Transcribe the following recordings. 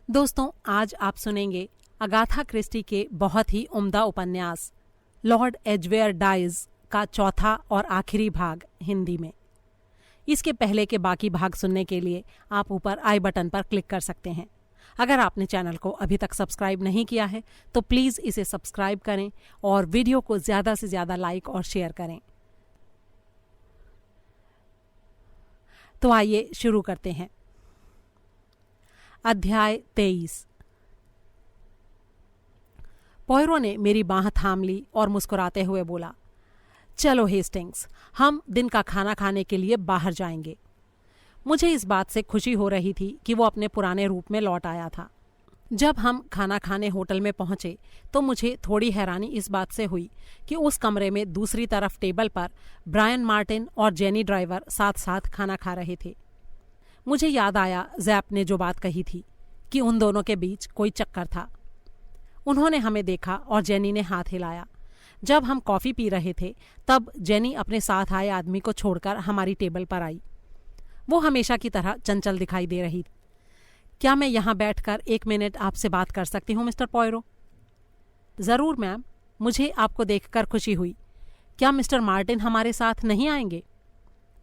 दोस्तों, आज आप सुनेंगे अगाथा क्रिस्टी के बहुत ही उम्दा उपन्यास लॉर्ड एजवेयर डाइज का चौथा और आखिरी भाग हिंदी में। इसके पहले के बाकी भाग सुनने के लिए आप ऊपर आई बटन पर क्लिक कर सकते हैं। अगर आपने चैनल को अभी तक सब्सक्राइब नहीं किया है तो प्लीज़ इसे सब्सक्राइब करें और वीडियो को ज़्यादा से ज़्यादा लाइक और शेयर करें। तो आइए शुरू करते हैं। अध्याय 23। पॉयरो ने मेरी बांह थाम ली और मुस्कुराते हुए बोला, चलो हेस्टिंग्स, हम दिन का खाना खाने के लिए बाहर जाएंगे। मुझे इस बात से खुशी हो रही थी कि वो अपने पुराने रूप में लौट आया था। जब हम खाना खाने होटल में पहुंचे तो मुझे थोड़ी हैरानी इस बात से हुई कि उस कमरे में दूसरी तरफ टेबल पर ब्रायन मार्टिन और जेनी ड्राइवर साथ साथ खाना खा रहे थे। मुझे याद आया जैप ने जो बात कही थी कि उन दोनों के बीच कोई चक्कर था। उन्होंने हमें देखा और जेनी ने हाथ हिलाया। जब हम कॉफ़ी पी रहे थे तब जेनी अपने साथ आए आदमी को छोड़कर हमारी टेबल पर आई। वो हमेशा की तरह चंचल दिखाई दे रही थी। क्या मैं यहाँ बैठकर 1 मिनट आपसे बात कर सकती हूँ मिस्टर पॉयरो? ज़रूर मैम, मुझे आपको देखकर खुशी हुई। क्या मिस्टर मार्टिन हमारे साथ नहीं आएंगे?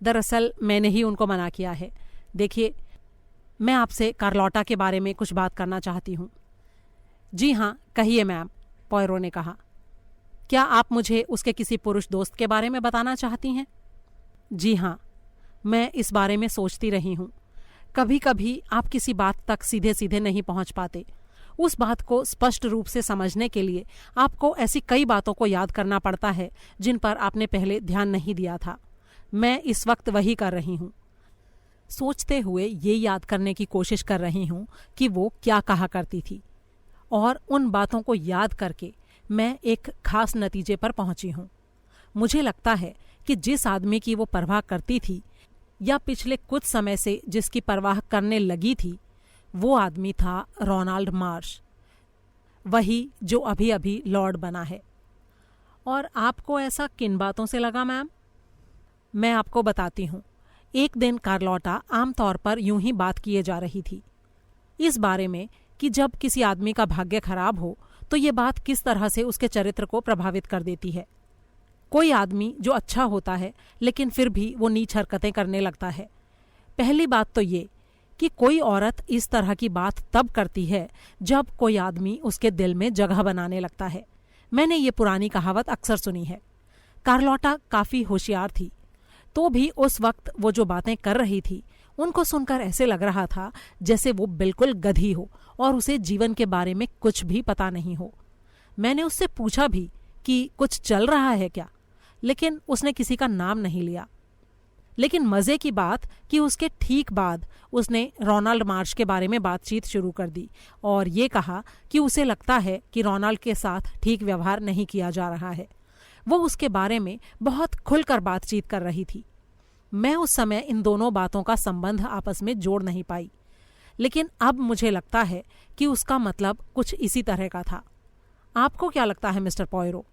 दरअसल मैंने ही उनको मना किया है। देखिए, मैं आपसे कार्लोटा के बारे में कुछ बात करना चाहती हूँ। जी हाँ, कहिए मैम, पॉयरो ने कहा। क्या आप मुझे उसके किसी पुरुष दोस्त के बारे में बताना चाहती हैं? जी हाँ, मैं इस बारे में सोचती रही हूँ। कभी कभी आप किसी बात तक सीधे सीधे नहीं पहुँच पाते। उस बात को स्पष्ट रूप से समझने के लिए आपको ऐसी कई बातों को याद करना पड़ता है जिन पर आपने पहले ध्यान नहीं दिया था। मैं इस वक्त वही कर रही हूँ। सोचते हुए ये याद करने की कोशिश कर रही हूँ कि वो क्या कहा करती थी, और उन बातों को याद करके मैं एक खास नतीजे पर पहुंची हूँ। मुझे लगता है कि जिस आदमी की वो परवाह करती थी या पिछले कुछ समय से जिसकी परवाह करने लगी थी, वो आदमी था रोनाल्ड मार्श, वही जो अभी अभी लॉर्ड बना है। और आपको ऐसा किन बातों से लगा मैम? मैं आपको बताती हूँ। एक दिन कार्लोटा आमतौर पर यूं ही बात किए जा रही थी, इस बारे में कि जब किसी आदमी का भाग्य खराब हो तो ये बात किस तरह से उसके चरित्र को प्रभावित कर देती है। कोई आदमी जो अच्छा होता है लेकिन फिर भी वो नीच हरकतें करने लगता है। पहली बात तो ये कि कोई औरत इस तरह की बात तब करती है जब कोई आदमी उसके दिल में जगह बनाने लगता है। मैंने ये पुरानी कहावत अक्सर सुनी है। कार्लोटा काफ़ी होशियार थी, तो भी उस वक्त वो जो बातें कर रही थी उनको सुनकर ऐसे लग रहा था जैसे वो बिल्कुल गधी हो और उसे जीवन के बारे में कुछ भी पता नहीं हो। मैंने उससे पूछा भी कि कुछ चल रहा है क्या, लेकिन उसने किसी का नाम नहीं लिया। लेकिन मज़े की बात कि उसके ठीक बाद उसने रोनाल्ड मार्श के बारे में बातचीत शुरू कर दी और ये कहा कि उसे लगता है कि रोनाल्ड के साथ ठीक व्यवहार नहीं किया जा रहा है। वो उसके बारे में बहुत खुलकर बातचीत कर रही थी। मैं उस समय इन दोनों बातों का संबंध आपस में जोड़ नहीं पाई, लेकिन अब मुझे लगता है कि उसका मतलब कुछ इसी तरह का था। आपको क्या लगता है मिस्टर पॉयरो?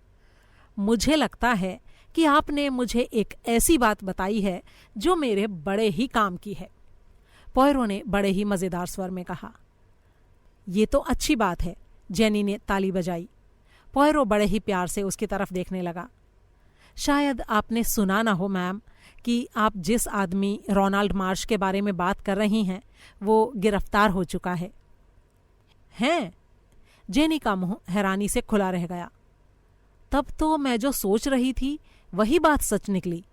मुझे लगता है कि आपने मुझे एक ऐसी बात बताई है जो मेरे बड़े ही काम की है, पॉयरो ने बड़े ही मज़ेदार स्वर में कहा। ये तो अच्छी बात है, जेनी ने ताली बजाई। पॉयरो बड़े ही प्यार से उसकी तरफ देखने लगा। शायद आपने सुना ना हो मैम कि आप जिस आदमी रोनाल्ड मार्श के बारे में बात कर रही हैं वो गिरफ्तार हो चुका है। हैं? जेनी का मुंह हैरानी से खुला रह गया। तब तो मैं जो सोच रही थी वही बात सच निकली।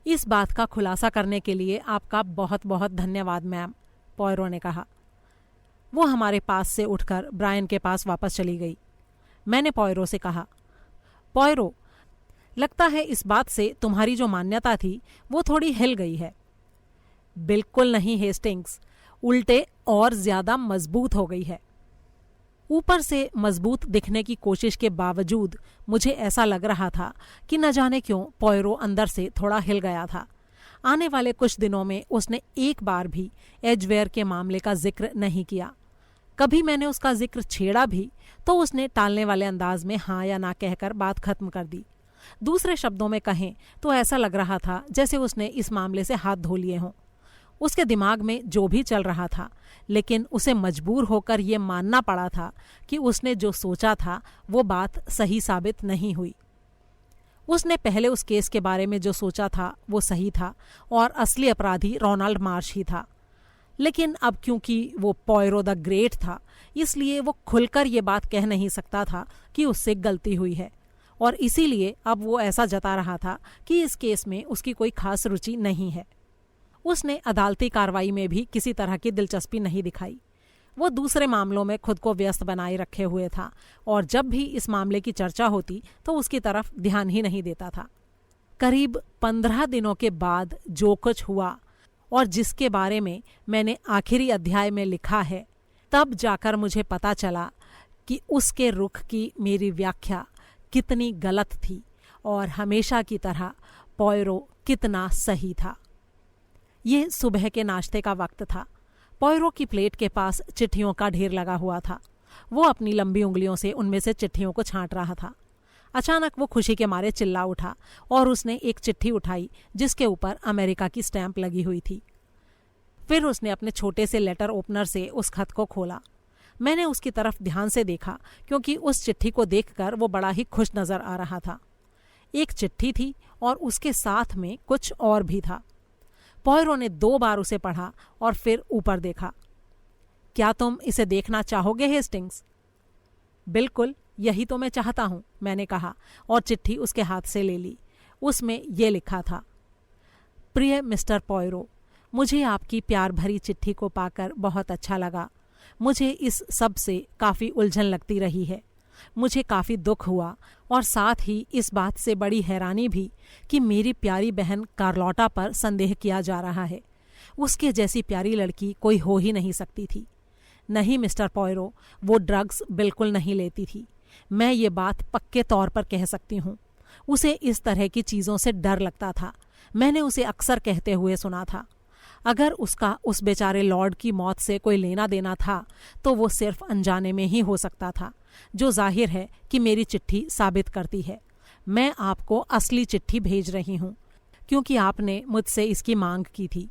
इस बात का खुलासा करने के लिए आपका बहुत बहुत धन्यवाद मैम, पॉयरो ने कहा। वो हमारे पास से उठकर ब्रायन के पास वापस चली गई। मैंने पॉयरो से कहा, पॉयरो, लगता है इस बात से तुम्हारी जो मान्यता थी वो थोड़ी हिल गई है। बिल्कुल नहीं हेस्टिंग्स, उल्टे और ज्यादा मजबूत हो गई है। ऊपर से मजबूत दिखने की कोशिश के बावजूद मुझे ऐसा लग रहा था कि न जाने क्यों पॉयरो अंदर से थोड़ा हिल गया था। आने वाले कुछ दिनों में उसने एक बार भी एजवेयर के मामले का जिक्र नहीं किया। कभी मैंने उसका जिक्र छेड़ा भी तो उसने टालने वाले अंदाज में हाँ या ना कहकर बात खत्म कर दी। दूसरे शब्दों में कहें तो ऐसा लग रहा था जैसे उसने इस मामले से हाथ धो लिए हों। उसके दिमाग में जो भी चल रहा था, लेकिन उसे मजबूर होकर ये मानना पड़ा था कि उसने जो सोचा था वो बात सही साबित नहीं हुई। उसने पहले उस केस के बारे में जो सोचा था वो सही था और असली अपराधी रोनाल्ड मार्श ही था। लेकिन अब क्योंकि वो पॉयरो द ग्रेट था, इसलिए वो खुलकर ये बात कह नहीं सकता था कि उससे गलती हुई है, और इसीलिए अब वो ऐसा जता रहा था कि इस केस में उसकी कोई खास रुचि नहीं है। उसने अदालती कार्रवाई में भी किसी तरह की दिलचस्पी नहीं दिखाई। वो दूसरे मामलों में खुद को व्यस्त बनाए रखे हुए था और जब भी इस मामले की चर्चा होती तो उसकी तरफ ध्यान ही नहीं देता था। करीब 15 दिनों के बाद जो कुछ हुआ और जिसके बारे में मैंने आखिरी अध्याय में लिखा है, तब जाकर मुझे पता चला कि उसके रुख की मेरी व्याख्या कितनी गलत थी और हमेशा की तरह पॉयरो कितना सही था। यह सुबह के नाश्ते का वक्त था। पॉयरो की प्लेट के पास चिट्ठियों का ढेर लगा हुआ था। वो अपनी लंबी उंगलियों से उनमें से चिट्ठियों को छांट रहा था। अचानक वो खुशी के मारे चिल्ला उठा और उसने एक चिट्ठी उठाई जिसके ऊपर अमेरिका की स्टैंप लगी हुई थी। फिर उसने अपने छोटे से लेटर ओपनर से उस खत को खोला। मैंने उसकी तरफ ध्यान से देखा क्योंकि उस चिट्ठी को देखकर वो बड़ा ही खुश नजर आ रहा था। एक चिट्ठी थी और उसके साथ में कुछ और भी था। पॉयरो ने 2 बार उसे पढ़ा और फिर ऊपर देखा। क्या तुम इसे देखना चाहोगे हेस्टिंग्स? बिल्कुल, यही तो मैं चाहता हूं, मैंने कहा और चिट्ठी उसके हाथ से ले ली। उसमें यह लिखा था, प्रिय मिस्टर पॉयरो, मुझे आपकी प्यार भरी चिट्ठी को पाकर बहुत अच्छा लगा। मुझे इस सब से काफ़ी उलझन लगती रही है। मुझे काफ़ी दुख हुआ और साथ ही इस बात से बड़ी हैरानी भी कि मेरी प्यारी बहन कार्लोटा पर संदेह किया जा रहा है। उसके जैसी प्यारी लड़की कोई हो ही नहीं सकती थी। नहीं मिस्टर पॉयरो, वो ड्रग्स बिल्कुल नहीं लेती थी। मैं ये बात पक्के तौर पर कह सकती हूँ। उसे इस तरह की चीज़ों से डर लगता था। मैंने उसे अक्सर कहते हुए सुना था। अगर उसका उस बेचारे लॉर्ड की मौत से कोई लेना देना था तो वो सिर्फ अनजाने में ही हो सकता था, जो जाहिर है कि मेरी चिट्ठी साबित करती है। मैं आपको असली चिट्ठी भेज रही हूँ क्योंकि आपने मुझसे इसकी मांग की थी।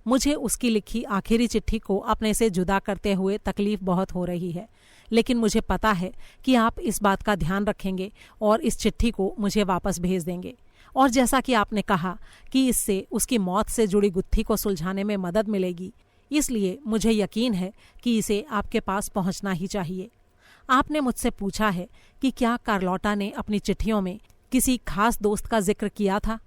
मुझे उसकी लिखी आखिरी चिट्ठी को अपने से जुदा करते हुए तकलीफ बहुत हो रही है, लेकिन मुझे पता है कि आप इस बात का ध्यान रखेंगे और इस चिट्ठी को मुझे वापस भेज देंगे। और जैसा कि आपने कहा कि इससे उसकी मौत से जुड़ी गुत्थी को सुलझाने में मदद मिलेगी, इसलिए मुझे यकीन है कि इसे आपके पास पहुंचना ही चाहिए। आपने मुझसे पूछा है कि क्या कार्लोटा ने अपनी चिट्ठियों में किसी खास दोस्त का जिक्र किया था।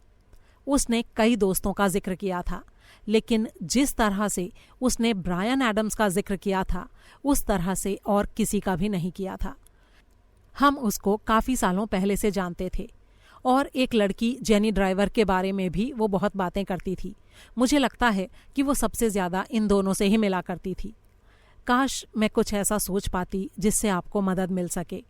उसने कई दोस्तों का जिक्र किया था, लेकिन जिस तरह से उसने ब्रायन एडम्स का जिक्र किया था उस तरह से और किसी का भी नहीं किया था। हम उसको काफ़ी सालों पहले से जानते थे और एक लड़की जेनी ड्राइवर के बारे में भी वो बहुत बातें करती थी। मुझे लगता है कि वो सबसे ज़्यादा इन दोनों से ही मिला करती थी। काश मैं कुछ ऐसा सोच पाती जिससे आपको मदद मिल सके।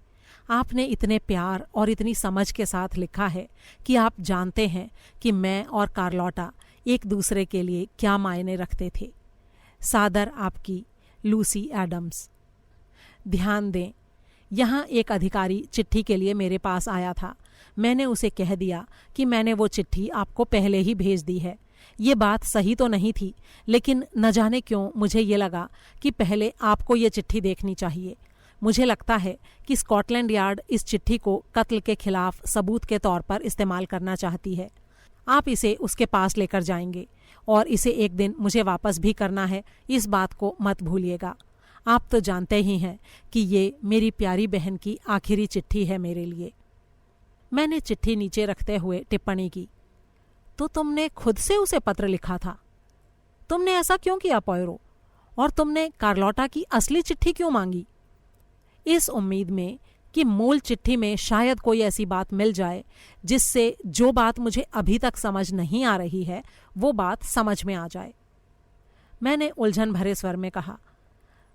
आपने इतने प्यार और इतनी समझ के साथ लिखा है कि आप जानते हैं कि मैं और कार्लोटा एक दूसरे के लिए क्या मायने रखते थे। सादर आपकी, लूसी एडम्स। ध्यान दें, यहाँ एक अधिकारी चिट्ठी के लिए मेरे पास आया था। मैंने उसे कह दिया कि मैंने वो चिट्ठी आपको पहले ही भेज दी है। ये बात सही तो नहीं थी, लेकिन न जाने क्यों मुझे ये लगा कि पहले आपको ये चिट्ठी देखनी चाहिए। मुझे लगता है कि स्कॉटलैंड यार्ड इस चिट्ठी को कत्ल के खिलाफ सबूत के तौर पर इस्तेमाल करना चाहती है। आप इसे उसके पास लेकर जाएंगे और इसे एक दिन मुझे वापस भी करना है, इस बात को मत भूलिएगा। आप तो जानते ही हैं कि ये मेरी प्यारी बहन की आखिरी चिट्ठी है मेरे लिए। मैंने चिट्ठी नीचे रखते हुए टिप्पणी की, तो तुमने खुद से उसे पत्र लिखा था? तुमने ऐसा क्यों किया पॉयरो? और तुमने कार्लोटा की असली चिट्ठी क्यों मांगी? इस उम्मीद में कि मूल चिट्ठी में शायद कोई ऐसी बात मिल जाए जिससे जो बात मुझे अभी तक समझ नहीं आ रही है वो बात समझ में आ जाए। मैंने उलझन भरे स्वर में कहा,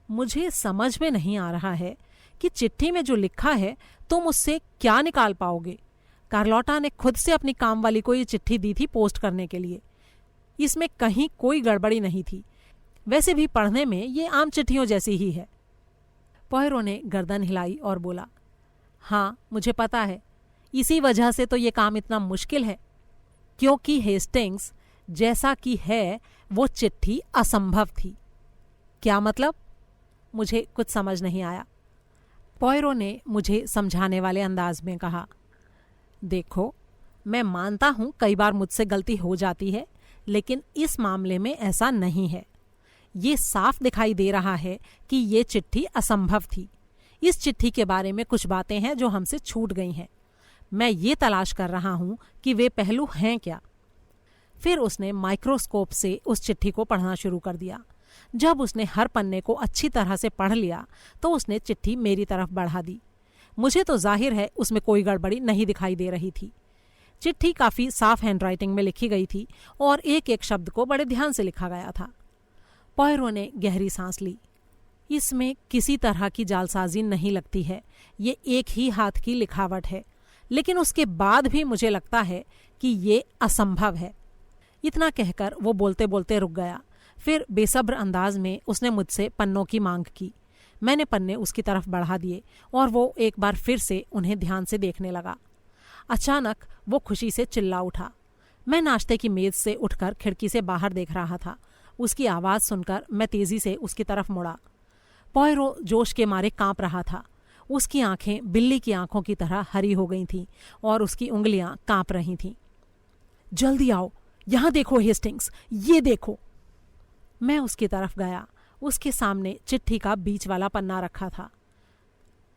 मुझे समझ में नहीं आ रहा है कि चिट्ठी में जो लिखा है तुम उससे क्या निकाल पाओगे। कार्लोटा ने खुद से अपनी काम वाली को ये चिट्ठी दी थी पोस्ट करने के लिए। इसमें कहीं कोई गड़बड़ी नहीं थी। वैसे भी पढ़ने में ये आम चिट्ठियों जैसी ही है। पॉयरो ने गर्दन हिलाई और बोला, हाँ मुझे पता है, इसी वजह से तो ये काम इतना मुश्किल है, क्योंकि हेस्टिंग्स जैसा कि है वो चिट्ठी असंभव थी। क्या मतलब? मुझे कुछ समझ नहीं आया। पॉयरो ने मुझे समझाने वाले अंदाज में कहा, देखो, मैं मानता हूं कई बार मुझसे गलती हो जाती है, लेकिन इस मामले में ऐसा नहीं है। ये साफ दिखाई दे रहा है कि ये चिट्ठी असंभव थी। इस चिट्ठी के बारे में कुछ बातें हैं जो हमसे छूट गई हैं। मैं ये तलाश कर रहा हूं कि वे पहलू हैं क्या। फिर उसने माइक्रोस्कोप से उस चिट्ठी को पढ़ना शुरू कर दिया। जब उसने हर पन्ने को अच्छी तरह से पढ़ लिया तो उसने चिट्ठी मेरी तरफ बढ़ा दी। मुझे तो जाहिर है उसमें कोई गड़बड़ी नहीं दिखाई दे रही थी। चिट्ठी काफ़ी साफ हैंडराइटिंग में लिखी गई थी और एक एक शब्द को बड़े ध्यान से लिखा गया था। पॉयरो ने गहरी सांस ली। इसमें किसी तरह की जालसाजी नहीं लगती है, ये एक ही हाथ की लिखावट है, लेकिन उसके बाद भी मुझे लगता है कि ये असंभव है। इतना कहकर वो बोलते बोलते रुक गया। फिर बेसब्र अंदाज में उसने मुझसे पन्नों की मांग की। मैंने पन्ने उसकी तरफ बढ़ा दिए और वो एक बार फिर से उन्हें ध्यान से देखने लगा। अचानक वो खुशी से चिल्ला उठा। मैं नाश्ते की मेज से उठकर खिड़की से बाहर देख रहा था। उसकी आवाज़ सुनकर मैं तेजी से उसकी तरफ मुड़ा। पॉयरो जोश के मारे कांप रहा था। उसकी आंखें बिल्ली की आंखों की तरह हरी हो गई थीं और उसकी उंगलियां कांप रही थीं। जल्दी आओ, यहां देखो हेस्टिंग्स, ये देखो। मैं उसकी तरफ गया। उसके सामने चिट्ठी का बीच वाला पन्ना रखा था।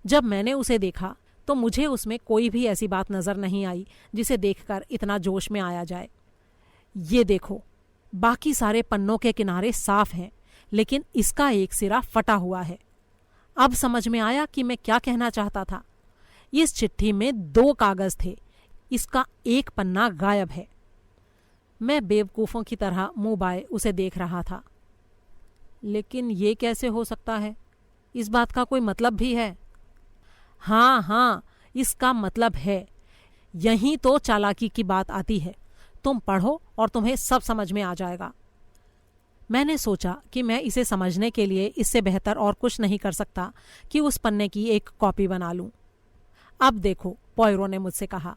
जब मैंने उसे देखा तो मुझे उसमें कोई भी ऐसी बात नजर नहीं आई जिसे देखकर इतना जोश में आया जाए। ये देखो, बाकी सारे पन्नों के किनारे साफ हैं, लेकिन इसका एक सिरा फटा हुआ है। अब समझ में आया कि मैं क्या कहना चाहता था। इस चिट्ठी में 2 कागज थे, इसका एक पन्ना गायब है। मैं बेवकूफ़ों की तरह मुंह बाए उसे देख रहा था। लेकिन ये कैसे हो सकता है? इस बात का कोई मतलब भी है? हाँ, इसका मतलब है। यहीं तो चालाकी की बात आती है। तुम पढ़ो और तुम्हें सब समझ में आ जाएगा। मैंने सोचा कि मैं इसे समझने के लिए इससे बेहतर और कुछ नहीं कर सकता कि उस पन्ने की एक कॉपी बना लूं। अब देखो, पॉयरो ने मुझसे कहा,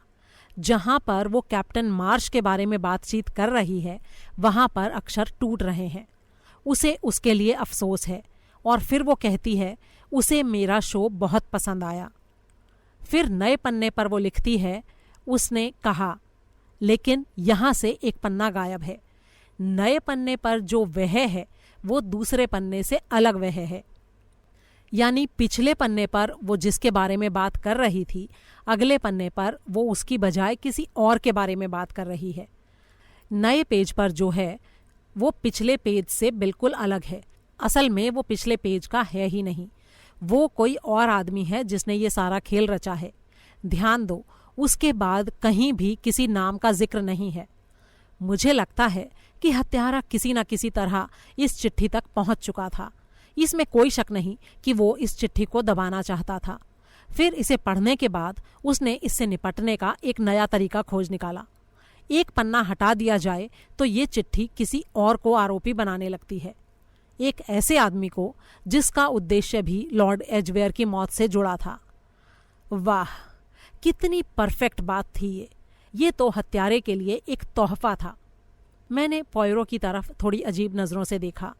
जहां पर वो कैप्टन मार्श के बारे में बातचीत कर रही है वहां पर अक्षर टूट रहे हैं। उसे उसके लिए अफसोस है और फिर वो कहती है उसे मेरा शो बहुत पसंद आया। फिर नए पन्ने पर वो लिखती है, उसने कहा, लेकिन यहाँ से एक पन्ना गायब है। नए पन्ने पर जो वह है वो दूसरे पन्ने से अलग वह है। यानी पिछले पन्ने पर वो जिसके बारे में बात कर रही थी, अगले पन्ने पर वो उसकी बजाय किसी और के बारे में बात कर रही है। नए पेज पर जो है वो पिछले पेज से बिल्कुल अलग है। असल में वो पिछले पेज का है ही नहीं, वो कोई और आदमी है जिसने ये सारा खेल रचा है। ध्यान दो, उसके बाद कहीं भी किसी नाम का जिक्र नहीं है। मुझे लगता है कि हत्यारा किसी न किसी तरह इस चिट्ठी तक पहुंच चुका था। इसमें कोई शक नहीं कि वो इस चिट्ठी को दबाना चाहता था। फिर इसे पढ़ने के बाद उसने इससे निपटने का एक नया तरीका खोज निकाला। एक पन्ना हटा दिया जाए तो ये चिट्ठी किसी और को आरोपी बनाने लगती है, एक ऐसे आदमी को जिसका उद्देश्य भी लॉर्ड एजवेयर की मौत से जुड़ा था। वाह, कितनी परफेक्ट बात थी ये तो हत्यारे के लिए एक तोहफा था। मैंने पॉयरो की तरफ थोड़ी अजीब नज़रों से देखा।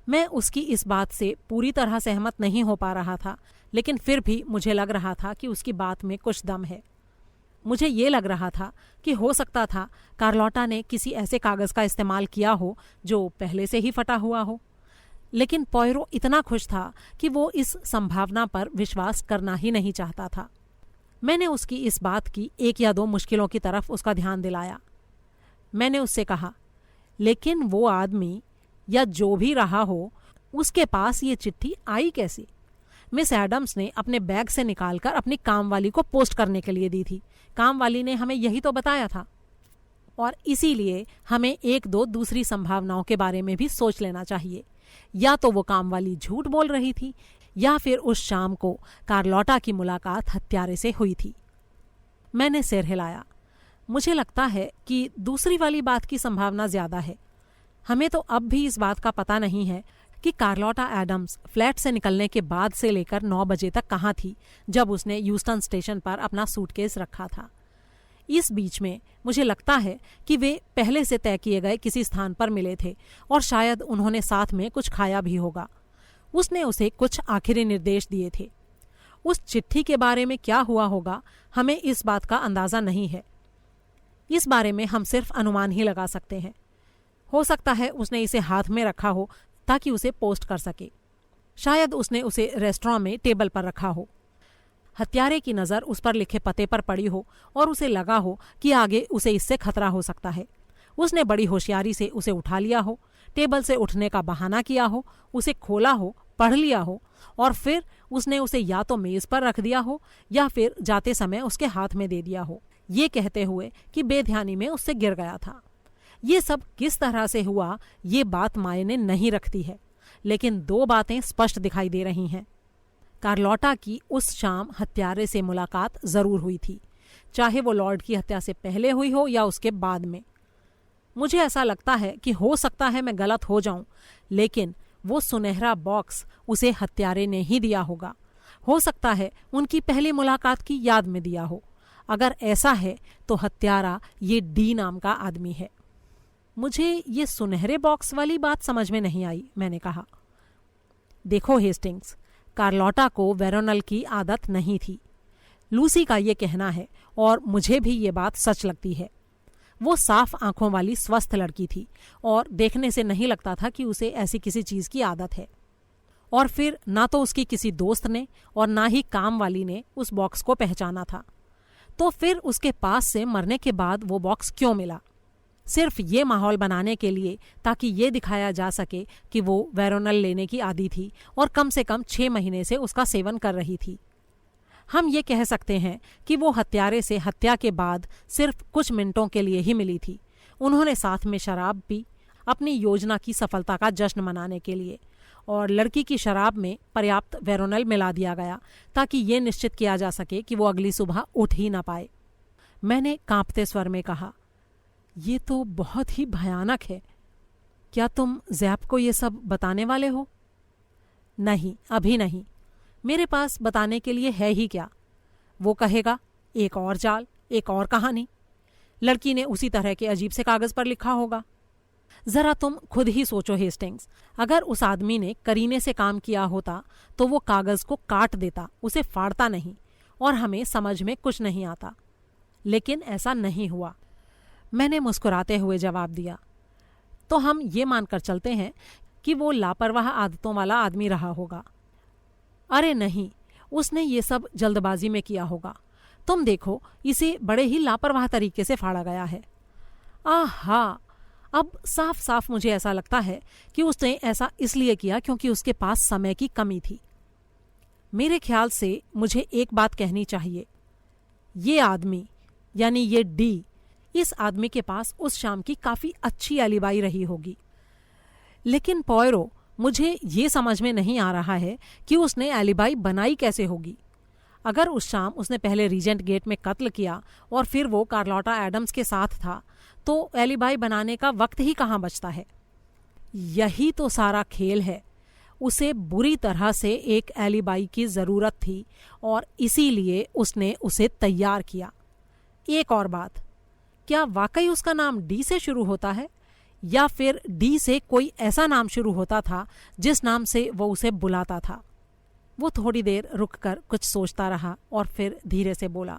मैं उसकी इस बात से पूरी तरह सहमत नहीं हो पा रहा था, लेकिन फिर भी मुझे लग रहा था कि उसकी बात में कुछ दम है। मुझे ये लग रहा था कि हो सकता था कार्लोटा ने किसी ऐसे कागज़ का इस्तेमाल किया हो जो पहले से ही फटा हुआ हो। लेकिन पॉयरो इतना खुश था कि वो इस संभावना पर विश्वास करना ही नहीं चाहता था। मैंने उसकी इस बात की 1 या 2 मुश्किलों की तरफ उसका ध्यान दिलाया। मैंने उससे कहा, लेकिन वो आदमी या जो भी रहा हो, उसके पास ये चिट्ठी आई कैसे? मिस एडम्स ने अपने बैग से निकालकर अपनी कामवाली को पोस्ट करने के लिए दी थी। कामवाली ने हमें यही तो बताया था। और इसीलिए हमें 1-2 दूसरी संभावनाओं के बारे में भी सोच लेना चाहिए। या तो वो कामवाली झूठ बोल रही थी, या फिर उस शाम को कार्लोटा की मुलाकात हत्यारे से हुई थी। मैंने सिर हिलाया। मुझे लगता है कि दूसरी वाली बात की संभावना ज्यादा है। हमें तो अब भी इस बात का पता नहीं है कि कार्लोटा एडम्स फ्लैट से निकलने के बाद से लेकर 9 बजे तक कहाँ थी जब उसने ह्यूस्टन स्टेशन पर अपना सूटकेस रखा था। इस बीच में मुझे लगता है कि वे पहले से तय किए गए किसी स्थान पर मिले थे और शायद उन्होंने साथ में कुछ खाया भी होगा। उसने उसे कुछ आखिरी निर्देश दिए थे। उस चिट्ठी के बारे में क्या हुआ होगा, हमें इस बात का अंदाज़ा नहीं है। इस बारे में हम सिर्फ अनुमान ही लगा सकते हैं। हो सकता है उसने इसे हाथ में रखा हो ताकि उसे पोस्ट कर सके। शायद उसने उसे रेस्टोरेंट में टेबल पर रखा हो। हत्यारे की नज़र उस पर लिखे पते पर पड़ी हो और उसे लगा हो कि आगे उसे इससे खतरा हो सकता है। उसने बड़ी होशियारी से उसे उठा लिया हो, टेबल से उठने का बहाना किया हो, उसे खोला हो, पढ़ लिया हो और फिर उसने उसे या तो मेज़ पर रख दिया हो या फिर जाते समय उसके हाथ में दे दिया हो, ये कहते हुए कि बेध्यानी में उससे गिर गया था। ये सब किस तरह से हुआ, ये बात मायने नहीं रखती है, लेकिन दो बातें स्पष्ट दिखाई दे रही हैं। कार्लोटा की उस शाम हत्यारे से मुलाकात जरूर हुई थी, चाहे वो लॉर्ड की हत्या से पहले हुई हो या उसके बाद में। मुझे ऐसा लगता है कि हो सकता है मैं गलत हो जाऊं, लेकिन वो सुनहरा बॉक्स उसे हत्यारे ने ही दिया होगा। हो सकता है उनकी पहली मुलाकात की याद में दिया हो। अगर ऐसा है तो हत्यारा ये डी नाम का आदमी है। मुझे ये सुनहरे बॉक्स वाली बात समझ में नहीं आई, मैंने कहा। देखो हेस्टिंग्स, कार्लोटा को वेरोनल की आदत नहीं थी। लूसी का ये कहना है और मुझे भी ये बात सच लगती है। वो साफ आंखों वाली स्वस्थ लड़की थी और देखने से नहीं लगता था कि उसे ऐसी किसी चीज़ की आदत है। और फिर ना तो उसकी किसी दोस्त ने और ना ही काम वाली ने उस बॉक्स को पहचाना था। तो फिर उसके पास से मरने के बाद वो बॉक्स क्यों मिला? सिर्फ ये माहौल बनाने के लिए ताकि ये दिखाया जा सके कि वो वेरोनल लेने की आदी थी और कम से कम 6 महीने से उसका सेवन कर रही थी। हम ये कह सकते हैं कि वो हत्यारे से हत्या के बाद सिर्फ कुछ मिनटों के लिए ही मिली थी। उन्होंने साथ में शराब पी, अपनी योजना की सफलता का जश्न मनाने के लिए, और लड़की की शराब में पर्याप्त वेरोनल मिला दिया गया ताकि ये निश्चित किया जा सके कि वो अगली सुबह उठ ही ना पाए। मैंने कांपते स्वर में कहा, ये तो बहुत ही भयानक है। क्या तुम ज़ैप को ये सब बताने वाले हो? नहीं, अभी नहीं। मेरे पास बताने के लिए है ही क्या? वो कहेगा एक और जाल, एक और कहानी। लड़की ने उसी तरह के अजीब से कागज पर लिखा होगा। जरा तुम खुद ही सोचो हेस्टिंग्स, अगर उस आदमी ने करीने से काम किया होता तो वो कागज को काट देता, उसे फाड़ता नहीं, और हमें समझ में कुछ नहीं आता। लेकिन ऐसा नहीं हुआ। मैंने मुस्कुराते हुए जवाब दिया, तो हम ये मानकर चलते हैं कि वो लापरवाह आदतों वाला आदमी रहा होगा। अरे नहीं, उसने ये सब जल्दबाजी में किया होगा। तुम देखो, इसे बड़े ही लापरवाह तरीके से फाड़ा गया है। आहा, अब साफ साफ मुझे ऐसा लगता है कि उसने ऐसा इसलिए किया क्योंकि उसके पास समय की कमी थी। मेरे ख्याल से मुझे एक बात कहनी चाहिए। ये आदमी, यानी ये डी, इस आदमी के पास उस शाम की काफी अच्छी एलिबाई रही होगी। लेकिन पॉयरो, मुझे ये समझ में नहीं आ रहा है कि उसने एलिबाई बनाई कैसे होगी। अगर उस शाम उसने पहले रीजेंट गेट में कत्ल किया और फिर वो कार्लोटा एडम्स के साथ था, तो एलिबाई बनाने का वक्त ही कहाँ बचता है? यही तो सारा खेल है। उसे बुरी तरह से एक एलिबाई की ज़रूरत थी और इसीलिए उसने उसे तैयार किया। एक और बात, क्या वाकई उसका नाम डी से शुरू होता है, या फिर डी से कोई ऐसा नाम शुरू होता था जिस नाम से वो उसे बुलाता था? वो थोड़ी देर रुककर कुछ सोचता रहा और फिर धीरे से बोला,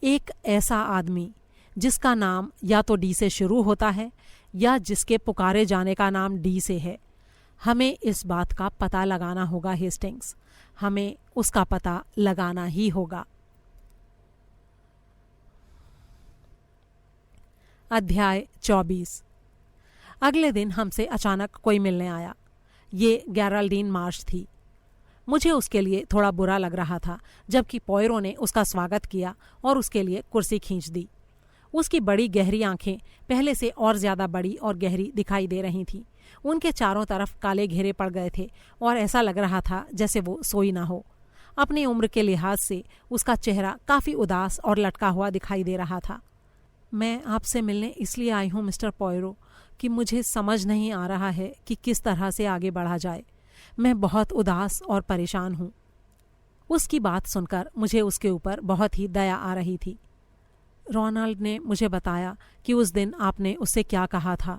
एक ऐसा आदमी जिसका नाम या तो डी से शुरू होता है या जिसके पुकारे जाने का नाम डी से है। हमें इस बात का पता लगाना होगा हेस्टिंग्स, हमें उसका पता लगाना ही होगा। अध्याय 24। अगले दिन हमसे अचानक कोई मिलने आया। ये गैराल्डीन मार्श थी। मुझे उसके लिए थोड़ा बुरा लग रहा था, जबकि पॉयरो ने उसका स्वागत किया और उसके लिए कुर्सी खींच दी। उसकी बड़ी गहरी आंखें पहले से और ज़्यादा बड़ी और गहरी दिखाई दे रही थीं। उनके चारों तरफ काले घेरे पड़ गए थे और ऐसा लग रहा था जैसे वो सोई ना हो। अपनी उम्र के लिहाज से उसका चेहरा काफ़ी उदास और लटका हुआ दिखाई दे रहा था। मैं आपसे मिलने इसलिए आई हूँ मिस्टर पॉयरो कि मुझे समझ नहीं आ रहा है कि किस तरह से आगे बढ़ा जाए। मैं बहुत उदास और परेशान हूँ। उसकी बात सुनकर मुझे उसके ऊपर बहुत ही दया आ रही थी। रोनाल्ड ने मुझे बताया कि उस दिन आपने उससे क्या कहा था।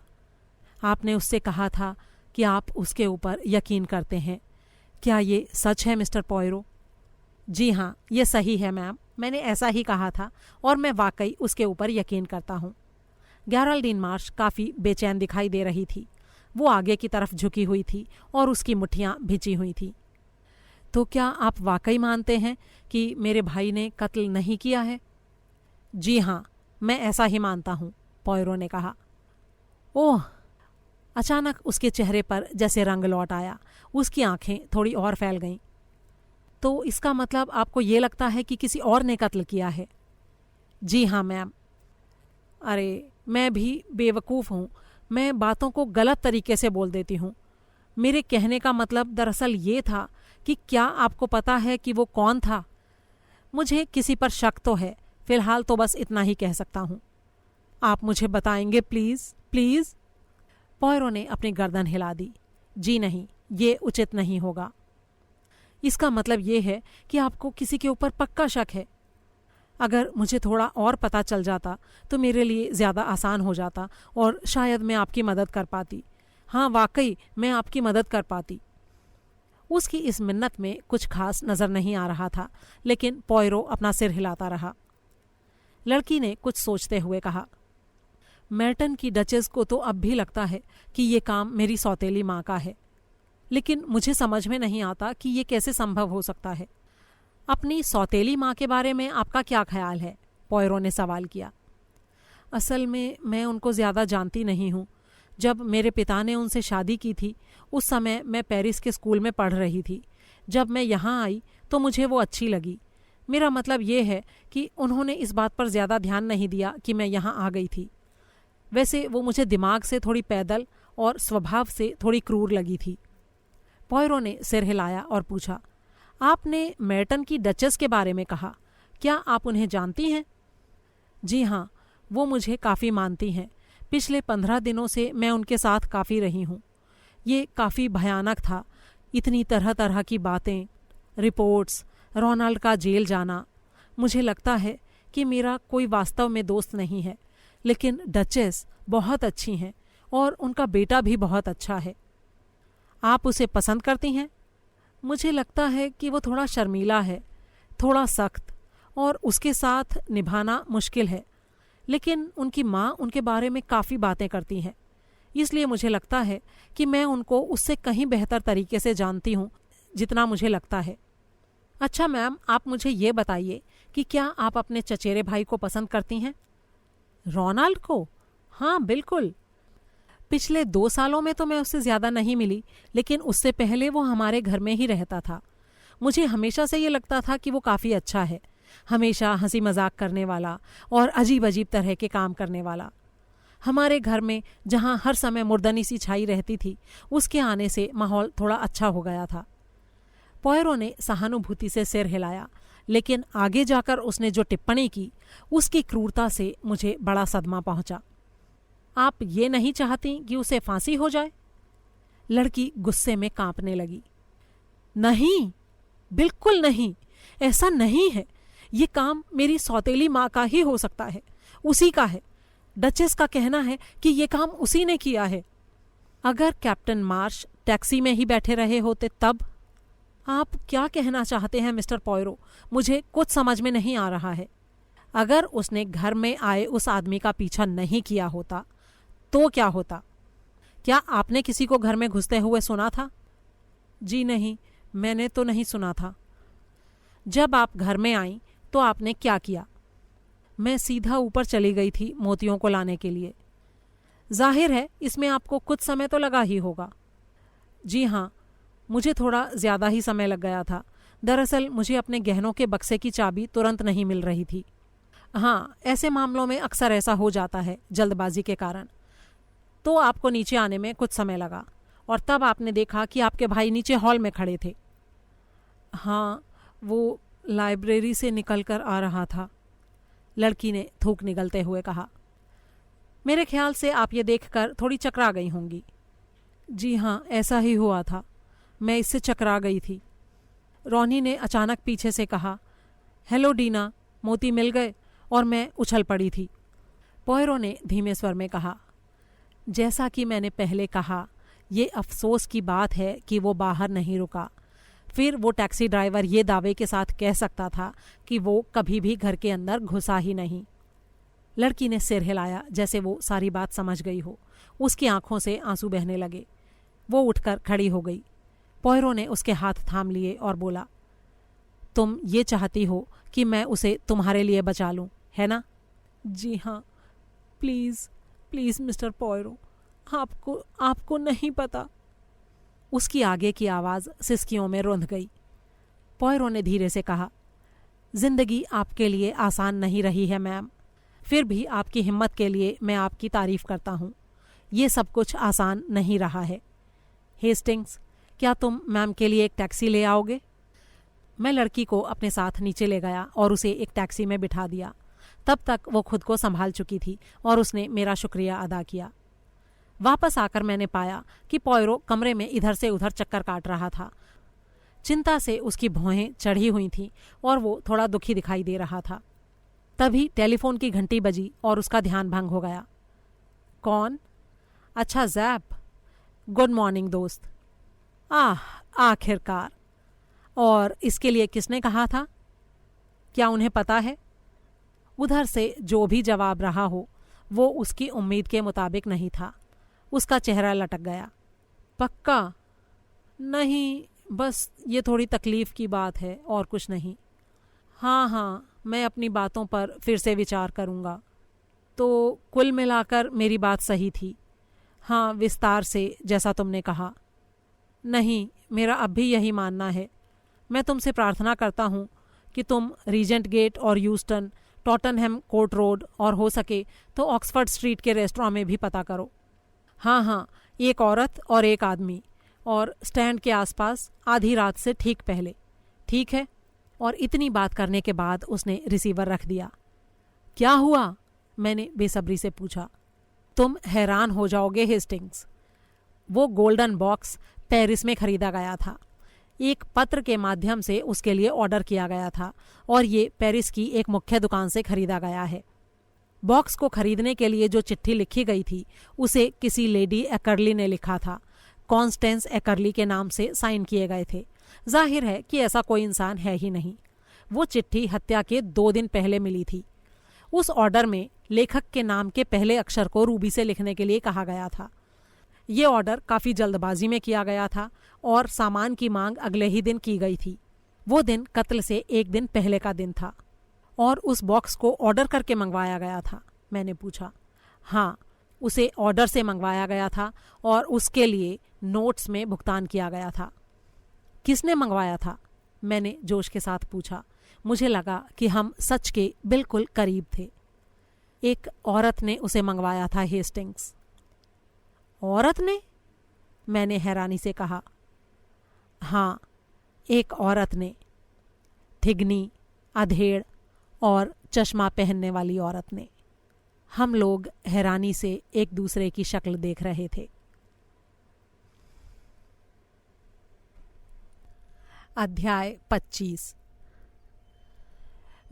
आपने उससे कहा था कि आप उसके ऊपर यकीन करते हैं। क्या ये सच है मिस्टर पॉयरो? जी हाँ, ये सही है मैम, मैंने ऐसा ही कहा था और मैं वाकई उसके ऊपर यकीन करता हूँ। गैरल्डीन मार्श काफ़ी बेचैन दिखाई दे रही थी। वो आगे की तरफ झुकी हुई थी और उसकी मुट्ठियाँ भिजी हुई थी। तो क्या आप वाकई मानते हैं कि मेरे भाई ने कत्ल नहीं किया है? जी हाँ, मैं ऐसा ही मानता हूँ, पॉयरो ने कहा। ओह! अचानक उसके चेहरे पर जैसे रंग लौट आया, उसकी आंखें थोड़ी और फैल गईं। तो इसका मतलब आपको ये लगता है कि किसी और ने कत्ल किया है? जी हाँ मैम। अरे, मैं भी बेवकूफ़ हूँ, मैं बातों को गलत तरीके से बोल देती हूँ। मेरे कहने का मतलब दरअसल ये था कि क्या आपको पता है कि वो कौन था? मुझे किसी पर शक तो है, फिलहाल तो बस इतना ही कह सकता हूँ। आप मुझे बताएंगे प्लीज़, प्लीज़? पॉयरो ने अपनी गर्दन हिला दी। जी नहीं, ये उचित नहीं होगा। इसका मतलब ये है कि आपको किसी के ऊपर पक्का शक है। अगर मुझे थोड़ा और पता चल जाता तो मेरे लिए ज़्यादा आसान हो जाता और शायद मैं आपकी मदद कर पाती। हाँ, वाकई मैं आपकी मदद कर पाती। उसकी इस मिन्नत में कुछ खास नज़र नहीं आ रहा था, लेकिन पॉयरो अपना सिर हिलाता रहा। लड़की ने कुछ सोचते हुए कहा, मेर्टन की डचेस को तो अब भी लगता है कि ये काम मेरी सौतेली माँ का है, लेकिन मुझे समझ में नहीं आता कि ये कैसे संभव हो सकता है। अपनी सौतेली माँ के बारे में आपका क्या ख्याल है? पॉयरो ने सवाल किया। असल में मैं उनको ज़्यादा जानती नहीं हूँ। जब मेरे पिता ने उनसे शादी की थी, उस समय मैं पेरिस के स्कूल में पढ़ रही थी। जब मैं यहाँ आई तो मुझे वो अच्छी लगी। मेरा मतलब ये है कि उन्होंने इस बात पर ज़्यादा ध्यान नहीं दिया कि मैं यहाँ आ गई थी। वैसे वो मुझे दिमाग से थोड़ी पैदल और स्वभाव से थोड़ी क्रूर लगी थी। पॉयरो ने सिर हिलाया और पूछा, आपने मेर्टन की डचेस के बारे में कहा, क्या आप उन्हें जानती हैं? जी हाँ, वो मुझे काफ़ी मानती हैं। पिछले 15 दिनों से मैं उनके साथ काफ़ी रही हूँ। ये काफ़ी भयानक था, इतनी तरह तरह की बातें, रिपोर्ट्स, रोनाल्ड का जेल जाना। मुझे लगता है कि मेरा कोई वास्तव में दोस्त नहीं है, लेकिन डचेस बहुत अच्छी हैं और उनका बेटा भी बहुत अच्छा है। आप उसे पसंद करती हैं? मुझे लगता है कि वो थोड़ा शर्मीला है, थोड़ा सख्त, और उसके साथ निभाना मुश्किल है। लेकिन उनकी माँ उनके बारे में काफ़ी बातें करती हैं, इसलिए मुझे लगता है कि मैं उनको उससे कहीं बेहतर तरीके से जानती हूँ जितना मुझे लगता है। अच्छा मैम, आप मुझे ये बताइए कि क्या आप अपने चचेरे भाई को पसंद करती हैं? रोनाल्ड को? हाँ बिल्कुल। पिछले 2 सालों में तो मैं उससे ज़्यादा नहीं मिली, लेकिन उससे पहले वो हमारे घर में ही रहता था। मुझे हमेशा से ये लगता था कि वो काफ़ी अच्छा है, हमेशा हंसी मजाक करने वाला और अजीब अजीब तरह के काम करने वाला। हमारे घर में जहाँ हर समय मुर्दनी सी छाई रहती थी, उसके आने से माहौल थोड़ा अच्छा हो गया था। पॉयरो ने सहानुभूति से सिर हिलाया, लेकिन आगे जाकर उसने जो टिप्पणी की, उसकी क्रूरता से मुझे बड़ा सदमा पहुंचा। आप ये नहीं चाहती कि उसे फांसी हो जाए? लड़की गुस्से में कांपने लगी। नहीं, बिल्कुल नहीं, ऐसा नहीं है। ये काम मेरी सौतेली माँ का ही हो सकता है, उसी का है। डचेस का कहना है कि ये काम उसी ने किया है। अगर कैप्टन मार्श टैक्सी में ही बैठे रहे होते तब? आप क्या कहना चाहते हैं मिस्टर पॉयरो? मुझे कुछ समझ में नहीं आ रहा है। अगर उसने घर में आए उस आदमी का पीछा नहीं किया होता तो क्या होता? क्या आपने किसी को घर में घुसते हुए सुना था? जी नहीं, मैंने तो नहीं सुना था। जब आप घर में आईं तो आपने क्या किया? मैं सीधा ऊपर चली गई थी मोतियों को लाने के लिए। जाहिर है इसमें आपको कुछ समय तो लगा ही होगा। जी हाँ, मुझे थोड़ा ज़्यादा ही समय लग गया था। दरअसल मुझे अपने गहनों के बक्से की चाबी तुरंत नहीं मिल रही थी। हाँ, ऐसे मामलों में अक्सर ऐसा हो जाता है, जल्दबाजी के कारण। तो आपको नीचे आने में कुछ समय लगा और तब आपने देखा कि आपके भाई नीचे हॉल में खड़े थे। हाँ, वो लाइब्रेरी से निकलकर आ रहा था, लड़की ने थूक निगलते हुए कहा। मेरे ख्याल से आप ये देखकर थोड़ी चकरा गई होंगी। जी हाँ, ऐसा ही हुआ था, मैं इससे चकरा गई थी। रोनी ने अचानक पीछे से कहा, हेलो डीना, मोती मिल गए? और मैं उछल पड़ी थी। पोयरो ने धीमे स्वर में कहा, जैसा कि मैंने पहले कहा, ये अफसोस की बात है कि वो बाहर नहीं रुका। फिर वो टैक्सी ड्राइवर ये दावे के साथ कह सकता था कि वो कभी भी घर के अंदर घुसा ही नहीं। लड़की ने सिर हिलाया जैसे वो सारी बात समझ गई हो। उसकी आंखों से आंसू बहने लगे। वो उठकर खड़ी हो गई। पोयरो ने उसके हाथ थाम लिए और बोला, तुम ये चाहती हो कि मैं उसे तुम्हारे लिए बचा लूं, है ना? जी हाँ, प्लीज़ प्लीज़ मिस्टर पोयरो, आपको नहीं पता। उसकी आगे की आवाज़ सिसकियों में रुंध गई। पोयरो ने धीरे से कहा, जिंदगी आपके लिए आसान नहीं रही है मैम, फिर भी आपकी हिम्मत के लिए मैं आपकी तारीफ करता हूँ। ये सब कुछ आसान नहीं रहा है। हेस्टिंग्स, क्या तुम मैम के लिए एक टैक्सी ले आओगे? मैं लड़की को अपने साथ नीचे ले गया और उसे एक टैक्सी में बिठा दिया। तब तक वो खुद को संभाल चुकी थी और उसने मेरा शुक्रिया अदा किया। वापस आकर मैंने पाया कि पोयरो कमरे में इधर से उधर चक्कर काट रहा था। चिंता से उसकी भौहें चढ़ी हुई थीं और वो थोड़ा दुखी दिखाई दे रहा था। तभी टेलीफोन की घंटी बजी और उसका ध्यान भंग हो गया। कौन? अच्छा, ज़ैप। गुड मॉर्निंग दोस्त। आखिरकार। और इसके लिए किसने कहा था? क्या उन्हें पता है? उधर से जो भी जवाब रहा हो वो उसकी उम्मीद के मुताबिक नहीं था। उसका चेहरा लटक गया। पक्का? नहीं, बस ये थोड़ी तकलीफ की बात है और कुछ नहीं। हाँ, मैं अपनी बातों पर फिर से विचार करूँगा। तो कुल मिलाकर मेरी बात सही थी। हाँ, विस्तार से जैसा तुमने कहा। नहीं, मेरा अब भी यही मानना है। मैं तुमसे प्रार्थना करता हूँ कि तुम रीजेंट गेट और यूस्टन, टॉटनहम कोर्ट रोड और हो सके तो ऑक्सफर्ड स्ट्रीट के रेस्टोरेंट में भी पता करो। हाँ, एक औरत और एक आदमी, और स्टैंड के आसपास आधी रात से ठीक पहले। ठीक है? और इतनी बात करने के बाद उसने रिसीवर रख दिया। क्या हुआ? मैंने बेसब्री से पूछा। तुम हैरान हो जाओगे हेस्टिंग्स। वो गोल्डन बॉक्स पेरिस में खरीदा गया था। एक पत्र के माध्यम से उसके लिए ऑर्डर किया गया था और ये पेरिस की एक मुख्य दुकान से खरीदा गया है। बॉक्स को खरीदने के लिए जो चिट्ठी लिखी गई थी उसे किसी लेडी एकरली ने लिखा था। कॉन्स्टेंस एकरली के नाम से साइन किए गए थे। जाहिर है कि ऐसा कोई इंसान है ही नहीं। वो चिट्ठी हत्या के 2 दिन पहले मिली थी। उस ऑर्डर में लेखक के नाम के पहले अक्षर को रूबी से लिखने के लिए कहा गया था। ये ऑर्डर काफ़ी जल्दबाजी में किया गया था और सामान की मांग अगले ही दिन की गई थी। वो दिन कत्ल से 1 दिन पहले का दिन था। और उस बॉक्स को ऑर्डर करके मंगवाया गया था? मैंने पूछा। हाँ, उसे ऑर्डर से मंगवाया गया था और उसके लिए नोट्स में भुगतान किया गया था। किसने मंगवाया था? मैंने जोश के साथ पूछा। मुझे लगा कि हम सच के बिल्कुल करीब थे। एक औरत ने उसे मंगवाया था हेस्टिंग्स। औरत ने? मैंने हैरानी से कहा। हाँ, एक औरत ने। ठिगनी, अधेड़ और चश्मा पहनने वाली औरत ने। हम लोग हैरानी से एक दूसरे की शक्ल देख रहे थे। अध्याय 25।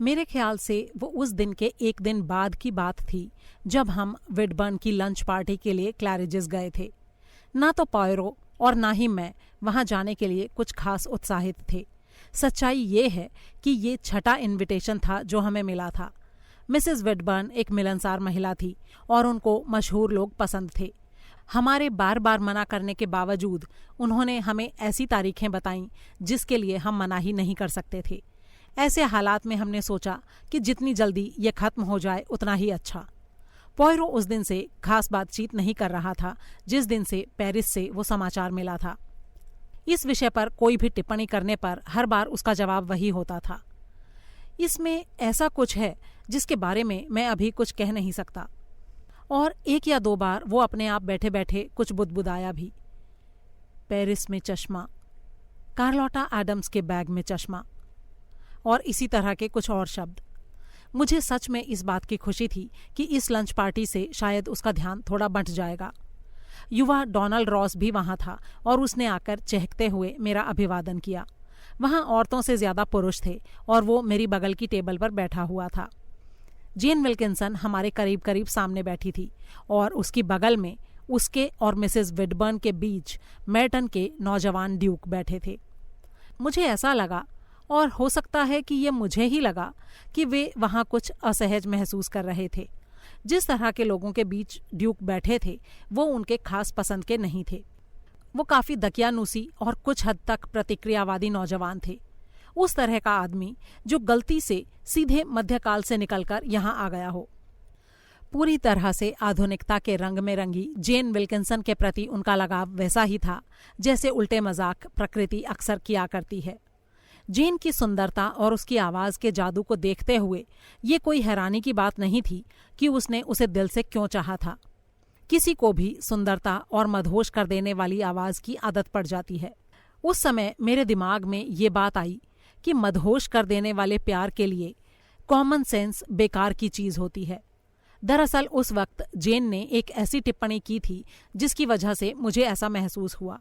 मेरे ख्याल से वो उस दिन के 1 दिन बाद की बात थी जब हम विडबर्न की लंच पार्टी के लिए क्लैरिजेस गए थे। ना तो पोयरो और ना ही मैं वहां जाने के लिए कुछ खास उत्साहित थे। सच्चाई ये है कि ये 6ठा इनविटेशन था जो हमें मिला था। मिसेस विडबर्न एक मिलनसार महिला थी और उनको मशहूर लोग पसंद थे। हमारे बार बार मना करने के बावजूद उन्होंने हमें ऐसी तारीखें बताईं जिसके लिए हम मना ही नहीं कर सकते थे। ऐसे हालात में हमने सोचा कि जितनी जल्दी ये खत्म हो जाए उतना ही अच्छा। पोयरो उस दिन से खास बातचीत नहीं कर रहा था जिस दिन से पेरिस से वो समाचार मिला था। इस विषय पर कोई भी टिप्पणी करने पर हर बार उसका जवाब वही होता था, इसमें ऐसा कुछ है जिसके बारे में मैं अभी कुछ कह नहीं सकता। और 1 या 2 बार वो अपने आप बैठे बैठे कुछ बुदबुदाया भी। पेरिस में चश्मा, कार्लोटा एडम्स के बैग में चश्मा, और इसी तरह के कुछ और शब्द। मुझे सच में इस बात की खुशी थी कि इस लंच पार्टी से शायद उसका ध्यान थोड़ा बंट जाएगा। युवा डोनाल्ड रॉस भी वहां था और उसने आकर चहकते हुए मेरा अभिवादन किया। वहां औरतों से ज्यादा पुरुष थे और वो मेरी बगल की टेबल पर बैठा हुआ था। जेन विल्किंसन हमारे करीब करीब सामने बैठी थी और उसकी बगल में उसके और मिसेस विडबर्न के बीच मेर्टन के नौजवान ड्यूक बैठे थे। मुझे ऐसा लगा, और हो सकता है कि ये मुझे ही लगा, कि वे वहाँ कुछ असहज महसूस कर रहे थे। जिस तरह के लोगों के बीच ड्यूक बैठे थे वो उनके खास पसंद के नहीं थे। वो काफ़ी दकियानूसी और कुछ हद तक प्रतिक्रियावादी नौजवान थे। उस तरह का आदमी जो गलती से सीधे मध्यकाल से निकलकर यहाँ आ गया हो। पूरी तरह से आधुनिकता के रंग में रंगी जेन विल्किंसन के प्रति उनका लगाव वैसा ही था जैसे उल्टे मजाक प्रकृति अक्सर किया करती है। जेन की सुंदरता और उसकी आवाज़ के जादू को देखते हुए ये कोई हैरानी की बात नहीं थी कि उसने उसे दिल से क्यों चाहा था। किसी को भी सुंदरता और मदहोश कर देने वाली आवाज़ की आदत पड़ जाती है। उस समय मेरे दिमाग में ये बात आई कि मदहोश कर देने वाले प्यार के लिए कॉमन सेंस बेकार की चीज़ होती है। दरअसल उस वक्त जेन ने एक ऐसी टिप्पणी की थी जिसकी वजह से मुझे ऐसा महसूस हुआ।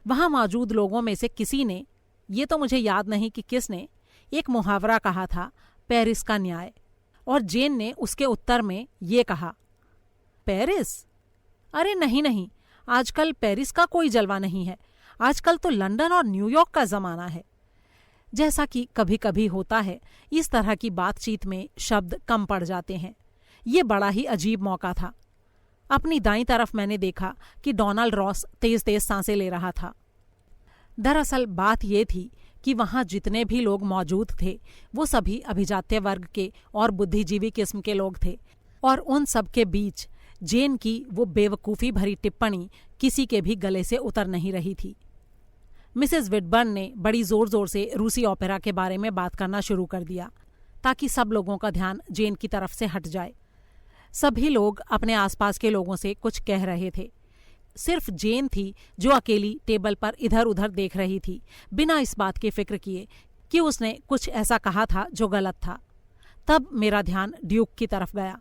वहाँ मौजूद लोगों में से किसी ने, ये तो मुझे याद नहीं कि किसने, एक मुहावरा कहा था, पेरिस का न्याय, और जेन ने उसके उत्तर में ये कहा, पेरिस? अरे नहीं नहीं, आजकल पेरिस का कोई जलवा नहीं है, आजकल तो लंदन और न्यूयॉर्क का ज़माना है। जैसा कि कभी कभी होता है, इस तरह की बातचीत में शब्द कम पड़ जाते हैं। ये बड़ा ही अजीब मौका था। अपनी दाईं तरफ मैंने देखा कि डोनाल्ड रॉस तेज तेज सांसें ले रहा था। दरअसल बात ये थी कि वहाँ जितने भी लोग मौजूद थे वो सभी अभिजात्य वर्ग के और बुद्धिजीवी किस्म के लोग थे, और उन सब के बीच जेन की वो बेवकूफ़ी भरी टिप्पणी किसी के भी गले से उतर नहीं रही थी। मिसेस विडबर्न ने बड़ी ज़ोर ज़ोर से रूसी ओपेरा के बारे में बात करना शुरू कर दिया ताकि सब लोगों का ध्यान जेन की तरफ से हट जाए। सभी लोग अपने आसपास के लोगों से कुछ कह रहे थे। सिर्फ जेन थी जो अकेली टेबल पर इधर उधर देख रही थी, बिना इस बात की फिक्र किए कि उसने कुछ ऐसा कहा था जो गलत था। तब मेरा ध्यान ड्यूक की तरफ गया।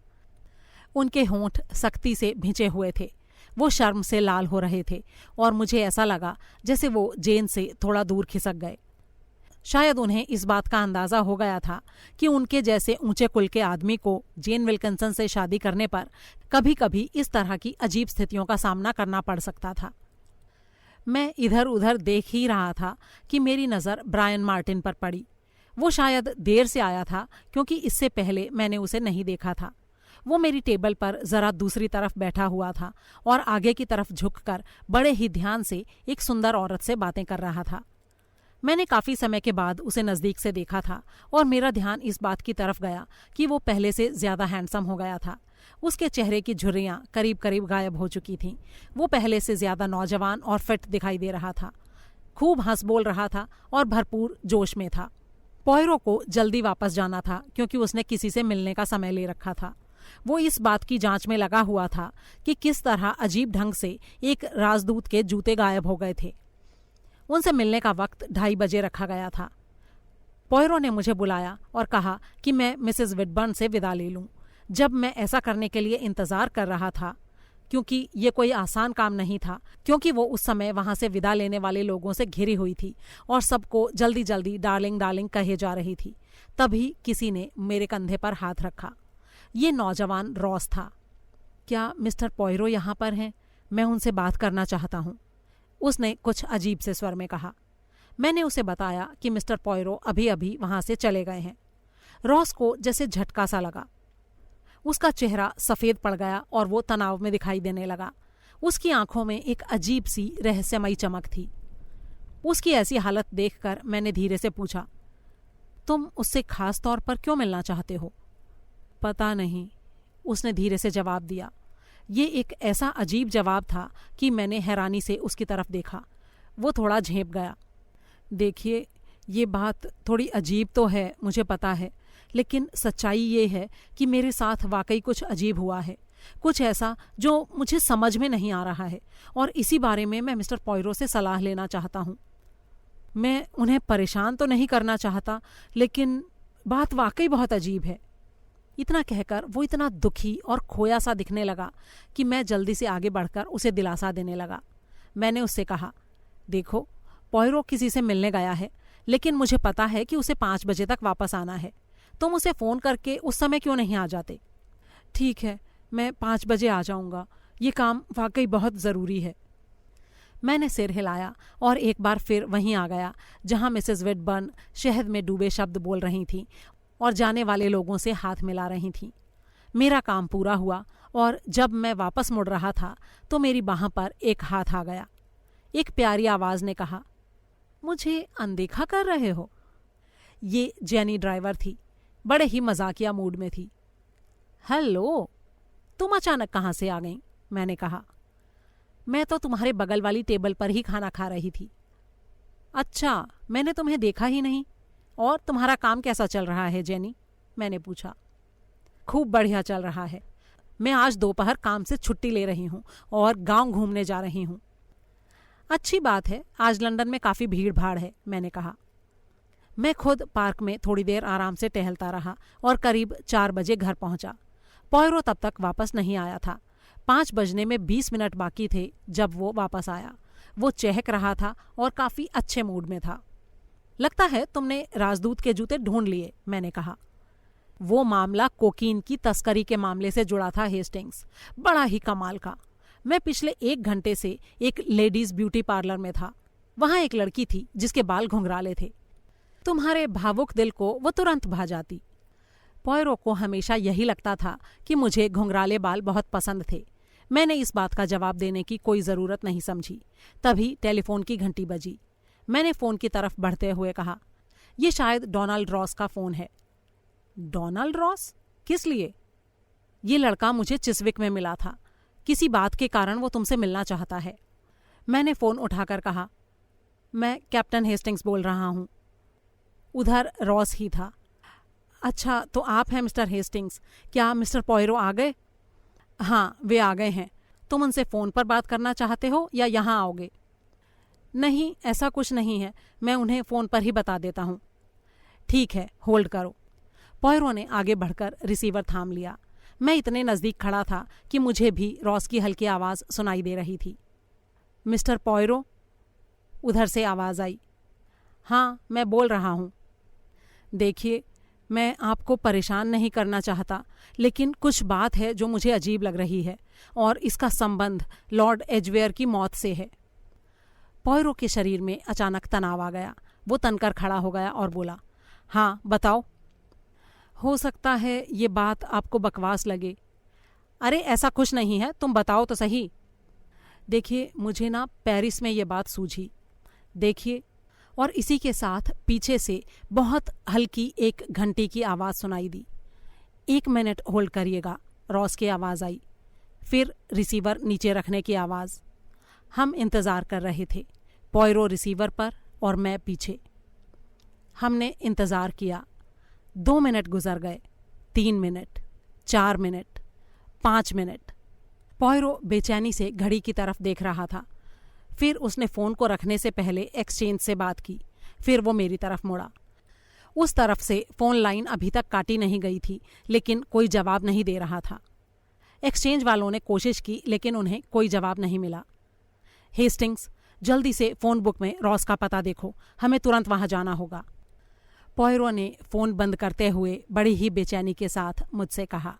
उनके होंठ सख्ती से भिंचे हुए थे, वो शर्म से लाल हो रहे थे और मुझे ऐसा लगा जैसे वो जेन से थोड़ा दूर खिसक गए। शायद उन्हें इस बात का अंदाज़ा हो गया था कि उनके जैसे ऊंचे कुल के आदमी को जेन विल्किंसन से शादी करने पर कभी कभी इस तरह की अजीब स्थितियों का सामना करना पड़ सकता था। मैं इधर उधर देख ही रहा था कि मेरी नज़र ब्रायन मार्टिन पर पड़ी। वो शायद देर से आया था क्योंकि इससे पहले मैंने उसे नहीं देखा था। वो मेरी टेबल पर ज़रा दूसरी तरफ बैठा हुआ था और आगे की तरफ झुककर बड़े ही ध्यान से एक सुंदर औरत से बातें कर रहा था। मैंने काफ़ी समय के बाद उसे नज़दीक से देखा था और मेरा ध्यान इस बात की तरफ गया कि वो पहले से ज़्यादा हैंडसम हो गया था। उसके चेहरे की झुर्रियाँ करीब करीब गायब हो चुकी थीं। वो पहले से ज़्यादा नौजवान और फिट दिखाई दे रहा था, खूब हंस बोल रहा था और भरपूर जोश में था। पॉयरो को जल्दी वापस जाना था क्योंकि उसने किसी से मिलने का समय ले रखा था। वो इस बात की जांच में लगा हुआ था कि किस तरह अजीब ढंग से एक राजदूत के जूते गायब हो गए थे। उनसे मिलने का वक्त 2:30 बजे रखा गया था। पॉयरो ने मुझे बुलाया और कहा कि मैं मिसेस विडबर्न से विदा ले लूं। जब मैं ऐसा करने के लिए इंतज़ार कर रहा था, क्योंकि ये कोई आसान काम नहीं था, क्योंकि वो उस समय वहाँ से विदा लेने वाले लोगों से घिरी हुई थी और सबको जल्दी जल्दी डार्लिंग डार्लिंग कहे जा रही थी, तभी किसी ने मेरे कंधे पर हाथ रखा। ये नौजवान रॉस था। क्या मिस्टर पॉयरो यहाँ पर हैं? मैं उनसे बात करना चाहता हूँ, उसने कुछ अजीब से स्वर में कहा। मैंने उसे बताया कि मिस्टर पॉयरो अभी अभी वहाँ से चले गए हैं। रॉस को जैसे झटका सा लगा। उसका चेहरा सफ़ेद पड़ गया और वो तनाव में दिखाई देने लगा। उसकी आंखों में एक अजीब सी रहस्यमयी चमक थी। उसकी ऐसी हालत देखकर मैंने धीरे से पूछा, तुम उससे खास तौर पर क्यों मिलना चाहते हो? पता नहीं, उसने धीरे से जवाब दिया। ये एक ऐसा अजीब जवाब था कि मैंने हैरानी से उसकी तरफ देखा। वो थोड़ा झेंप गया। देखिए, ये बात थोड़ी अजीब तो है, मुझे पता है, लेकिन सच्चाई ये है कि मेरे साथ वाकई कुछ अजीब हुआ है, कुछ ऐसा जो मुझे समझ में नहीं आ रहा है, और इसी बारे में मैं मिस्टर पॉयरो से सलाह लेना चाहता हूँ। मैं उन्हें परेशान तो नहीं करना चाहता, लेकिन बात वाकई बहुत अजीब है। इतना कहकर वो इतना दुखी और खोया सा दिखने लगा कि मैं जल्दी से आगे बढ़कर उसे दिलासा देने लगा। मैंने उससे कहा, देखो, पॉयरो किसी से मिलने गया है, लेकिन मुझे पता है कि उसे 5 बजे तक वापस आना है। तुम उसे फ़ोन करके उस समय क्यों नहीं आ जाते? ठीक है, मैं 5 बजे आ जाऊंगा, ये काम वाकई बहुत ज़रूरी है। मैंने सिर हिलाया और एक बार फिर वहीं आ गया जहां मिसेस वेडबर्न शहद में डूबे शब्द बोल रही थीं और जाने वाले लोगों से हाथ मिला रही थीं। मेरा काम पूरा हुआ और जब मैं वापस मुड़ रहा था तो मेरी बाह पर एक हाथ आ गया। एक प्यारी आवाज़ ने कहा, मुझे अनदेखा कर रहे हो? ये जेनी ड्राइवर थी, बड़े ही मजाकिया मूड में थी। हेलो, तुम अचानक कहाँ से आ गई? मैंने कहा। मैं तो तुम्हारे बगल वाली टेबल पर ही खाना खा रही थी। अच्छा, मैंने तुम्हें देखा ही नहीं। और तुम्हारा काम कैसा चल रहा है जेनी? मैंने पूछा। खूब बढ़िया चल रहा है। मैं आज दोपहर काम से छुट्टी ले रही हूँ और गांव घूमने जा रही हूँ। अच्छी बात है, आज लंदन में काफ़ी भीड़ भाड़ है, मैंने कहा। मैं खुद पार्क में थोड़ी देर आराम से टहलता रहा और करीब 4 बजे घर पहुंचा। पॉयरो तब तक वापस नहीं आया था। 5 बजने में 20 मिनट बाकी थे जब वो वापस आया। वो चहक रहा था और काफ़ी अच्छे मूड में था। लगता है तुमने राजदूत के जूते ढूंढ लिए, मैंने कहा। वो मामला कोकीन की तस्करी के मामले से जुड़ा था हेस्टिंग्स, बड़ा ही कमाल का। मैं पिछले 1 घंटे से एक लेडीज ब्यूटी पार्लर में था। वहाँ एक लड़की थी जिसके बाल घुंघराले थे। तुम्हारे भावुक दिल को वो तुरंत भा जाती। पॉयरो को हमेशा यही लगता था कि मुझे घुंघराले बाल बहुत पसंद थे। मैंने इस बात का जवाब देने की कोई ज़रूरत नहीं समझी। तभी टेलीफोन की घंटी बजी। मैंने फ़ोन की तरफ बढ़ते हुए कहा, यह शायद डोनाल्ड रॉस का फ़ोन है। Donald Ross? किस लिए? ये लड़का मुझे चिस्विक में मिला था। किसी बात के कारण वो तुमसे मिलना चाहता है। मैंने फ़ोन उठाकर कहा, मैं कैप्टन हेस्टिंग्स बोल रहा हूँ। उधर रॉस ही था। अच्छा, तो आप हैं मिस्टर हेस्टिंग्स। क्या मिस्टर पॉयरो आ गए? हाँ, वे आ गए हैं। तुम उनसे फ़ोन पर बात करना चाहते हो या यहाँ आओगे? नहीं, ऐसा कुछ नहीं है, मैं उन्हें फ़ोन पर ही बता देता हूँ। ठीक है, होल्ड करो। पॉयरो ने आगे बढ़कर रिसीवर थाम लिया। मैं इतने नज़दीक खड़ा था कि मुझे भी रॉस की हल्की आवाज़ सुनाई दे रही थी। मिस्टर पॉयरो? उधर से आवाज़ आई। हाँ, मैं बोल रहा हूँ। देखिए, मैं आपको परेशान नहीं करना चाहता, लेकिन कुछ बात है जो मुझे अजीब लग रही है और इसका संबंध लॉर्ड एजवेयर की मौत से है। पॉयरो के शरीर में अचानक तनाव आ गया। वो तनकर खड़ा हो गया और बोला, हाँ बताओ। हो सकता है ये बात आपको बकवास लगे। अरे ऐसा कुछ नहीं है, तुम बताओ तो सही। देखिए, मुझे ना पेरिस में ये बात सूझी। देखिए, और इसी के साथ पीछे से बहुत हल्की एक घंटी की आवाज़ सुनाई दी। 1 मिनट होल्ड करिएगा, रॉस की आवाज़ आई। फिर रिसीवर नीचे रखने की आवाज़। हम इंतज़ार कर रहे थे, पॉयरो रिसीवर पर और मैं पीछे। हमने इंतज़ार किया। 2 मिनट गुजर गए, 3 मिनट, 4 मिनट, 5 मिनट। पॉयरो बेचैनी से घड़ी की तरफ देख रहा था। फिर उसने फ़ोन को रखने से पहले एक्सचेंज से बात की। फिर वो मेरी तरफ मुड़ा। उस तरफ से फ़ोन लाइन अभी तक काटी नहीं गई थी, लेकिन कोई जवाब नहीं दे रहा था। एक्सचेंज वालों ने कोशिश की, लेकिन उन्हें कोई जवाब नहीं मिला। हेस्टिंग्स, जल्दी से फ़ोन बुक में रॉस का पता देखो, हमें तुरंत वहाँ जाना होगा। पॉयरो ने फ़ोन बंद करते हुए बड़ी ही बेचैनी के साथ मुझसे कहा।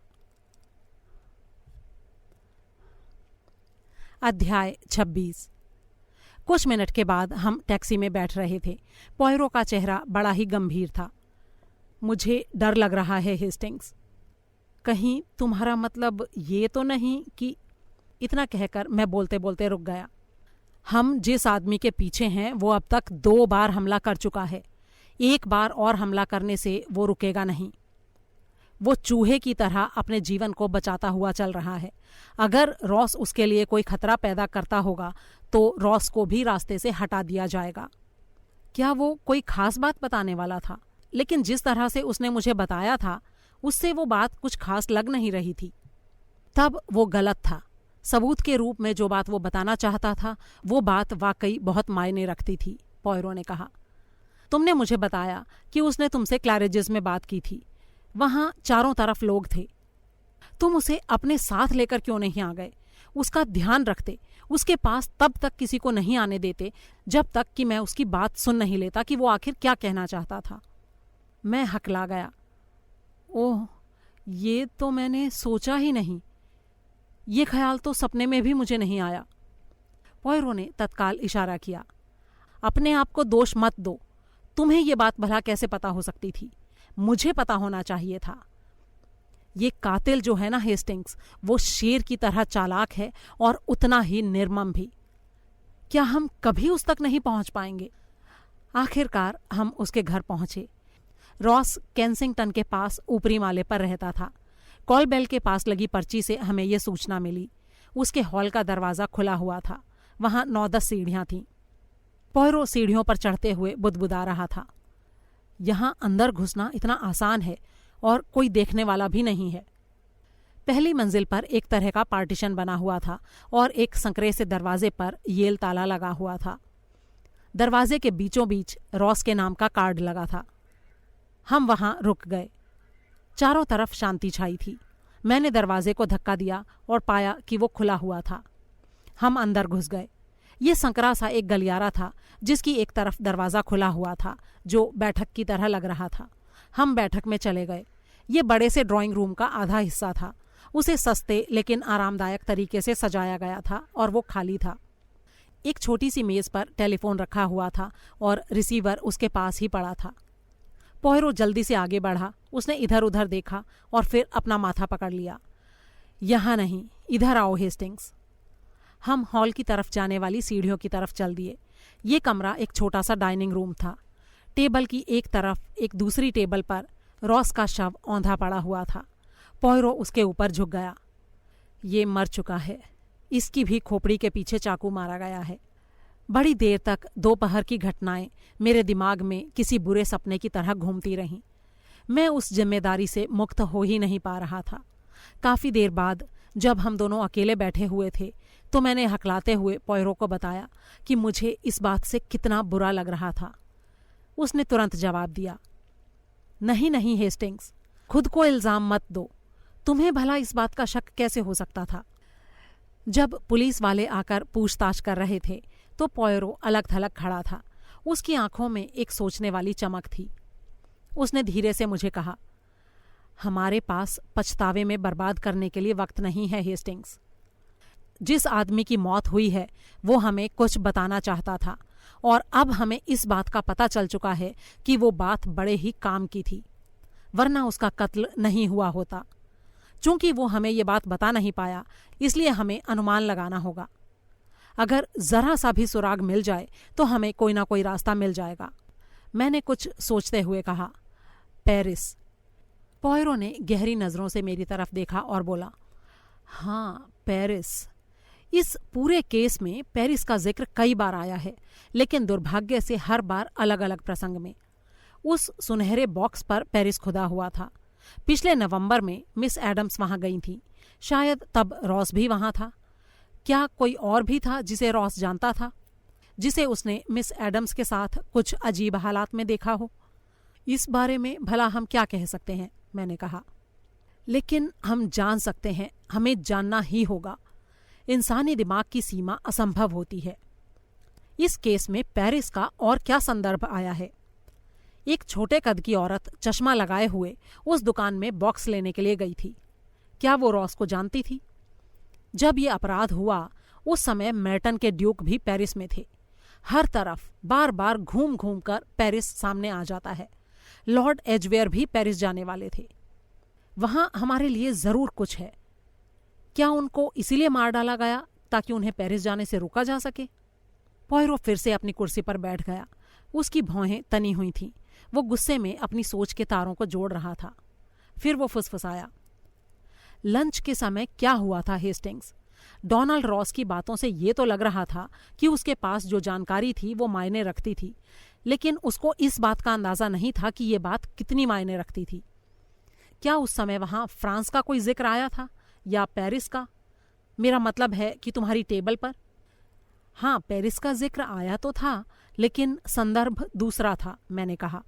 अध्याय 26। कुछ मिनट के बाद हम टैक्सी में बैठ रहे थे। पॉयरो का चेहरा बड़ा ही गंभीर था। मुझे डर लग रहा है हेस्टिंग्स। कहीं तुम्हारा मतलब ये तो नहीं कि... इतना कहकर मैं बोलते बोलते रुक गया। हम जिस आदमी के पीछे हैं वो अब तक 2 बार हमला कर चुका है। 1 बार और हमला करने से वो रुकेगा नहीं। वो चूहे की तरह अपने जीवन को बचाता हुआ चल रहा है। अगर रॉस उसके लिए कोई खतरा पैदा करता होगा तो रॉस को भी रास्ते से हटा दिया जाएगा। क्या वो कोई खास बात बताने वाला था? लेकिन जिस तरह से उसने मुझे बताया था उससे वो बात कुछ खास लग नहीं रही थी। तब वो गलत था। सबूत के रूप में जो बात वो बताना चाहता था वो बात वाकई बहुत मायने रखती थी। पॉयरो ने कहा, तुमने मुझे बताया कि उसने तुमसे क्लैरेजेस में बात की थी। वहाँ चारों तरफ लोग थे। तुम उसे अपने साथ लेकर क्यों नहीं आ गए? उसका ध्यान रखते, उसके पास तब तक किसी को नहीं आने देते जब तक कि मैं उसकी बात सुन नहीं लेता कि वो आखिर क्या कहना चाहता था। मैं हकला गया। ओह, ये तो मैंने सोचा ही नहीं। ये ख्याल तो सपने में भी मुझे नहीं आया। पॉयरो ने तत्काल इशारा किया। अपने आप को दोष मत दो। तुम्हें ये बात भला कैसे पता हो सकती थी? मुझे पता होना चाहिए था। ये कातिल जो है ना हेस्टिंग्स, वो शेर की तरह चालाक है और उतना ही निर्मम भी। क्या हम कभी उस तक नहीं पहुंच पाएंगे? आखिरकार हम उसके घर पहुंचे। रॉस केंसिंगटन के पास ऊपरी माले पर रहता था। कॉल बेल के पास लगी पर्ची से हमें यह सूचना मिली। उसके हॉल का दरवाज़ा खुला हुआ था। वहां 9-10 सीढ़ियां थीं। पॉयरो सीढ़ियों पर चढ़ते हुए बुदबुदा रहा था। यहां अंदर घुसना इतना आसान है और कोई देखने वाला भी नहीं है। पहली मंजिल पर एक तरह का पार्टीशन बना हुआ था और एक संकरे से दरवाजे पर येल ताला लगा हुआ था। दरवाजे के बीचों बीच रॉस के नाम का कार्ड लगा था। हम वहां रुक गए। चारों तरफ शांति छाई थी। मैंने दरवाजे को धक्का दिया और पाया कि वो खुला हुआ था। हम अंदर घुस गए। ये संकरा सा एक गलियारा था जिसकी एक तरफ दरवाज़ा खुला हुआ था जो बैठक की तरह लग रहा था। हम बैठक में चले गए। ये बड़े से ड्राइंग रूम का आधा हिस्सा था। उसे सस्ते लेकिन आरामदायक तरीके से सजाया गया था और वो खाली था। एक छोटी सी मेज़ पर टेलीफोन रखा हुआ था और रिसीवर उसके पास ही पड़ा था। पॉयरो जल्दी से आगे बढ़ा। उसने इधर उधर देखा और फिर अपना माथा पकड़ लिया। यहाँ नहीं, इधर आओ हेस्टिंग्स। हम हॉल की तरफ जाने वाली सीढ़ियों की तरफ चल दिए। ये कमरा एक छोटा सा डाइनिंग रूम था। टेबल की एक तरफ एक दूसरी टेबल पर रॉस का शव औंधा पड़ा हुआ था। पॉयरो उसके ऊपर झुक गया। ये मर चुका है। इसकी भी खोपड़ी के पीछे चाकू मारा गया है। बड़ी देर तक दोपहर की घटनाएं मेरे दिमाग में किसी बुरे सपने की तरह घूमती रहीं। मैं उस जिम्मेदारी से मुक्त हो ही नहीं पा रहा था। काफ़ी देर बाद जब हम दोनों अकेले बैठे हुए थे तो मैंने हकलाते हुए पॉयरो को बताया कि मुझे इस बात से कितना बुरा लग रहा था। उसने तुरंत जवाब दिया, नहीं नहीं हेस्टिंग्स, खुद को इल्ज़ाम मत दो। तुम्हें भला इस बात का शक कैसे हो सकता था? जब पुलिस वाले आकर पूछताछ कर रहे थे तो पॉयरो अलग थलग खड़ा था। उसकी आंखों में एक सोचने वाली चमक थी। उसने धीरे से मुझे कहा, हमारे पास पछतावे में बर्बाद करने के लिए वक्त नहीं है हेस्टिंग्स। जिस आदमी की मौत हुई है वो हमें कुछ बताना चाहता था और अब हमें इस बात का पता चल चुका है कि वो बात बड़े ही काम की थी, वरना उसका कत्ल नहीं हुआ होता। चूंकि वो हमें ये बात बता नहीं पाया इसलिए हमें अनुमान लगाना होगा। अगर जरा सा भी सुराग मिल जाए तो हमें कोई ना कोई रास्ता मिल जाएगा। मैंने कुछ सोचते हुए कहा, पेरिस। पॉयरो ने गहरी नज़रों से मेरी तरफ देखा और बोला, हाँ पेरिस। इस पूरे केस में पेरिस का जिक्र कई बार आया है, लेकिन दुर्भाग्य से हर बार अलग अलग प्रसंग में। उस सुनहरे बॉक्स पर पेरिस खुदा हुआ था। पिछले नवंबर में मिस एडम्स वहां गई थी। शायद तब रॉस भी वहां था। क्या कोई और भी था जिसे रॉस जानता था, जिसे उसने मिस एडम्स के साथ कुछ अजीब हालात में देखा हो? इस बारे में भला हम क्या कह सकते हैं, मैंने कहा। लेकिन हम जान सकते हैं, हमें जानना ही होगा। इंसानी दिमाग की सीमा असंभव होती है। इस केस में पेरिस का और क्या संदर्भ आया है? एक छोटे कद की औरत चश्मा लगाए हुए उस दुकान में बॉक्स लेने के लिए गई थी। क्या वो रॉस को जानती थी? जब ये अपराध हुआ उस समय मेर्टन के ड्यूक भी पेरिस में थे। हर तरफ बार बार घूम घूम कर पेरिस सामने आ जाता है। लॉर्ड एजवेयर भी पेरिस जाने वाले थे। वहां हमारे लिए जरूर कुछ है। क्या उनको इसीलिए मार डाला गया ताकि उन्हें पेरिस जाने से रोका जा सके? पॉयरो फिर से अपनी कुर्सी पर बैठ गया। उसकी भौहें तनी हुई थीं। वो गुस्से में अपनी सोच के तारों को जोड़ रहा था। फिर वो फुसफुसाया, लंच के समय क्या हुआ था हेस्टिंग्स? डोनाल्ड रॉस की बातों से ये तो लग रहा था कि उसके पास जो जानकारी थी वो मायने रखती थी, लेकिन उसको इस बात का अंदाजा नहीं था कि ये बात कितनी मायने रखती थी। क्या उस समय वहां फ्रांस का कोई जिक्र आया था या पेरिस का? मेरा मतलब है कि तुम्हारी टेबल पर। हाँ, पेरिस का जिक्र आया तो था, लेकिन संदर्भ दूसरा था, मैंने कहा।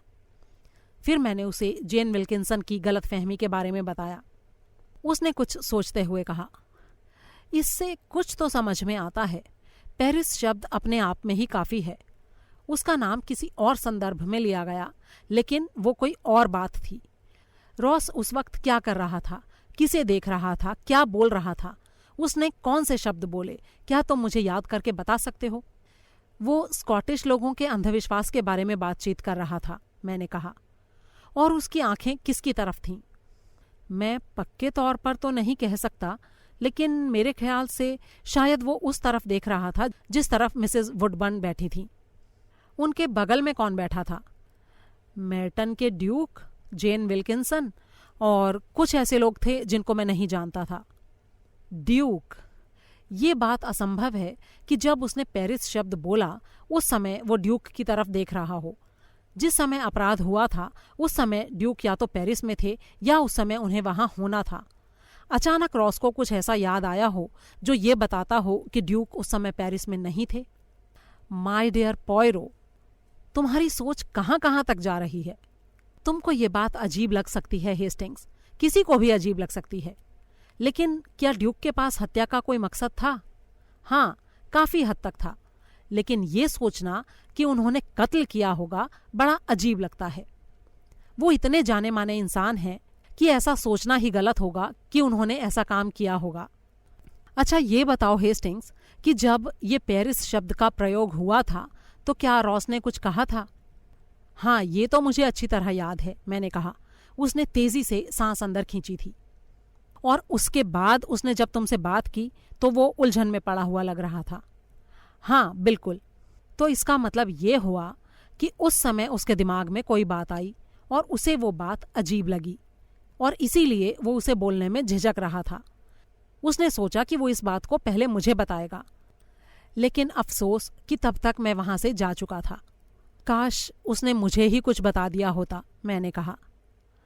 फिर मैंने उसे जेन विल्किंसन की गलतफहमी के बारे में बताया। उसने कुछ सोचते हुए कहा, इससे कुछ तो समझ में आता है। पेरिस शब्द अपने आप में ही काफ़ी है। उसका नाम किसी और संदर्भ में लिया गया, लेकिन वो कोई और बात थी। रॉस उस वक्त क्या कर रहा था, किसे देख रहा था, क्या बोल रहा था, उसने कौन से शब्द बोले, क्या तुम मुझे याद करके बता सकते हो? वो स्कॉटिश लोगों के अंधविश्वास के बारे में बातचीत कर रहा था, मैंने कहा। और उसकी आंखें किसकी तरफ थीं? मैं पक्के तौर पर तो नहीं कह सकता, लेकिन मेरे ख्याल से शायद वो उस तरफ देख रहा था जिस तरफ मिसेस वुडबर्न बैठी थी। उनके बगल में कौन बैठा था? मेर्टन के ड्यूक, जेन विल्किंसन और कुछ ऐसे लोग थे जिनको मैं नहीं जानता था। ड्यूक। ये बात असंभव है कि जब उसने पेरिस शब्द बोला उस समय वो ड्यूक की तरफ देख रहा हो। जिस समय अपराध हुआ था उस समय ड्यूक या तो पेरिस में थे या उस समय उन्हें वहां होना था। अचानक रॉस को कुछ ऐसा याद आया हो जो ये बताता हो कि ड्यूक उस समय पेरिस में नहीं थे। माय डियर पॉयरो, तुम्हारी सोच कहाँ कहाँ तक जा रही है। तुमको ये बात अजीब लग सकती है हेस्टिंग्स, किसी को भी अजीब लग सकती है, लेकिन क्या ड्यूक के पास हत्या का कोई मकसद था? हाँ, काफी हद तक था, लेकिन ये सोचना कि उन्होंने कत्ल किया होगा बड़ा अजीब लगता है। वो इतने जाने माने इंसान हैं कि ऐसा सोचना ही गलत होगा कि उन्होंने ऐसा काम किया होगा। अच्छा ये बताओ हेस्टिंग्स कि जब ये पेरिस शब्द का प्रयोग हुआ था तो क्या रॉस ने कुछ कहा था? हाँ, ये तो मुझे अच्छी तरह याद है, मैंने कहा। उसने तेजी से सांस अंदर खींची थी। और उसके बाद उसने जब तुमसे बात की तो वो उलझन में पड़ा हुआ लग रहा था। हाँ बिल्कुल। तो इसका मतलब ये हुआ कि उस समय उसके दिमाग में कोई बात आई और उसे वो बात अजीब लगी और इसीलिए वो उसे बोलने में झिझक रहा था। उसने सोचा कि वो इस बात को पहले मुझे बताएगा, लेकिन अफसोस कि तब तक मैं वहां से जा चुका था। काश उसने मुझे ही कुछ बता दिया होता, मैंने कहा।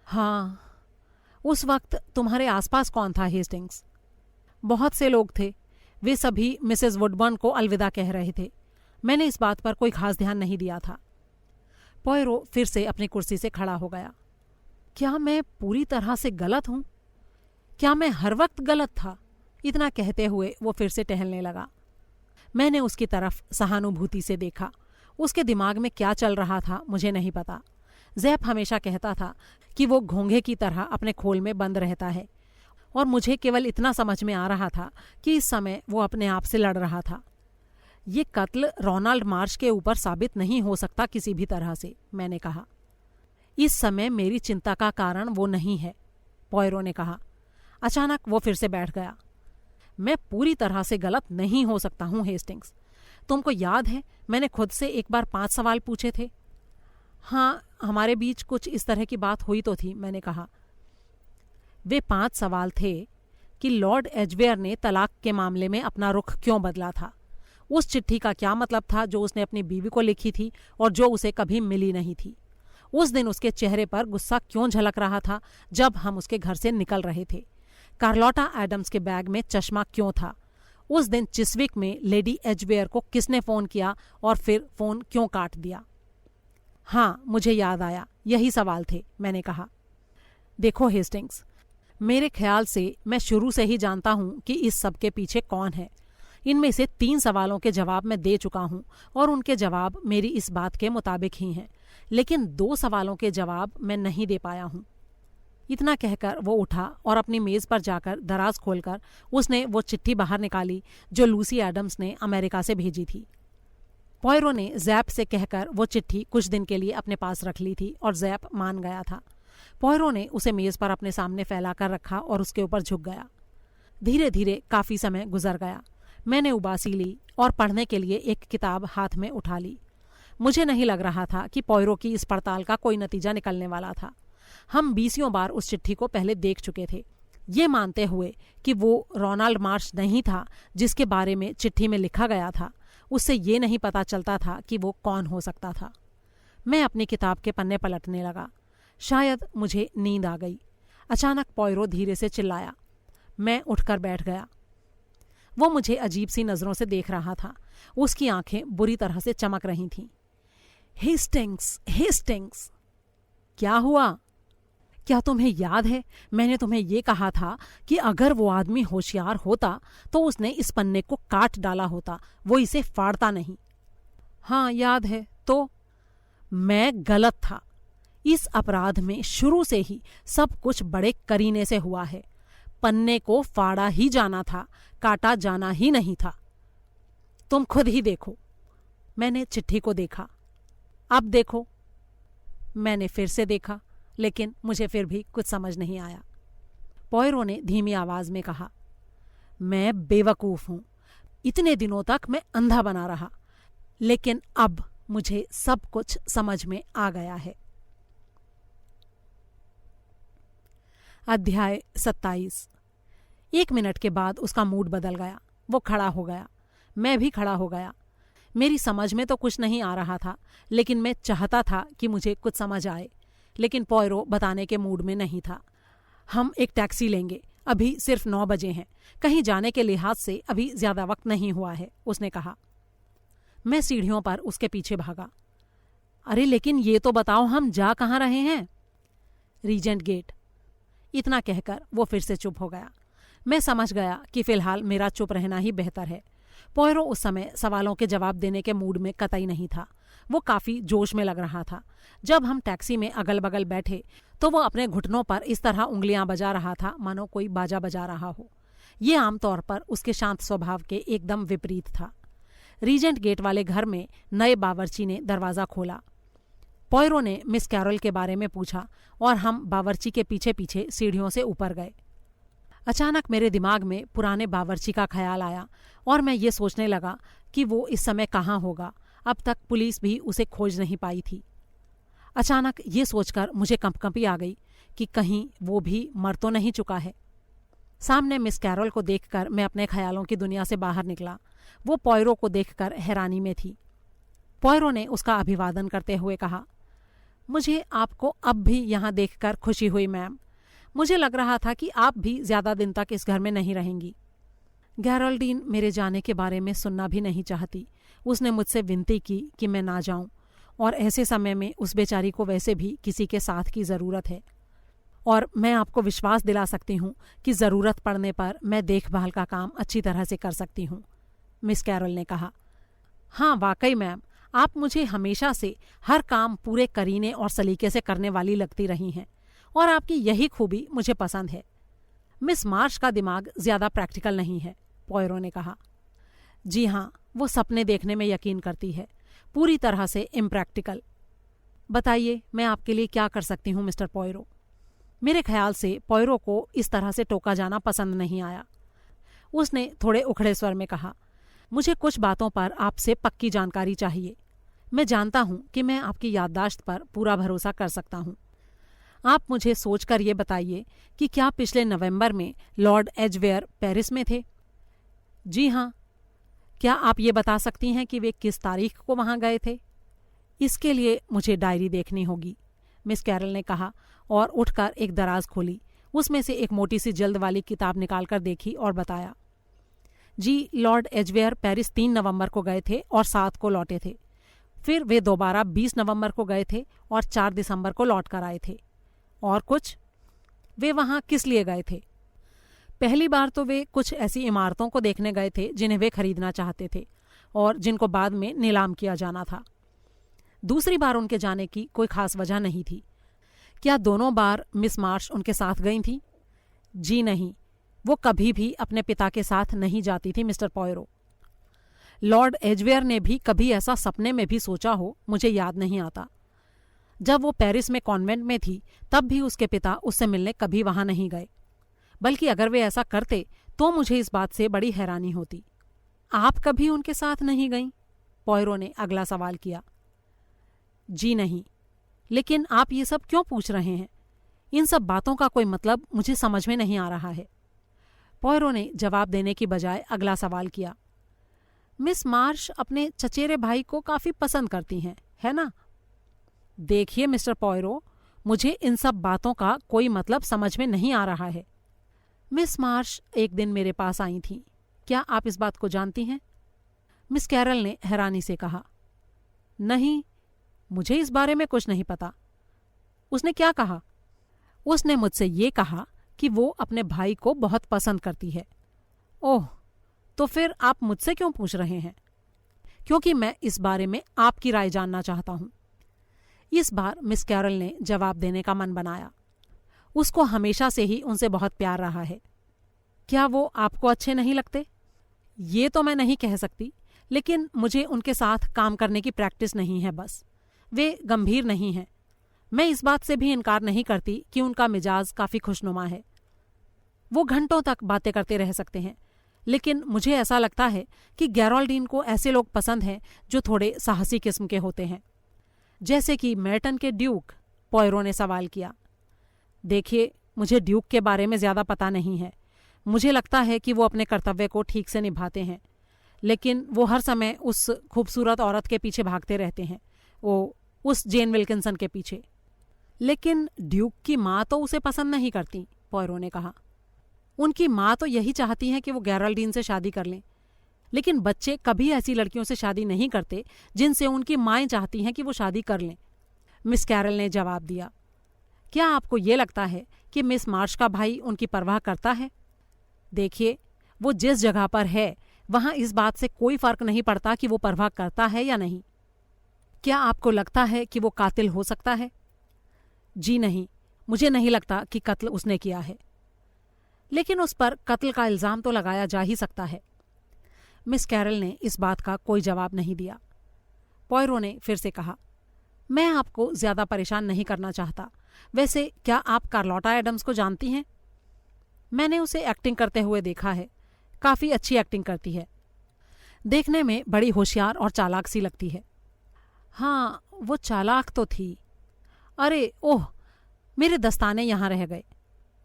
हाँ, उस वक्त तुम्हारे आसपास कौन था हेस्टिंग्स? बहुत से लोग थे। वे सभी मिसेस वुडबर्न को अलविदा कह रहे थे। मैंने इस बात पर कोई खास ध्यान नहीं दिया था। पॉयरो फिर से अपनी कुर्सी से खड़ा हो गया। क्या मैं पूरी तरह से गलत हूं? क्या मैं हर वक्त गलत था? इतना कहते हुए वो फिर से टहलने लगा। मैंने उसकी तरफ सहानुभूति से देखा। उसके दिमाग में क्या चल रहा था मुझे नहीं पता। ज़ैप हमेशा कहता था कि वो घोंघे की तरह अपने खोल में बंद रहता है, और मुझे केवल इतना समझ में आ रहा था कि इस समय वो अपने आप से लड़ रहा था। ये कत्ल रोनाल्ड मार्श के ऊपर साबित नहीं हो सकता किसी भी तरह से, मैंने कहा। इस समय मेरी चिंता का कारण वो नहीं है, पॉयरो ने कहा। अचानक वो फिर से बैठ गया। मैं पूरी तरह से गलत नहीं हो सकता हूँ हेस्टिंग्स। तुमको याद है मैंने खुद से एक बार 5 सवाल पूछे थे? हाँ, हमारे बीच कुछ इस तरह की बात हुई तो थी, मैंने कहा। वे 5 सवाल थे कि लॉर्ड एजवेयर ने तलाक के मामले में अपना रुख क्यों बदला था, उस चिट्ठी का क्या मतलब था जो उसने अपनी बीवी को लिखी थी और जो उसे कभी मिली नहीं थी, उस दिन उसके चेहरे पर गुस्सा क्यों झलक रहा था जब हम उसके घर से निकल रहे थे, कार्लोटा एडम्स के बैग में चश्मा क्यों था, उस दिन चिस्विक में लेडी एजवेयर को किसने फ़ोन किया और फिर फ़ोन क्यों काट दिया। हाँ, मुझे याद आया, यही सवाल थे, मैंने कहा। देखो हेस्टिंग्स, मेरे ख्याल से मैं शुरू से ही जानता हूं कि इस सब के पीछे कौन है। इनमें से 3 सवालों के जवाब मैं दे चुका हूं और उनके जवाब मेरी इस बात के मुताबिक ही हैं, लेकिन 2 सवालों के जवाब मैं नहीं दे पाया हूं। इतना कहकर वो उठा और अपनी मेज पर जाकर दराज खोलकर उसने वो चिट्ठी बाहर निकाली जो लूसी एडम्स ने अमेरिका से भेजी थी। पॉयरो ने ज़ैप से कहकर वो चिट्ठी कुछ दिन के लिए अपने पास रख ली थी और ज़ैप मान गया था। पॉयरो ने उसे मेज पर अपने सामने फैलाकर रखा और उसके ऊपर झुक गया। धीरे धीरे काफी समय गुजर गया। मैंने उबासी ली और पढ़ने के लिए एक किताब हाथ में उठा ली। मुझे नहीं लग रहा था कि पॉयरो की इस पड़ताल का कोई नतीजा निकलने वाला था। हम 20 बार उस चिट्ठी को पहले देख चुके थे, ये मानते हुए कि वो रोनाल्ड मार्श नहीं था जिसके बारे में चिट्ठी में लिखा गया था। उससे ये नहीं पता चलता था कि वो कौन हो सकता था। मैं अपनी किताब के पन्ने पलटने लगा। शायद मुझे नींद आ गई। अचानक पॉयरो धीरे से चिल्लाया। मैं उठकर बैठ गया। वो मुझे अजीब सी नजरों से देख रहा था। उसकी आंखें बुरी तरह से चमक रही थीं। हेस्टिंग्स, हेस्टिंग्स, क्या हुआ? क्या तुम्हें याद है मैंने तुम्हें ये कहा था कि अगर वो आदमी होशियार होता तो उसने इस पन्ने को काट डाला होता, वो इसे फाड़ता नहीं। हाँ याद है। तो मैं गलत था। इस अपराध में शुरू से ही सब कुछ बड़े करीने से हुआ है। पन्ने को फाड़ा ही जाना था, काटा जाना ही नहीं था। तुम खुद ही देखो। मैंने चिट्ठी को देखा। अब देखो। मैंने फिर से देखा, लेकिन मुझे फिर भी कुछ समझ नहीं आया। पॉयरो ने धीमी आवाज में कहा, मैं बेवकूफ हूं। इतने दिनों तक मैं अंधा बना रहा, लेकिन अब मुझे सब कुछ समझ में आ गया है। अध्याय 27। 1 मिनट के बाद उसका मूड बदल गया। वो खड़ा हो गया। मैं भी खड़ा हो गया। मेरी समझ में तो कुछ नहीं आ रहा था, लेकिन मैं चाहता था कि मुझे कुछ समझ आए। लेकिन पॉयरो बताने के मूड में नहीं था। हम एक टैक्सी लेंगे, अभी सिर्फ 9 बजे हैं। कहीं जाने के लिहाज से अभी ज्यादा वक्त नहीं हुआ है, उसने कहा। मैं सीढ़ियों पर उसके पीछे भागा। अरे लेकिन ये तो बताओ, हम जा कहाँ रहे हैं? Regent Gate. इतना कहकर वो फिर से चुप हो गया। मैं समझ गया कि फिलहाल मेरा चुप रहना ही बेहतर है। पॉयरो उस समय सवालों के जवाब देने के मूड में कतई नहीं था। वो काफी जोश में लग रहा था। जब हम टैक्सी में अगल बगल बैठे तो वो अपने घुटनों पर इस तरह उंगलियां बजा रहा था मानो कोई बाजा बजा रहा हो। ये आमतौर पर उसके शांत स्वभाव के एकदम विपरीत था। रीजेंट गेट वाले घर में नए बावर्ची ने दरवाजा खोला। पॉयरो ने मिस कैरोल के बारे में पूछा और हम बावर्ची के पीछे पीछे सीढ़ियों से ऊपर गए। अचानक मेरे दिमाग में पुराने बावर्ची का ख्याल आया और मैं ये सोचने लगा कि वो इस समय कहाँ होगा। अब तक पुलिस भी उसे खोज नहीं पाई थी। अचानक ये सोचकर मुझे कंपकंपी आ गई कि कहीं वो भी मर तो नहीं चुका है। सामने मिस कैरोल को देखकर मैं अपने ख्यालों की दुनिया से बाहर निकला। वो पॉयरो को देखकर हैरानी में थी। पॉयरो ने उसका अभिवादन करते हुए कहा, मुझे आपको अब भी यहाँ देखकर खुशी हुई मैम। मुझे लग रहा था कि आप भी ज्यादा दिन तक इस घर में नहीं रहेंगी। गैरोल्डीन मेरे जाने के बारे में सुनना भी नहीं चाहती। उसने मुझसे विनती की कि मैं ना जाऊं, और ऐसे समय में उस बेचारी को वैसे भी किसी के साथ की ज़रूरत है। और मैं आपको विश्वास दिला सकती हूँ कि ज़रूरत पड़ने पर मैं देखभाल का काम अच्छी तरह से कर सकती हूँ, मिस कैरोल ने कहा। हाँ वाकई मैम, आप मुझे हमेशा से हर काम पूरे करीने और सलीके से करने वाली लगती रही हैं, और आपकी यही खूबी मुझे पसंद है। मिस मार्श का दिमाग ज्यादा प्रैक्टिकल नहीं है, पॉयरो ने कहा। जी हाँ, वो सपने देखने में यकीन करती है, पूरी तरह से इम्प्रैक्टिकल। बताइए मैं आपके लिए क्या कर सकती हूँ मिस्टर पॉयरो। मेरे ख्याल से पॉयरो को इस तरह से टोका जाना पसंद नहीं आया। उसने थोड़े उखड़े स्वर में कहा, मुझे कुछ बातों पर आपसे पक्की जानकारी चाहिए। मैं जानता हूँ कि मैं आपकी याददाश्त पर पूरा भरोसा कर सकता हूँ। आप मुझे सोचकर ये बताइए कि क्या पिछले नवंबर में लॉर्ड एजवेयर पेरिस में थे? जी हाँ। क्या आप ये बता सकती हैं कि वे किस तारीख को वहाँ गए थे? इसके लिए मुझे डायरी देखनी होगी, मिस कैरल ने कहा और उठकर एक दराज खोली। उसमें से एक मोटी सी जल्द वाली किताब निकालकर देखी और बताया, जी लॉर्ड एजवेयर पेरिस 3 नवंबर को गए थे और 7 को लौटे थे। फिर वे दोबारा 20 नवंबर को गए थे और 4 दिसंबर को लौट कर आए थे। और कुछ? वे वहाँ किस लिए गए थे? पहली बार तो वे कुछ ऐसी इमारतों को देखने गए थे जिन्हें वे खरीदना चाहते थे और जिनको बाद में नीलाम किया जाना था। दूसरी बार उनके जाने की कोई खास वजह नहीं थी। क्या दोनों बार मिस मार्श उनके साथ गई थी? जी नहीं, वो कभी भी अपने पिता के साथ नहीं जाती थी मिस्टर पॉयरो। लॉर्ड एजवेयर ने भी कभी ऐसा सपने में भी सोचा हो मुझे याद नहीं आता। जब वो पेरिस में कॉन्वेंट में थी तब भी उसके पिता उससे मिलने कभी वहां नहीं गए। बल्कि अगर वे ऐसा करते तो मुझे इस बात से बड़ी हैरानी होती। आप कभी उनके साथ नहीं गईं? पॉयरो ने अगला सवाल किया। जी नहीं। लेकिन आप ये सब क्यों पूछ रहे हैं? इन सब बातों का कोई मतलब मुझे समझ में नहीं आ रहा है। पॉयरो ने जवाब देने की बजाय अगला सवाल किया। मिस मार्श अपने चचेरे भाई को काफी पसंद करती हैं, है ना? देखिए मिस्टर पॉयरो, मुझे इन सब बातों का कोई मतलब समझ में नहीं आ रहा है। मिस मार्श एक दिन मेरे पास आई थी। क्या आप इस बात को जानती हैं? मिस कैरल ने हैरानी से कहा। नहीं, मुझे इस बारे में कुछ नहीं पता। उसने क्या कहा? उसने मुझसे ये कहा कि वो अपने भाई को बहुत पसंद करती है। ओह, तो फिर आप मुझसे क्यों पूछ रहे हैं? क्योंकि मैं इस बारे में आपकी राय जानना चाहता हूं। इस बार मिस कैरल ने जवाब देने का मन बनाया। उसको हमेशा से ही उनसे बहुत प्यार रहा है। क्या वो आपको अच्छे नहीं लगते? ये तो मैं नहीं कह सकती, लेकिन मुझे उनके साथ काम करने की प्रैक्टिस नहीं है बस। वे गंभीर नहीं हैं। मैं इस बात से भी इनकार नहीं करती कि उनका मिजाज काफ़ी खुशनुमा है। वो घंटों तक बातें करते रह सकते हैं, लेकिन मुझे ऐसा लगता है कि गैरोल्डीन को ऐसे लोग पसंद हैं जो थोड़े साहसी किस्म के होते हैं। जैसे कि मेर्टन के ड्यूक? पॉयरो ने सवाल किया। देखिए, मुझे ड्यूक के बारे में ज़्यादा पता नहीं है। मुझे लगता है कि वो अपने कर्तव्य को ठीक से निभाते हैं, लेकिन वो हर समय उस खूबसूरत औरत के पीछे भागते रहते हैं, वो उस जेन विल्किंसन के पीछे। लेकिन ड्यूक की माँ तो उसे पसंद नहीं करती, पॉयरो ने कहा। उनकी माँ तो यही चाहती हैं कि वो गैरोल्डीन से शादी कर लें, लेकिन बच्चे कभी ऐसी लड़कियों से शादी नहीं करते जिनसे उनकी माएँ चाहती हैं कि वो शादी कर लें, मिस कैरल ने जवाब दिया। क्या आपको ये लगता है कि मिस मार्श का भाई उनकी परवाह करता है? देखिए, वो जिस जगह पर है वहाँ इस बात से कोई फर्क नहीं पड़ता कि वो परवाह करता है या नहीं। क्या आपको लगता है कि वो कातिल हो सकता है? जी नहीं, मुझे नहीं लगता कि कत्ल उसने किया है। लेकिन उस पर कत्ल का इल्ज़ाम तो लगाया जा ही सकता है। मिस कैरल ने इस बात का कोई जवाब नहीं दिया। पॉयरो ने फिर से कहा, मैं आपको ज़्यादा परेशान नहीं करना चाहता। वैसे क्या आप कार्लोटा एडम्स को जानती हैं? मैंने उसे एक्टिंग करते हुए देखा है। काफ़ी अच्छी एक्टिंग करती है। देखने में बड़ी होशियार और चालाक सी लगती है। हाँ, वो चालाक तो थी। अरे ओह, मेरे दस्ताने यहाँ रह गए।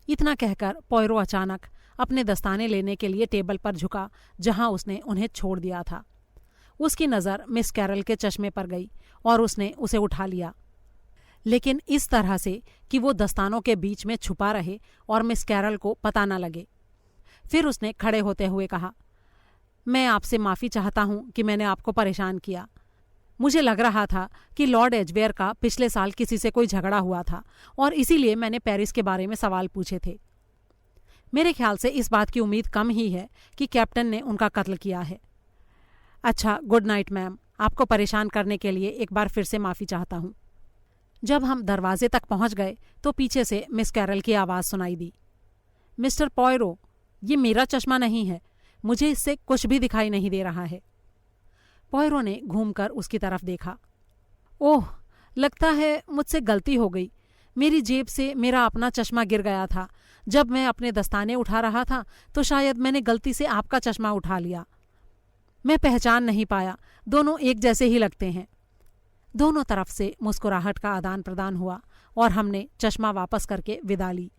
इतना कहकर पॉयरो अचानक अपने दस्ताने लेने के लिए टेबल पर झुका जहाँ उसने उन्हें छोड़ दिया था। उसकी नज़र मिस कैरल के चश्मे पर गई और उसने उसे उठा लिया, लेकिन इस तरह से कि वो दस्तानों के बीच में छुपा रहे और मिस कैरल को पता न लगे। फिर उसने खड़े होते हुए कहा, मैं आपसे माफ़ी चाहता हूँ कि मैंने आपको परेशान किया। मुझे लग रहा था कि लॉर्ड एजवेयर का पिछले साल किसी से कोई झगड़ा हुआ था और इसीलिए मैंने पेरिस के बारे में सवाल पूछे थे। मेरे ख्याल से इस बात की उम्मीद कम ही है कि कैप्टन ने उनका कत्ल किया है। अच्छा, गुड नाइट मैम। आपको परेशान करने के लिए एक बार फिर से माफ़ी चाहता हूँ। जब हम दरवाजे तक पहुँच गए तो पीछे से मिस कैरल की आवाज़ सुनाई दी, मिस्टर पॉयरो, ये मेरा चश्मा नहीं है। मुझे इससे कुछ भी दिखाई नहीं दे रहा है। पॉयरो ने घूमकर उसकी तरफ देखा। ओह, लगता है मुझसे गलती हो गई। मेरी जेब से मेरा अपना चश्मा गिर गया था। जब मैं अपने दस्ताने उठा रहा था तो शायद मैंने गलती से आपका चश्मा उठा लिया। मैं पहचान नहीं पाया, दोनों एक जैसे ही लगते हैं। दोनों तरफ से मुस्कुराहट का आदान प्रदान हुआ और हमने चश्मा वापस करके विदा ली।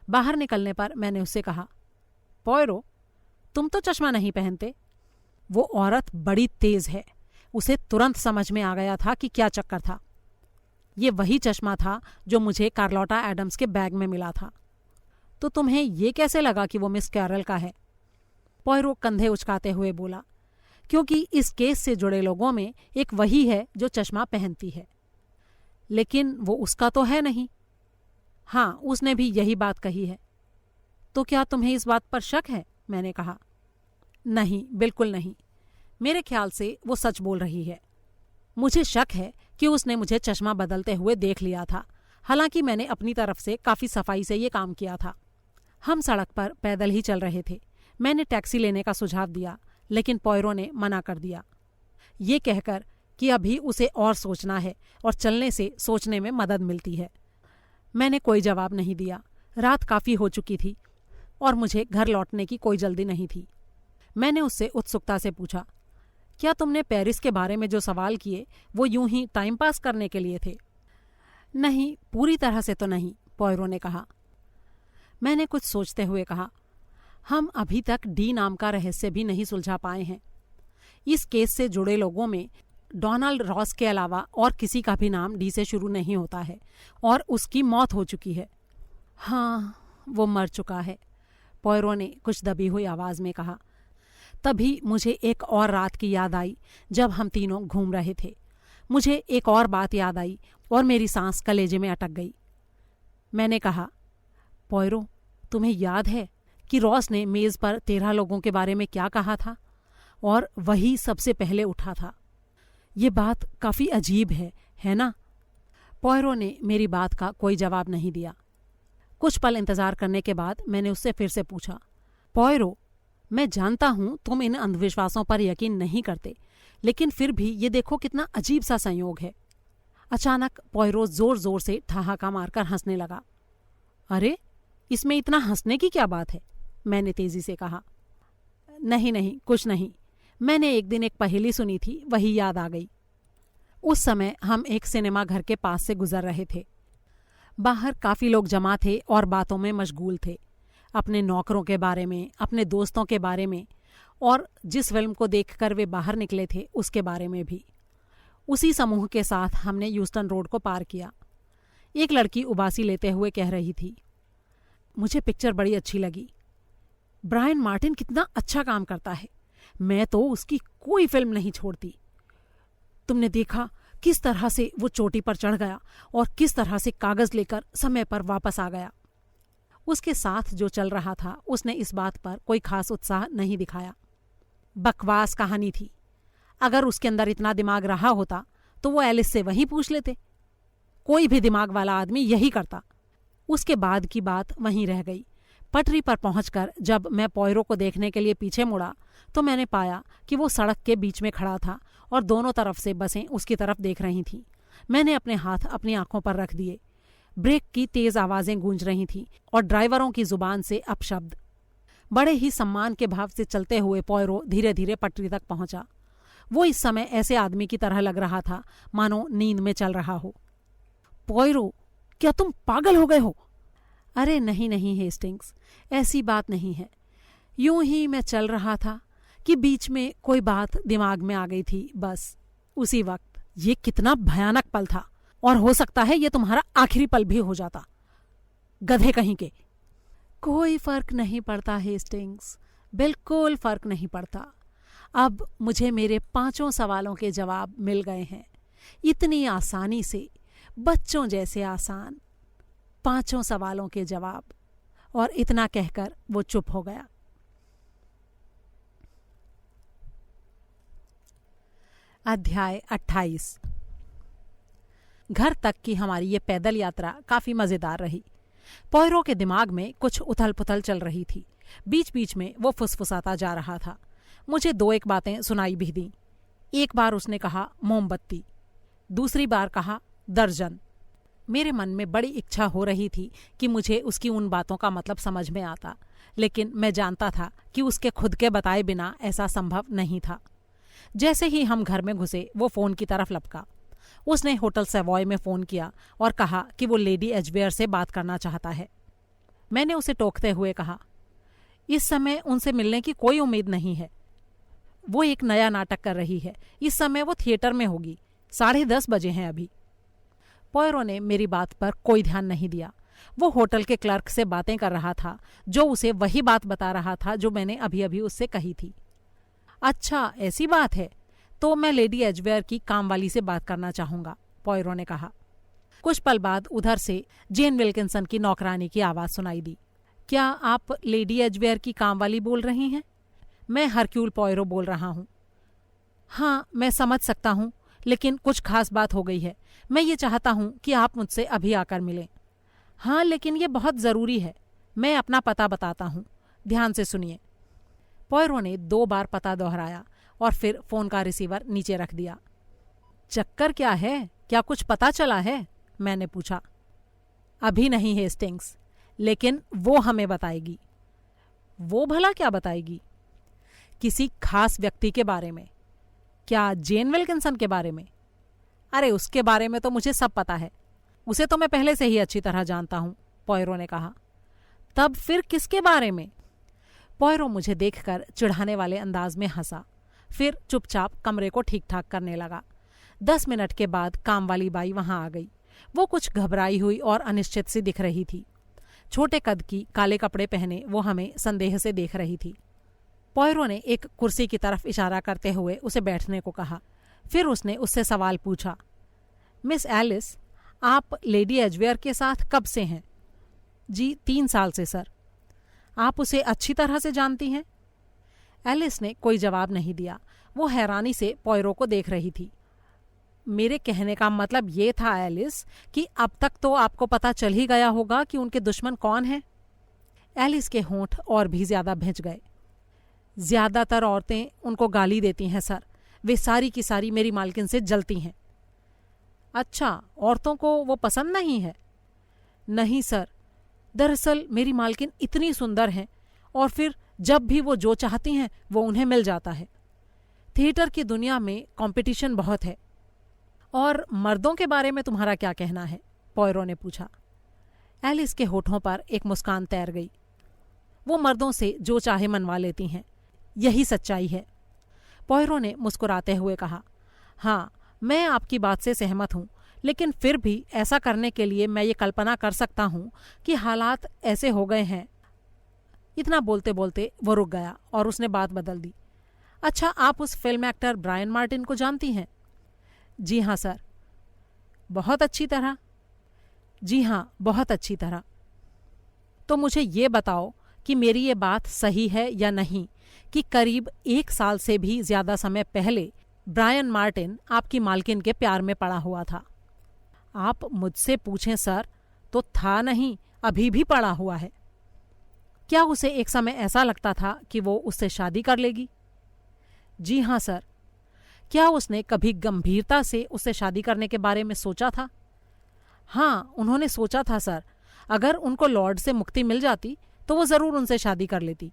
बाहर निकलने पर मैंने उससे कहा, पॉयरो, तुम तो चश्मा नहीं पहनते। वो औरत बड़ी तेज है। उसे तुरंत समझ में आ गया था कि क्या चक्कर था। ये वही चश्मा था जो मुझे कार्लोटा एडम्स के बैग में मिला था। तो तुम्हें ये कैसे लगा कि वो मिस कैरल का है? पॉयरो कंधे उचकाते हुए बोला, क्योंकि इस केस से जुड़े लोगों में एक वही है जो चश्मा पहनती है। लेकिन वो उसका तो है नहीं। हाँ, उसने भी यही बात कही है। तो क्या तुम्हें इस बात पर शक है? मैंने कहा। नहीं, बिल्कुल नहीं। मेरे ख्याल से वो सच बोल रही है। मुझे शक है कि उसने मुझे चश्मा बदलते हुए देख लिया था, हालांकि मैंने अपनी तरफ से काफ़ी सफाई से ये काम किया था। हम सड़क पर पैदल ही चल रहे थे। मैंने टैक्सी लेने का सुझाव दिया, लेकिन पॉयरो ने मना कर दिया, ये कहकर कि अभी उसे और सोचना है और चलने से सोचने में मदद मिलती है। मैंने कोई जवाब नहीं दिया। रात काफ़ी हो चुकी थी और मुझे घर लौटने की कोई जल्दी नहीं थी। मैंने उससे उत्सुकता से पूछा, क्या तुमने पेरिस के बारे में जो सवाल किए वो यूं ही टाइम पास करने के लिए थे? नहीं, पूरी तरह से तो नहीं, पॉयरो ने कहा। मैंने कुछ सोचते हुए कहा, हम अभी तक डी नाम का रहस्य भी नहीं सुलझा पाए हैं। इस केस से जुड़े लोगों में डोनाल्ड रॉस के अलावा और किसी का भी नाम डी से शुरू नहीं होता है और उसकी मौत हो चुकी है। हाँ, वो मर चुका है, पॉयरो ने कुछ दबी हुई आवाज़ में कहा। तभी मुझे एक और रात की याद आई जब हम तीनों घूम रहे थे। मुझे एक और बात याद आई और मेरी सांस कलेजे में अटक गई। मैंने कहा, पॉयरो, तुम्हें याद है कि रॉस ने मेज़ पर 13 लोगों के बारे में क्या कहा था? और वही सबसे पहले उठा था। ये बात काफ़ी अजीब है ना? पॉयरो ने मेरी बात का कोई जवाब नहीं दिया। कुछ पल इंतजार करने के बाद मैंने उससे फिर से पूछा, पॉयरो, मैं जानता हूं तुम इन अंधविश्वासों पर यकीन नहीं करते, लेकिन फिर भी ये देखो कितना अजीब सा संयोग है। अचानक पॉयरो जोर जोर से ठहाका मारकर हंसने लगा। अरे, इसमें इतना हंसने की क्या बात है? मैंने तेजी से कहा। नहीं नहीं, कुछ नहीं। मैंने एक दिन एक पहेली सुनी थी, वही याद आ गई। उस समय हम एक सिनेमा घर के पास से गुजर रहे थे। बाहर काफी लोग जमा थे और बातों में मशगूल थे, अपने नौकरों के बारे में, अपने दोस्तों के बारे में, और जिस फिल्म को देखकर वे बाहर निकले थे उसके बारे में भी। उसी समूह के साथ हमने यूस्टन रोड को पार किया। एक लड़की उबासी लेते हुए कह रही थी, मुझे पिक्चर बड़ी अच्छी लगी। ब्रायन मार्टिन कितना अच्छा काम करता है। मैं तो उसकी कोई फिल्म नहीं छोड़ती। तुमने देखा किस तरह से वो चोटी पर चढ़ गया और किस तरह से कागज लेकर समय पर वापस आ गया। उसके साथ जो चल रहा था उसने इस बात पर कोई खास उत्साह नहीं दिखाया। बकवास कहानी थी। अगर उसके अंदर इतना दिमाग रहा होता तो वो एलिस से वहीं पूछ लेते। कोई भी दिमाग वाला आदमी यही करता। उसके बाद की बात वहीं रह गई। पटरी पर पहुंचकर जब मैं पॉयरो को देखने के लिए पीछे मुड़ा तो मैंने पाया कि वो सड़क के बीच में खड़ा था और दोनों तरफ से बसें उसकी तरफ देख रही थीं। मैंने अपने हाथ अपनी आंखों पर रख दिए। ब्रेक की तेज आवाजें गूंज रही थीं और ड्राइवरों की जुबान से अपशब्द। बड़े ही सम्मान के भाव से चलते हुए पॉयरो धीरे धीरे पटरी तक पहुंचा। वो इस समय ऐसे आदमी की तरह लग रहा था मानो नींद में चल रहा हो। पॉयरो, क्या तुम पागल हो गए हो? अरे नहीं नहीं हेस्टिंग्स, ऐसी बात नहीं है। यूं ही मैं चल रहा था कि बीच में कोई बात दिमाग में आ गई थी, बस उसी वक्त। ये कितना भयानक पल था, और हो सकता है ये तुम्हारा आखिरी पल भी हो जाता। गधे कहीं के। कोई फर्क नहीं पड़ता हेस्टिंग्स, बिल्कुल फर्क नहीं पड़ता। अब मुझे मेरे 5 सवालों के जवाब मिल गए हैं, इतनी आसानी से, बच्चों जैसे आसान। 5 सवालों के जवाब। और इतना कहकर वो चुप हो गया। अध्याय 28। घर तक की हमारी ये पैदल यात्रा काफी मजेदार रही। पॉयरो के दिमाग में कुछ उथल पुथल चल रही थी। बीच बीच में वो फुसफुसाता जा रहा था। मुझे 2-1 बातें सुनाई भी दी। एक बार उसने कहा मोमबत्ती, दूसरी बार कहा दर्जन। मेरे मन में बड़ी इच्छा हो रही थी कि मुझे उसकी उन बातों का मतलब समझ में आता, लेकिन मैं जानता था कि उसके खुद के बताए बिना ऐसा संभव नहीं था। जैसे ही हम घर में घुसे वो फोन की तरफ लपका। उसने होटल सेवॉय में फोन किया और कहा कि वो लेडी एजवेयर से बात करना चाहता है। मैंने उसे टोकते हुए कहा, इस समय उनसे मिलने की कोई उम्मीद नहीं है। वो एक नया नाटक कर रही है। इस समय वो थिएटर में होगी। 10:30 बजे हैं अभी। पॉयरो ने मेरी बात पर कोई ध्यान नहीं दिया। वो होटल के क्लर्क से बातें कर रहा था, जो उसे वही बात बता रहा था जो मैंने अभी अभी उससे कही थी। अच्छा, ऐसी बात है, तो मैं लेडी एजवेयर की कामवाली से बात करना चाहूंगा, पॉयरो ने कहा। कुछ पल बाद उधर से जेन विल्किंसन की नौकरानी की आवाज सुनाई दी। क्या आप लेडी एजवेयर की कामवाली बोल रही हैं? मैं हरक्यूल पॉयरो बोल रहा हूँ। हाँ, मैं समझ सकता हूँ, लेकिन कुछ खास बात हो गई है। मैं ये चाहता हूँ कि आप मुझसे अभी आकर मिलें। हाँ, लेकिन ये बहुत ज़रूरी है। मैं अपना पता बताता हूँ, ध्यान से सुनिए। पॉयरो ने 2 बार पता दोहराया और फिर फोन का रिसीवर नीचे रख दिया। चक्कर क्या है? क्या कुछ पता चला है? मैंने पूछा। अभी नहीं हेस्टिंग्स, लेकिन वो हमें बताएगी। वो भला क्या बताएगी? किसी खास व्यक्ति के बारे में। क्या जेन विल्किंसन के बारे में? अरे, उसके बारे में तो मुझे सब पता है। उसे तो मैं पहले से ही अच्छी तरह जानता हूं, पॉयरो ने कहा। तब फिर किसके बारे में? पॉयरो मुझे देखकर चिढ़ाने वाले अंदाज में हंसा, फिर चुपचाप कमरे को ठीक ठाक करने लगा। 10 मिनट के बाद काम वाली बाई वहां आ गई। वो कुछ घबराई हुई और अनिश्चित सी दिख रही थी। छोटे कद की, काले कपड़े पहने वो हमें संदेह से देख रही थी। पॉयरो ने एक कुर्सी की तरफ इशारा करते हुए उसे बैठने को कहा। फिर उसने उससे सवाल पूछा, मिस एलिस, आप लेडी एजवेयर के साथ कब से हैं? जी, 3 साल से सर। आप उसे अच्छी तरह से जानती हैं? एलिस ने कोई जवाब नहीं दिया। वो हैरानी से पॉयरो को देख रही थी। मेरे कहने का मतलब ये था एलिस कि अब तक तो आपको पता चल ही गया होगा कि उनके दुश्मन कौन हैं। एलिस के होंठ और भी ज्यादा भिंच गए। ज्यादातर औरतें उनको गाली देती हैं सर, वे सारी की सारी मेरी मालकिन से जलती हैं। अच्छा, औरतों को वो पसंद नहीं है? नहीं सर, दरअसल मेरी मालकिन इतनी सुंदर हैं और फिर जब भी वो जो चाहती हैं वो उन्हें मिल जाता है। थिएटर की दुनिया में कंपटीशन बहुत है। और मर्दों के बारे में तुम्हारा क्या कहना है? पॉयरो ने पूछा। एलिस के होठों पर एक मुस्कान तैर गई। वो मर्दों से जो चाहे मनवा लेती हैं, यही सच्चाई है। पॉयरो ने मुस्कुराते हुए कहा, हाँ, मैं आपकी बात से सहमत हूं, लेकिन फिर भी ऐसा करने के लिए मैं ये कल्पना कर सकता हूं कि हालात ऐसे हो गए हैं। इतना बोलते बोलते वो रुक गया और उसने बात बदल दी। अच्छा, आप उस फिल्म एक्टर ब्रायन मार्टिन को जानती हैं? जी हाँ सर। बहुत अच्छी तरह? जी हाँ, बहुत अच्छी तरह। तो मुझे ये बताओ कि मेरी ये बात सही है या नहीं कि करीब 1 साल से भी ज्यादा समय पहले ब्रायन मार्टिन आपकी मालकिन के प्यार में पड़ा हुआ था। आप मुझसे पूछें सर, तो था नहीं, अभी भी पड़ा हुआ है। क्या उसे एक समय ऐसा लगता था कि वो उससे शादी कर लेगी? जी हाँ सर। क्या उसने कभी गंभीरता से उससे शादी करने के बारे में सोचा था? हाँ, उन्होंने सोचा था सर। अगर उनको लॉर्ड से मुक्ति मिल जाती तो वो जरूर उनसे शादी कर लेती।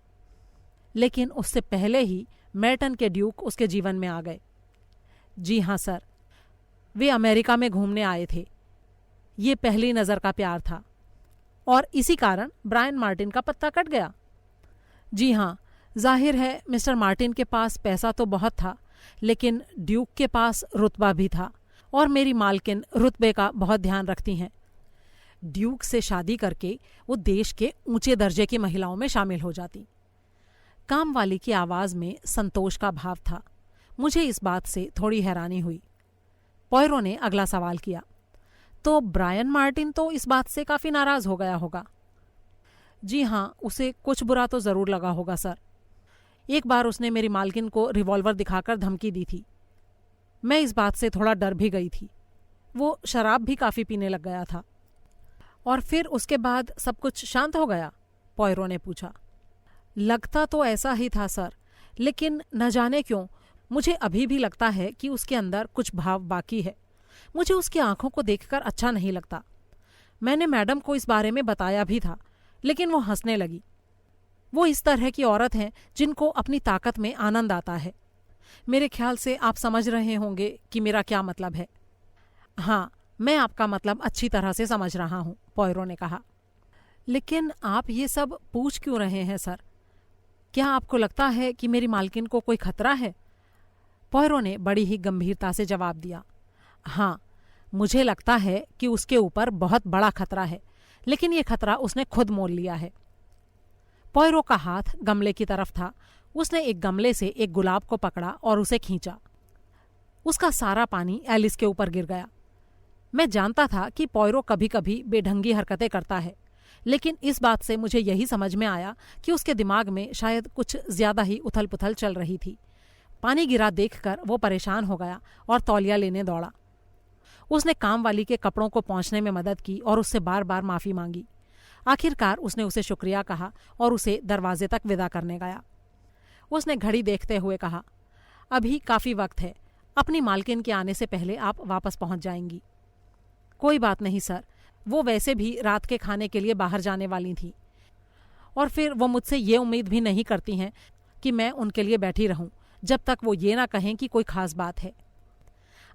लेकिन उससे पहले ही मेर्टन के ड्यूक उसके जीवन में आ गए। जी हाँ सर, वे अमेरिका में घूमने आए थे। ये पहली नज़र का प्यार था और इसी कारण ब्रायन मार्टिन का पत्ता कट गया। जी हाँ, जाहिर है मिस्टर मार्टिन के पास पैसा तो बहुत था, लेकिन ड्यूक के पास रुतबा भी था और मेरी मालकिन रुतबे का बहुत ध्यान रखती हैं। ड्यूक से शादी करके वो देश के ऊंचे दर्जे की महिलाओं में शामिल हो जाती। काम वाली की आवाज में संतोष का भाव था। मुझे इस बात से थोड़ी हैरानी हुई। पॉयरो ने अगला सवाल किया, तो ब्रायन मार्टिन तो इस बात से काफी नाराज हो गया होगा? जी हाँ, उसे कुछ बुरा तो जरूर लगा होगा सर। एक बार उसने मेरी मालकिन को रिवॉल्वर दिखाकर धमकी दी थी। मैं इस बात से थोड़ा डर भी गई थी। वो शराब भी काफी पीने लग गया था। और फिर उसके बाद सब कुछ शांत हो गया? पॉयरो ने पूछा। लगता तो ऐसा ही था सर, लेकिन न जाने क्यों मुझे अभी भी लगता है कि उसके अंदर कुछ भाव बाकी है। मुझे उसकी आंखों को देखकर अच्छा नहीं लगता। मैंने मैडम को इस बारे में बताया भी था, लेकिन वो हंसने लगी। वो इस तरह की औरत हैं जिनको अपनी ताकत में आनंद आता है। मेरे ख्याल से आप समझ रहे होंगे कि मेरा क्या मतलब है। हाँ, मैं आपका मतलब अच्छी तरह से समझ रहा हूँ, पॉयरो ने कहा। लेकिन आप ये सब पूछ क्यों रहे हैं सर? क्या आपको लगता है कि मेरी मालकिन को कोई खतरा है? पॉयरो ने बड़ी ही गंभीरता से जवाब दिया। हाँ, मुझे लगता है कि उसके ऊपर बहुत बड़ा खतरा है, लेकिन ये खतरा उसने खुद मोल लिया है। पॉयरो का हाथ गमले की तरफ था। उसने एक गमले से एक गुलाब को पकड़ा और उसे खींचा। उसका सारा पानी एलिस के ऊपर गिर गया। मैं जानता था कि पॉयरो कभी कभी बेढंगी हरकतें करता है, लेकिन इस बात से मुझे यही समझ में आया कि उसके दिमाग में शायद कुछ ज्यादा ही उथल पुथल चल रही थी। पानी गिरा देखकर वो परेशान हो गया और तौलिया लेने दौड़ा। उसने काम वाली के कपड़ों को पोंछने में मदद की और उससे बार बार माफी मांगी। आखिरकार उसने उसे शुक्रिया कहा और उसे दरवाजे तक विदा करने गया। उसने घड़ी देखते हुए कहा, अभी काफी वक्त है, अपनी मालकिन के आने से पहले आप वापस पहुंच जाएंगी। कोई बात नहीं सर, वो वैसे भी रात के खाने के लिए बाहर जाने वाली थी और फिर वो मुझसे ये उम्मीद भी नहीं करती हैं कि मैं उनके लिए बैठी रहूं जब तक वो ये ना कहें कि कोई खास बात है।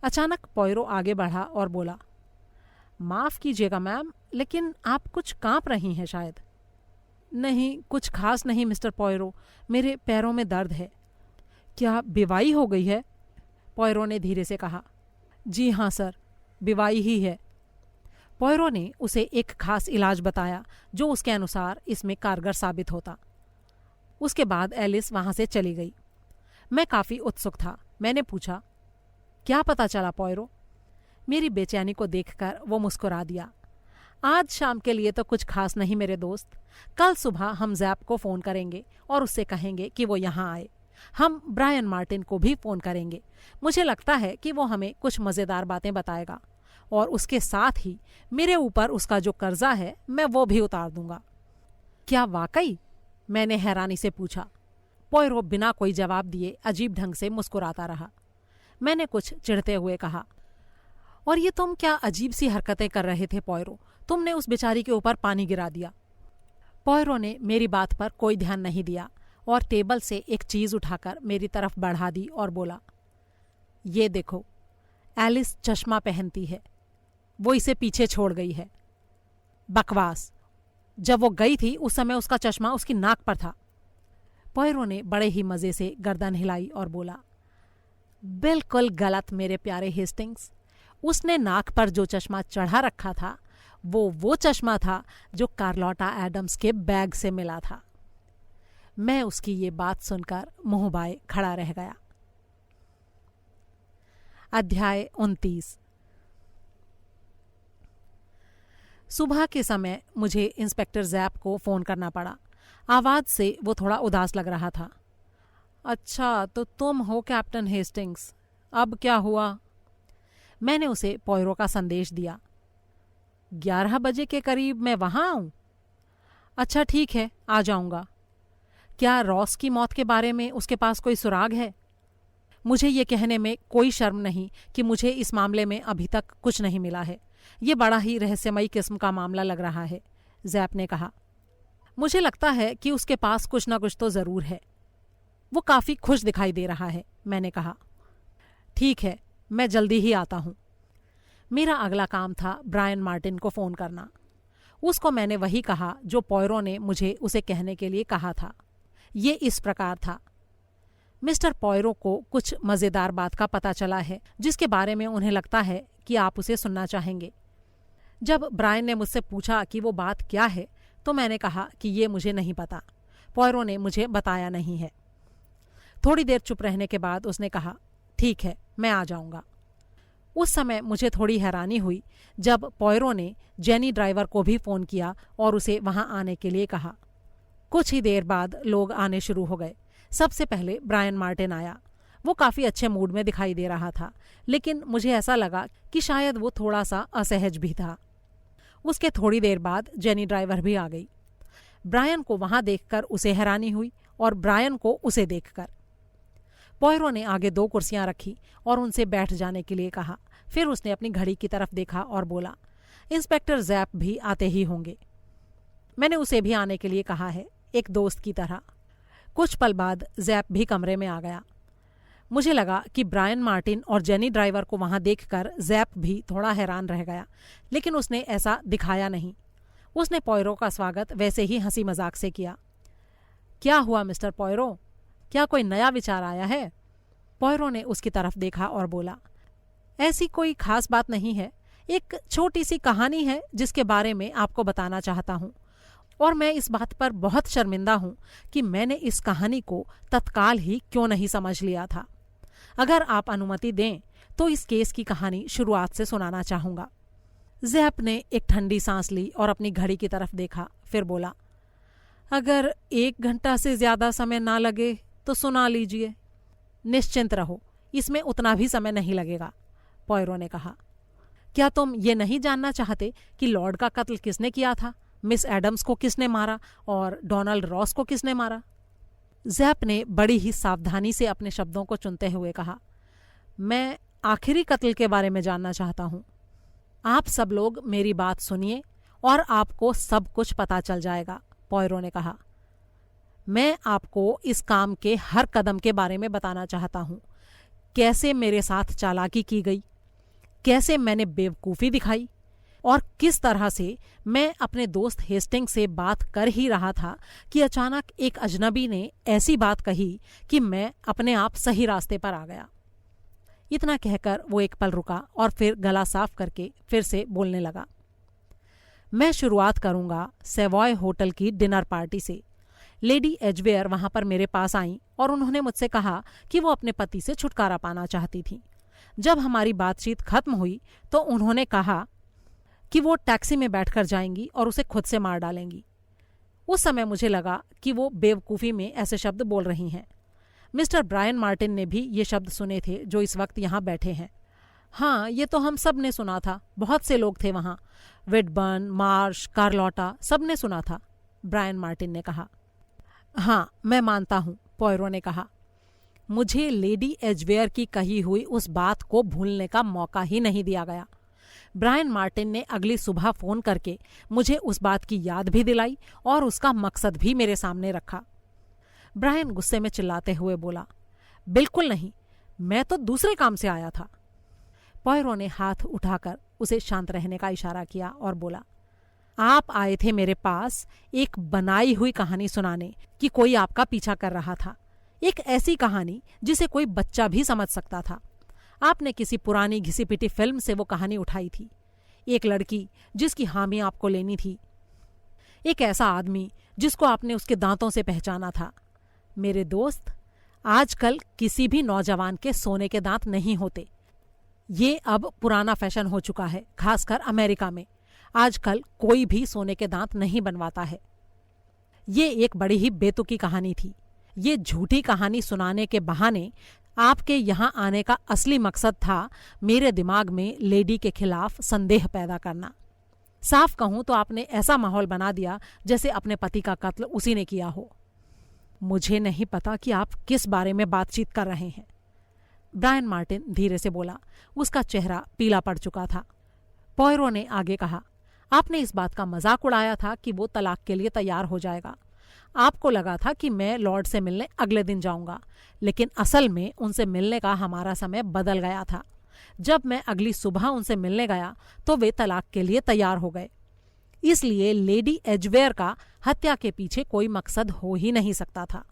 अचानक पॉयरो आगे बढ़ा और बोला, माफ कीजिएगा मैम, लेकिन आप कुछ कांप रही हैं शायद। नहीं, कुछ खास नहीं मिस्टर पॉयरो, मेरे पैरों में दर्द है। क्या बीवाई हो गई है? पॉयरो ने धीरे से कहा। जी हाँ सर, बीवाई ही है। पॉयरो ने उसे एक खास इलाज बताया जो उसके अनुसार इसमें कारगर साबित होता। उसके बाद एलिस वहां से चली गई। मैं काफी उत्सुक था। मैंने पूछा, क्या पता चला पॉयरो? मेरी बेचैनी को देखकर वो मुस्कुरा दिया। आज शाम के लिए तो कुछ खास नहीं मेरे दोस्त। कल सुबह हम जैप को फोन करेंगे और उससे कहेंगे कि वो यहाँ आए। हम ब्रायन मार्टिन को भी फ़ोन करेंगे। मुझे लगता है कि वो हमें कुछ मज़ेदार बातें बताएगा और उसके साथ ही मेरे ऊपर उसका जो कर्जा है मैं वो भी उतार दूंगा। क्या वाकई? मैंने हैरानी से पूछा। पॉयरो बिना कोई जवाब दिए अजीब ढंग से मुस्कुराता रहा। मैंने कुछ चिढ़ते हुए कहा, और ये तुम क्या अजीब सी हरकतें कर रहे थे पॉयरो? तुमने उस बेचारी के ऊपर पानी गिरा दिया। पॉयरो ने मेरी बात पर कोई ध्यान नहीं दिया और टेबल से एक चीज़ उठाकर मेरी तरफ बढ़ा दी और बोला, ये देखो, एलिस चश्मा पहनती है। वो इसे पीछे छोड़ गई है। बकवास। जब वो गई थी उस समय उसका चश्मा उसकी नाक पर था। पॉयरो ने बड़े ही मज़े से गर्दन हिलाई और बोला, बिल्कुल गलत मेरे प्यारे हेस्टिंग्स। उसने नाक पर जो चश्मा चढ़ा रखा था वो चश्मा था जो कार्लोटा एडम्स के बैग से मिला था। मैं उसकी ये बात सुनकर मुंह बाए खड़ा रह गया। अध्याय 29। सुबह के समय मुझे इंस्पेक्टर जैप को फ़ोन करना पड़ा। आवाज़ से वो थोड़ा उदास लग रहा था। अच्छा, तो तुम हो कैप्टन हेस्टिंग्स, अब क्या हुआ? मैंने उसे पॉयरो का संदेश दिया। 11 बजे के करीब मैं वहाँ आऊँ? अच्छा ठीक है, आ जाऊँगा। क्या रॉस की मौत के बारे में उसके पास कोई सुराग है? मुझे ये कहने में कोई शर्म नहीं कि मुझे इस मामले में अभी तक कुछ नहीं मिला है। ये बड़ा ही रहस्यमयी किस्म का मामला लग रहा है, जैप ने कहा। मुझे लगता है कि उसके पास कुछ ना कुछ तो ज़रूर है। वो काफ़ी खुश दिखाई दे रहा है, मैंने कहा। ठीक है, मैं जल्दी ही आता हूँ। मेरा अगला काम था ब्रायन मार्टिन को फ़ोन करना। उसको मैंने वही कहा जो पॉयरो ने मुझे उसे कहने के लिए कहा था। ये इस प्रकार था, मिस्टर पॉयरो को कुछ मज़ेदार बात का पता चला है जिसके बारे में उन्हें लगता है कि आप उसे सुनना चाहेंगे। जब ब्रायन ने मुझसे पूछा कि वो बात क्या है तो मैंने कहा कि ये मुझे नहीं पता, पॉयरो ने मुझे बताया नहीं है। थोड़ी देर चुप रहने के बाद उसने कहा, ठीक है, मैं आ जाऊंगा। उस समय मुझे थोड़ी हैरानी हुई जब पॉयरो ने जेनी ड्राइवर को भी फ़ोन किया और उसे वहां आने के लिए कहा। कुछ ही देर बाद लोग आने शुरू हो गए। सबसे पहले ब्रायन मार्टिन आया। वो काफ़ी अच्छे मूड में दिखाई दे रहा था, लेकिन मुझे ऐसा लगा कि शायद वो थोड़ा सा असहज भी था। उसके थोड़ी देर बाद जेनी ड्राइवर भी आ गई। ब्रायन को वहां देखकर उसे हैरानी हुई और ब्रायन को उसे देखकर। पॉयरो ने आगे 2 कुर्सियां रखी और उनसे बैठ जाने के लिए कहा। फिर उसने अपनी घड़ी की तरफ देखा और बोला, इंस्पेक्टर जैप भी आते ही होंगे। मैंने उसे भी आने के लिए कहा है, एक दोस्त की तरह। कुछ पल बाद जैप भी कमरे में आ गया। मुझे लगा कि ब्रायन मार्टिन और जेनी ड्राइवर को वहां देखकर जैप भी थोड़ा हैरान रह गया, लेकिन उसने ऐसा दिखाया नहीं। उसने पॉयरो का स्वागत वैसे ही हंसी मजाक से किया। क्या हुआ मिस्टर पॉयरो, क्या कोई नया विचार आया है? पॉयरो ने उसकी तरफ देखा और बोला, ऐसी कोई खास बात नहीं है। एक छोटी सी कहानी है जिसके बारे में आपको बताना चाहता हूँ, और मैं इस बात पर बहुत शर्मिंदा हूँ कि मैंने इस कहानी को तत्काल ही क्यों नहीं समझ लिया था। अगर आप अनुमति दें तो इस केस की कहानी शुरुआत से सुनाना चाहूँगा। जैप ने एक ठंडी सांस ली और अपनी घड़ी की तरफ देखा, फिर बोला, अगर 1 घंटा से ज़्यादा समय ना लगे तो सुना लीजिए। निश्चिंत रहो, इसमें उतना भी समय नहीं लगेगा, पॉयरो ने कहा। क्या तुम ये नहीं जानना चाहते कि लॉर्ड का कत्ल किसने किया था, मिस एडम्स को किसने मारा और डोनाल्ड रॉस को किसने मारा? जैप ने बड़ी ही सावधानी से अपने शब्दों को चुनते हुए कहा, मैं आखिरी कत्ल के बारे में जानना चाहता हूँ। आप सब लोग मेरी बात सुनिए और आपको सब कुछ पता चल जाएगा, पॉयरो ने कहा। मैं आपको इस काम के हर कदम के बारे में बताना चाहता हूँ। कैसे मेरे साथ चालाकी की गई, कैसे मैंने बेवकूफ़ी दिखाई, और किस तरह से मैं अपने दोस्त हेस्टिंग से बात कर ही रहा था कि अचानक एक अजनबी ने ऐसी बात कही कि मैं अपने आप सही रास्ते पर आ गया। इतना कहकर वो एक पल रुका और फिर गला साफ करके फिर से बोलने लगा। मैं शुरुआत करूंगा सेवॉय होटल की डिनर पार्टी से। लेडी एजवेयर वहां पर मेरे पास आईं और उन्होंने मुझसे कहा कि वो अपने पति से छुटकारा पाना चाहती थीं। जब हमारी बातचीत खत्म हुई तो उन्होंने कहा कि वो टैक्सी में बैठकर जाएंगी और उसे खुद से मार डालेंगी। उस समय मुझे लगा कि वो बेवकूफ़ी में ऐसे शब्द बोल रही हैं। मिस्टर ब्रायन मार्टिन ने भी ये शब्द सुने थे जो इस वक्त यहाँ बैठे हैं। हाँ, ये तो हम सब ने सुना था, बहुत से लोग थे वहाँ। विडबर्न, मार्श, कार्लोटा, सब ने सुना था, ब्रायन मार्टिन ने कहा। हाँ, मैं मानता हूँ, पॉयरो ने कहा। मुझे लेडी एजवेयर की कही हुई उस बात को भूलने का मौका ही नहीं दिया गया। ब्रायन मार्टिन ने अगली सुबह फोन करके मुझे उस बात की याद भी दिलाई और उसका मकसद भी मेरे सामने रखा। ब्रायन गुस्से में चिल्लाते हुए बोला, बिल्कुल नहीं, मैं तो दूसरे काम से आया था। पॉयरो ने हाथ उठाकर उसे शांत रहने का इशारा किया और बोला, आप आए थे मेरे पास एक बनाई हुई कहानी सुनाने कि कोई आपका पीछा कर रहा था, एक ऐसी कहानी जिसे कोई बच्चा भी समझ सकता था। आपने किसी पुरानी घिसी पिटी फिल्म से वो कहानी उठाई थी। एक लड़की जिसकी हामी आपको लेनी थी, एक ऐसा आदमी जिसको आपने उसके दांतों से पहचाना था। मेरे दोस्त, आजकल किसी भी नौजवान के सोने के दांत नहीं होते। ये अब पुराना फैशन हो चुका है, खासकर अमेरिका में। आजकल कोई भी सोने के दांत नहीं बनवाता है। ये एक बड़ी ही बेतुकी कहानी थी। ये झूठी कहानी सुनाने के बहाने आपके यहाँ आने का असली मकसद था मेरे दिमाग में लेडी के खिलाफ संदेह पैदा करना। साफ कहूं तो आपने ऐसा माहौल बना दिया जैसे अपने पति का कत्ल उसी ने किया हो। मुझे नहीं पता कि आप किस बारे में बातचीत कर रहे हैं, ब्रायन मार्टिन धीरे से बोला। उसका चेहरा पीला पड़ चुका था। पॉयरो ने आगे कहा, आपने इस बात का मजाक उड़ाया था कि वो तलाक के लिए तैयार हो जाएगा। आपको लगा था कि मैं लॉर्ड से मिलने अगले दिन जाऊंगा, लेकिन असल में उनसे मिलने का हमारा समय बदल गया था। जब मैं अगली सुबह उनसे मिलने गया तो वे तलाक के लिए तैयार हो गए। इसलिए लेडी एजवेयर का हत्या के पीछे कोई मकसद हो ही नहीं सकता था।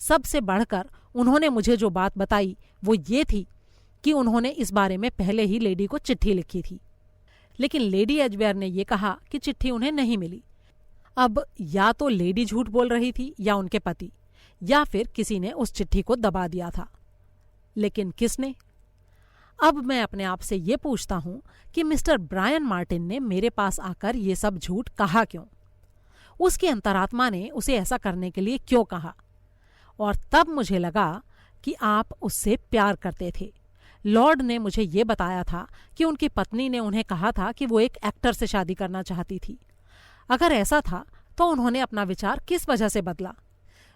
सबसे बढ़कर उन्होंने मुझे जो बात बताई वो ये थी कि उन्होंने इस बारे में पहले ही लेडी को चिट्ठी लिखी थी, लेकिन लेडी एजवेयर ने यह कहा कि चिट्ठी उन्हें नहीं मिली। अब या तो लेडी झूठ बोल रही थी या उनके पति, या फिर किसी ने उस चिट्ठी को दबा दिया था। लेकिन किसने? अब मैं अपने आप से ये पूछता हूं कि मिस्टर ब्रायन मार्टिन ने मेरे पास आकर ये सब झूठ कहा क्यों? उसकी अंतरात्मा ने उसे ऐसा करने के लिए क्यों कहा? और तब मुझे लगा कि आप उससे प्यार करते थे। लॉर्ड ने मुझे ये बताया था कि उनकी पत्नी ने उन्हें कहा था कि वो एक एक्टर से शादी करना चाहती थी। अगर ऐसा था तो उन्होंने अपना विचार किस वजह से बदला?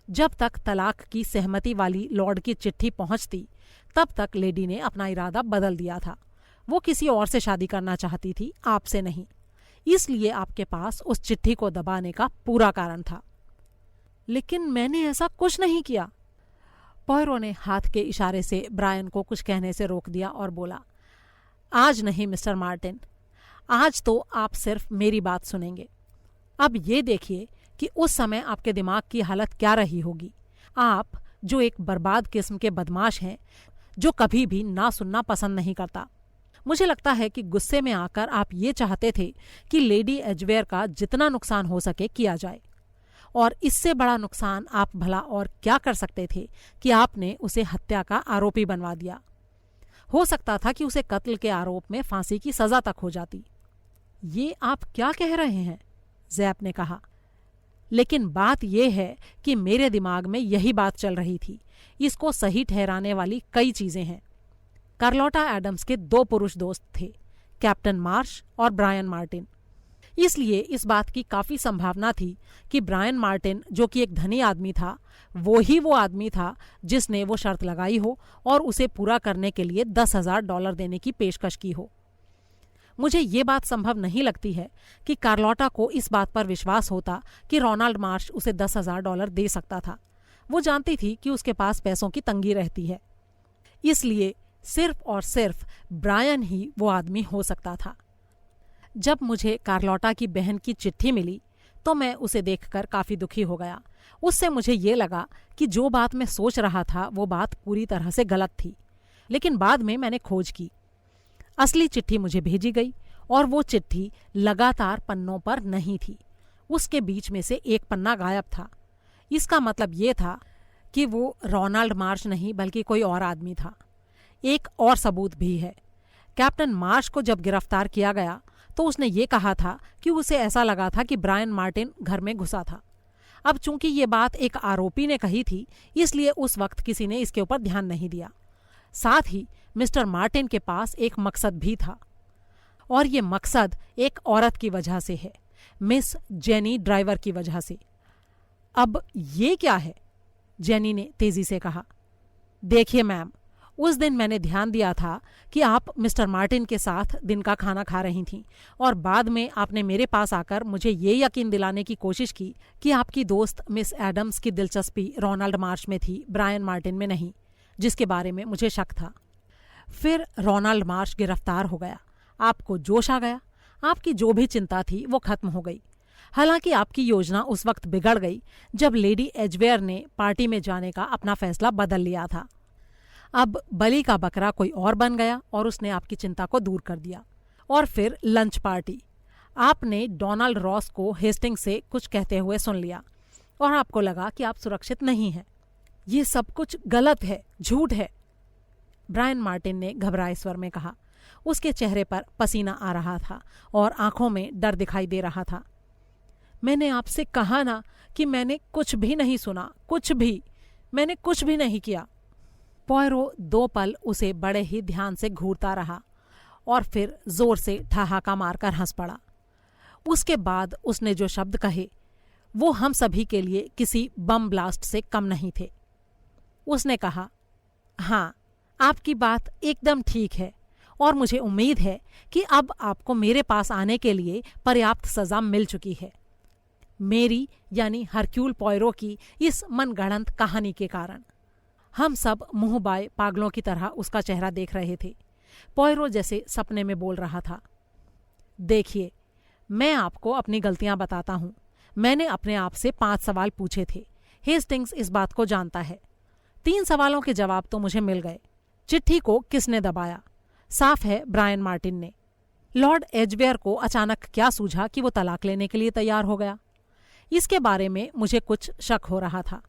जब तक तलाक की सहमति वाली लॉर्ड की चिट्ठी पहुंचती तब तक लेडी ने अपना इरादा बदल दिया था। वो किसी और से शादी करना चाहती थी, आपसे नहीं। इसलिए आपके पास उस चिट्ठी को दबाने का पूरा कारण था। लेकिन मैंने ऐसा कुछ नहीं किया। पॉयरो ने हाथ के इशारे से ब्रायन को कुछ कहने से रोक दिया और बोला, आज नहीं मिस्टर मार्टिन, आज तो आप सिर्फ मेरी बात सुनेंगे। अब ये देखिए कि उस समय आपके दिमाग की हालत क्या रही होगी। आप जो एक बर्बाद किस्म के बदमाश हैं, जो कभी भी ना सुनना पसंद नहीं करता। मुझे लगता है कि गुस्से में आकर आप ये चाहते थे कि लेडी एजवेयर का जितना नुकसान हो सके किया जाए, और इससे बड़ा नुकसान आप भला और क्या कर सकते थे कि आपने उसे हत्या का आरोपी बनवा दिया। हो सकता था कि उसे कत्ल के आरोप में फांसी की सजा तक हो जाती। ये आप क्या कह रहे हैं? ज़ैप ने कहा। लेकिन बात यह है कि मेरे दिमाग में यही बात चल रही थी। इसको सही ठहराने वाली कई चीजें हैं। कार्लोटा एडम्स के 2 पुरुष दोस्त थे, कैप्टन मार्श और ब्रायन मार्टिन। इसलिए इस बात की काफी संभावना थी कि ब्रायन मार्टिन, जो कि एक धनी आदमी था, वो आदमी था जिसने वो शर्त लगाई हो और उसे पूरा करने के लिए $10,000 देने की पेशकश की हो। मुझे ये बात संभव नहीं लगती है कि कार्लोटा को इस बात पर विश्वास होता कि रोनाल्ड मार्श उसे $10,000 दे सकता था। वो जानती थी कि उसके पास पैसों की तंगी रहती है। इसलिए सिर्फ और सिर्फ ब्रायन ही वो आदमी हो सकता था। जब मुझे कार्लोटा की बहन की चिट्ठी मिली तो मैं उसे देखकर काफी दुखी हो गया। उससे मुझे ये लगा कि जो बात मैं सोच रहा था वो बात पूरी तरह से गलत थी। लेकिन बाद में मैंने खोज की। असली चिट्ठी मुझे भेजी गई और वो चिट्ठी लगातार पन्नों पर नहीं थी। उसके बीच में से एक पन्ना गायब था। इसका मतलब ये था कि वो रोनाल्ड मार्श नहीं बल्कि कोई और आदमी था। एक और सबूत भी है। कैप्टन मार्श को जब गिरफ्तार किया गया तो उसने ये कहा था कि उसे ऐसा लगा था कि ब्रायन मार्टिन घर में घुसा था। अब चूंकि ये बात एक आरोपी ने कही थी, इसलिए उस वक्त किसी ने इसके ऊपर ध्यान नहीं दिया। साथ ही मिस्टर मार्टिन के पास एक मकसद भी था, और ये मकसद एक औरत की वजह से है, मिस जेनी ड्राइवर की वजह से। अब ये क्या है? जेनी ने तेजी से कहा। देखिए मैम, उस दिन मैंने ध्यान दिया था कि आप मिस्टर मार्टिन के साथ दिन का खाना खा रही थीं, और बाद में आपने मेरे पास आकर मुझे ये यकीन दिलाने की कोशिश की कि आपकी दोस्त मिस एडम्स की दिलचस्पी रोनाल्ड मार्श में थी, ब्रायन मार्टिन में नहीं, जिसके बारे में मुझे शक था। फिर रोनाल्ड मार्श गिरफ्तार हो गया, आपको जोश आ गया, आपकी जो भी चिंता थी वो खत्म हो गई। हालांकि आपकी योजना उस वक्त बिगड़ गई जब लेडी एजवेयर ने पार्टी में जाने का अपना फैसला बदल लिया था। अब बलि का बकरा कोई और बन गया और उसने आपकी चिंता को दूर कर दिया। और फिर लंच पार्टी, आपने डोनाल्ड रॉस को हेस्टिंग्स से कुछ कहते हुए सुन लिया और आपको लगा कि आप सुरक्षित नहीं हैं। ये सब कुछ गलत है, झूठ है, ब्रायन मार्टिन ने घबराए स्वर में कहा। उसके चेहरे पर पसीना आ रहा था और आंखों में डर दिखाई दे रहा था। मैंने आपसे कहा ना कि मैंने कुछ भी नहीं सुना, कुछ भी, मैंने कुछ भी नहीं किया। पॉयरो 2 पल उसे बड़े ही ध्यान से घूरता रहा और फिर जोर से ठहाका मारकर हंस पड़ा। उसके बाद उसने जो शब्द कहे वो हम सभी के लिए किसी बम ब्लास्ट से कम नहीं थे। उसने कहा, हाँ, आपकी बात एकदम ठीक है और मुझे उम्मीद है कि अब आपको मेरे पास आने के लिए पर्याप्त सजा मिल चुकी है, मेरी यानी हरक्यूल पॉयरो की इस मनगढ़ंत कहानी के कारण। हम सब मुंह बाए पागलों की तरह उसका चेहरा देख रहे थे। पॉयरो जैसे सपने में बोल रहा था। देखिए, मैं आपको अपनी गलतियां बताता हूं। मैंने अपने आप से 5 सवाल पूछे थे। हेस्टिंग्स इस बात को जानता है। 3 सवालों के जवाब तो मुझे मिल गए। चिट्ठी को किसने दबाया? साफ है, ब्रायन मार्टिन ने। लॉर्ड एजवेयर को अचानक क्या सूझा कि वो तलाक लेने के लिए तैयार हो गया? इसके बारे में मुझे कुछ शक हो रहा था।